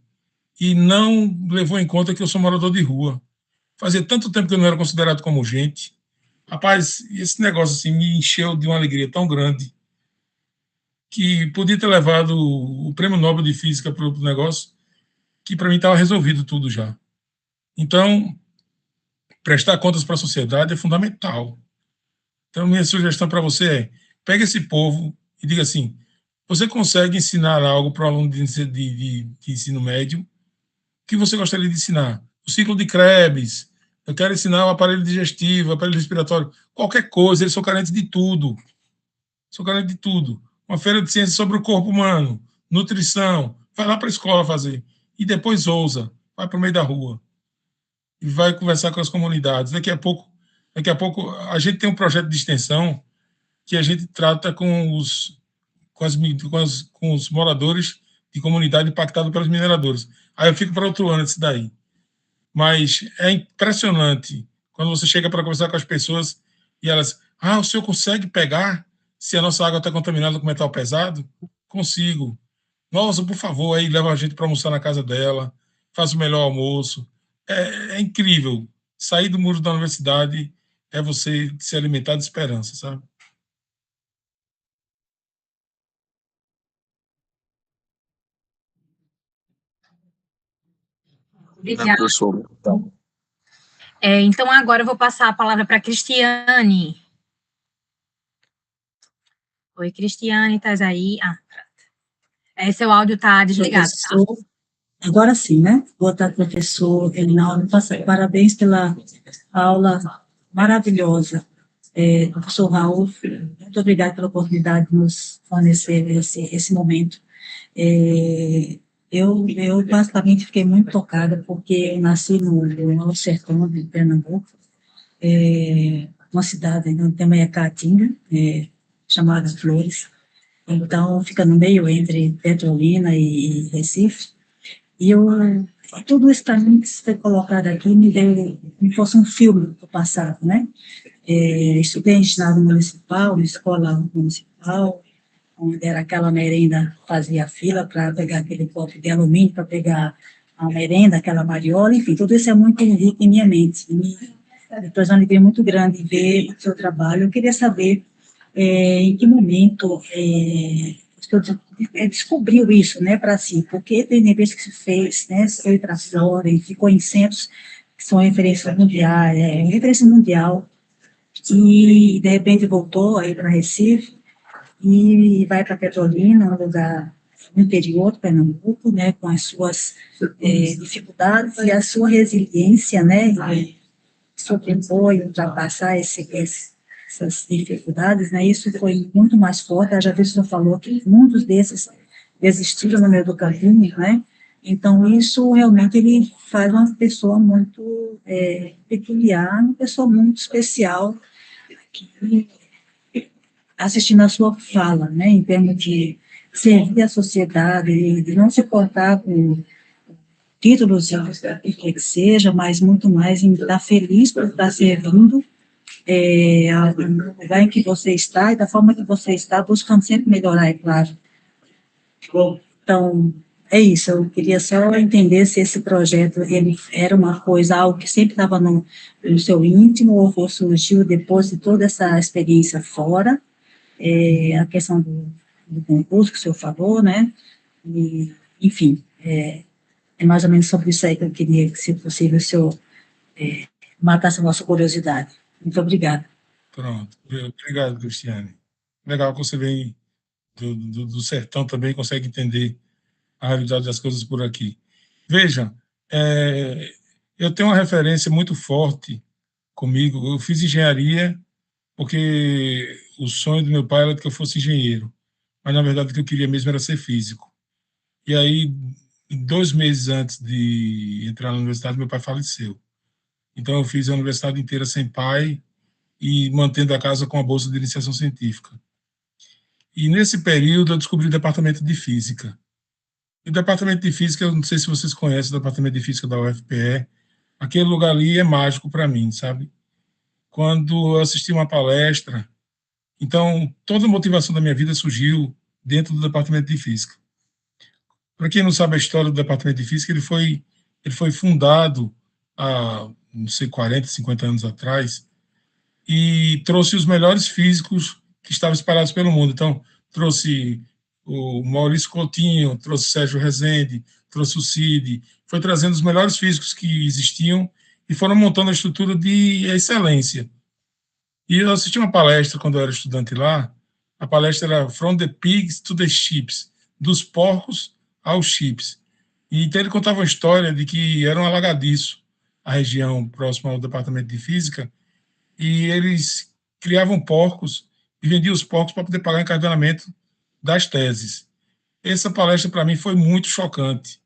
S2: e não levou em conta que eu sou morador de rua. Fazia tanto tempo que eu não era considerado como gente. Rapaz, esse negócio assim me encheu de uma alegria tão grande que podia ter levado o Prêmio Nobel de Física para o negócio, que para mim estava resolvido tudo já. Então, prestar contas para a sociedade é fundamental. Então, minha sugestão para você é, pegue esse povo e diga assim, você consegue ensinar algo para o aluno de ensino médio que você gostaria de ensinar? O ciclo de Krebs, eu quero ensinar o aparelho digestivo, o aparelho respiratório, qualquer coisa, eles são carentes de tudo. São carentes de tudo. Uma feira de ciências sobre o corpo humano, nutrição, vai lá para a escola fazer. E depois ousa, vai para o meio da rua. E vai conversar com as comunidades. Daqui a pouco, a gente tem um projeto de extensão que a gente trata com os moradores de comunidade impactada pelos mineradores. Aí eu fico para outro ano isso daí. Mas é impressionante quando você chega para conversar com as pessoas e elas, o senhor consegue pegar se a nossa água está contaminada com metal pesado? Consigo. Nossa, por favor, aí leva a gente para almoçar na casa dela, faz o melhor almoço. É incrível. Sair do muro da universidade é você se alimentar de esperança, sabe?
S1: Obrigada. Então, agora eu vou passar a palavra para a Cristiane. Oi, Cristiane, estás aí? Seu áudio está desligado.
S11: Professor, agora sim, né? Boa tarde, professor Elinaldo. Parabéns pela aula maravilhosa. Professor Raul, muito obrigada pela oportunidade de nos fornecer esse momento. Eu basicamente fiquei muito tocada porque eu nasci no Alto Sertão de Pernambuco, uma cidade onde tem uma Caatinga, chamada Flores. Então, fica no meio entre Petrolina e Recife. E tudo isso para mim que foi colocado aqui me fosse um filme do passado, né? Estudei em ginásio municipal, escola municipal, onde era aquela merenda, fazia fila para pegar aquele copo de alumínio, para pegar a merenda, aquela mariola, enfim, tudo isso é muito rico em minha mente. Depois uma alegria muito grande ver o seu trabalho. Eu queria saber em que momento você descobriu isso, né, para si, porque tem vezes que se fez, né, foi para fora e ficou em centros que são referência mundial, e de repente voltou aí para Recife, e vai para Petrolina, um lugar no interior do Pernambuco, né, com as suas dificuldades e a sua resiliência, né, e sobrepor e ultrapassar essas dificuldades, né, isso foi muito mais forte. Já vi que o senhor falou que muitos desses desistiram no meio do caminho, né, então isso realmente ele faz uma pessoa muito peculiar, uma pessoa muito especial, que assistindo a sua fala, né, em termos de servir a sociedade, de não se portar com títulos, o que seja, mas muito mais em estar feliz por estar servindo ao lugar em que você está e da forma que você está, buscando sempre melhorar, é claro. Então, é isso, eu queria só entender se esse projeto ele era uma coisa, algo que sempre estava no seu íntimo, ou surgiu depois de toda essa experiência fora, a questão do concurso que o senhor falou, né, e, enfim, é mais ou menos sobre isso aí que eu queria que, se possível, o senhor matasse a nossa curiosidade. Muito obrigada.
S2: Pronto. Obrigado, Cristiane. Legal que você vem do sertão também, consegue entender a realidade das coisas por aqui. Veja, eu tenho uma referência muito forte comigo. Eu fiz engenharia porque o sonho do meu pai era que eu fosse engenheiro, mas na verdade o que eu queria mesmo era ser físico. E aí, 2 meses antes de entrar na universidade, meu pai faleceu. Então eu fiz a universidade inteira sem pai e mantendo a casa com a bolsa de iniciação científica. E nesse período eu descobri o departamento de física. E o departamento de física, eu não sei se vocês conhecem o departamento de física da UFPE, aquele lugar ali é mágico para mim, sabe? Quando eu assisti uma palestra, então toda a motivação da minha vida surgiu dentro do departamento de física. Para quem não sabe a história do departamento de física, ele foi fundado há, não sei, 40, 50 anos atrás, e trouxe os melhores físicos que estavam espalhados pelo mundo. Então, trouxe o Maurício Coutinho, trouxe o Sérgio Rezende, trouxe o Cid, foi trazendo os melhores físicos que existiam e foram montando a estrutura de excelência. E eu assisti uma palestra quando eu era estudante lá, a palestra era From the Pigs to the Chips, dos porcos aos chips. E então ele contava uma história de que era um alagadiço, a região próxima ao departamento de física, e eles criavam porcos e vendiam os porcos para poder pagar o encardenamento das teses. Essa palestra, para mim, foi muito chocante,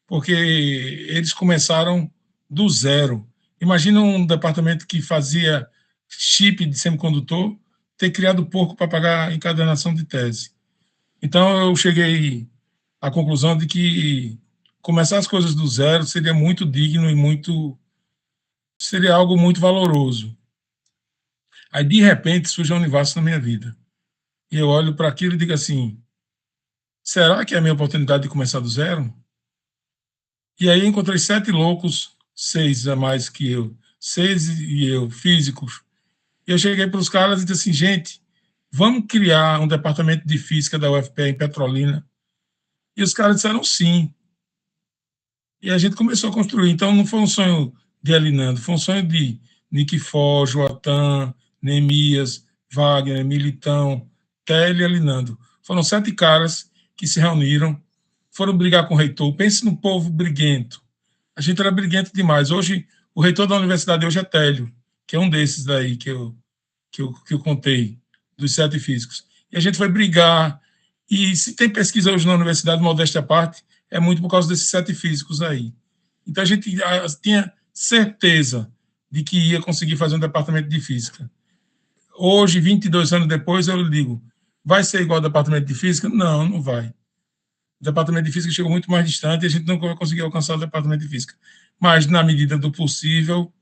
S2: porque eles começaram do zero. Imagina um departamento que fazia chip de semicondutor ter criado porco para pagar a encadernação de tese. Então, eu cheguei à conclusão de que começar as coisas do zero seria muito digno e seria algo muito valoroso. Aí, de repente, surge a Univasso na minha vida. E eu olho para aquilo e digo assim, será que é a minha oportunidade de começar do zero? E aí encontrei 7 loucos, 6 a mais que eu, 6 e eu, físicos. E eu cheguei para os caras e disse assim, gente, vamos criar um departamento de física da UFPE em Petrolina? E os caras disseram sim. E a gente começou a construir. Então não foi um sonho de Elinando, foi um sonho de Niquifor, Joatan, Neemias, Wagner, Militão, Télio e Elinando. Foram 7 caras que se reuniram, foram brigar com o reitor. Pense no povo briguento. A gente era briguento demais. Hoje, o reitor da universidade hoje é Télio, que é um desses daí que eu contei, dos 7 físicos. E a gente foi brigar. E se tem pesquisa hoje na universidade, modéstia à parte, é muito por causa desses 7 físicos aí. Então, a gente tinha certeza de que ia conseguir fazer um departamento de física. Hoje, 22 anos depois, eu digo, vai ser igual ao departamento de física? Não, não vai. O departamento de física chegou muito mais distante e a gente não vai conseguir alcançar o departamento de física. Mas, na medida do possível,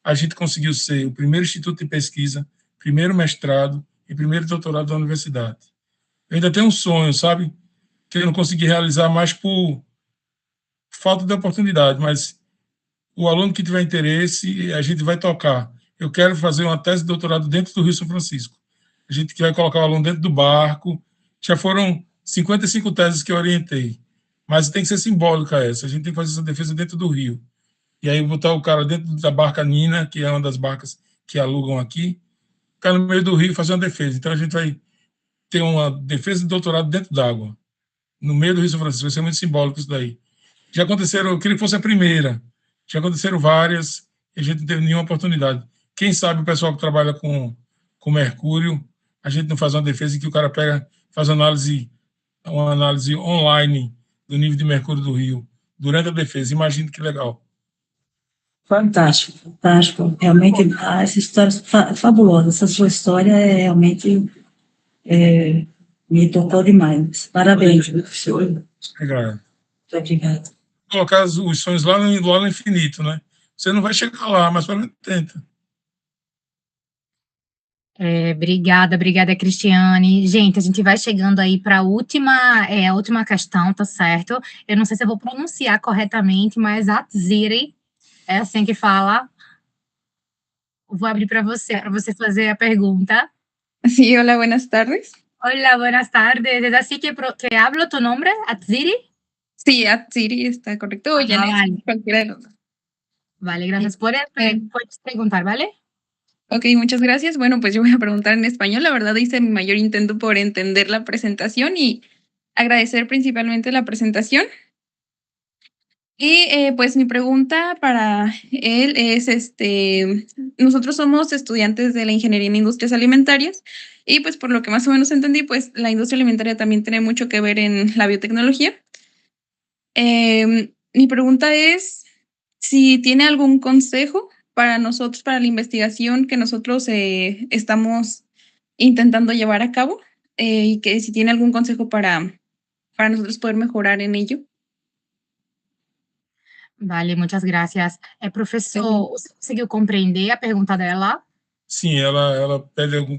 S2: a gente conseguiu ser o primeiro instituto de pesquisa, primeiro mestrado e primeiro doutorado da universidade. Eu ainda tenho um sonho, sabe, que eu não consegui realizar mais por falta de oportunidade, mas o aluno que tiver interesse, a gente vai tocar. Eu quero fazer uma tese de doutorado dentro do Rio São Francisco. A gente vai colocar o aluno dentro do barco. Já foram 55 teses que eu orientei, mas tem que ser simbólica essa. A gente tem que fazer essa defesa dentro do rio. E aí botar o cara dentro da barca Nina, que é uma das barcas que alugam aqui, ficar no meio do rio e fazer uma defesa. Então a gente vai ter uma defesa de doutorado dentro d'água, no meio do Rio São Francisco. Vai ser muito simbólico isso daí. Já aconteceram, eu queria que fosse a primeira, já aconteceram várias, e a gente não teve nenhuma oportunidade. Quem sabe o pessoal que trabalha com mercúrio, a gente não faz uma defesa em que o cara faz uma análise online do nível de mercúrio do rio durante a defesa. Imagina que legal.
S11: Fantástico, fantástico. Realmente, essa história é fabulosa. Essa sua história realmente me tocou demais. Parabéns.
S2: Obrigado.
S11: Muito obrigada.
S2: Colocar os sonhos lá no infinito, né? Você não vai chegar lá, mas pelo menos tenta.
S1: Obrigada, Cristiane. Gente, a gente vai chegando aí para a última questão, tá certo? Eu não sei se eu vou pronunciar corretamente, mas a Tziri, é assim que fala. Vou abrir para você fazer a pergunta.
S12: Sí, hola, buenas tardes.
S1: Hola, buenas tardes. ¿Es así que hablo tu nombre, Atziri?
S12: Sí, Atziri está correcto. O Yanes,
S1: vale.
S12: cualquiera de los dos.
S1: Vale, gracias. Puedes preguntar, ¿vale?
S12: Ok, muchas gracias. Bueno, pues yo voy a preguntar en español. La verdad hice mi mayor intento por entender la presentación y agradecer principalmente la presentación. Y pues mi pregunta para él es, nosotros somos estudiantes de la ingeniería en industrias alimentarias y pues por lo que más o menos entendí, pues la industria alimentaria también tiene mucho que ver en la biotecnología. Mi pregunta es si tiene algún consejo para nosotros, para la investigación que nosotros estamos intentando llevar a cabo y que si tiene algún consejo para nosotros poder mejorar en ello.
S1: Vale, muchas gracias. Professor, você conseguiu compreender a pergunta dela?
S2: Sim, ela pede algum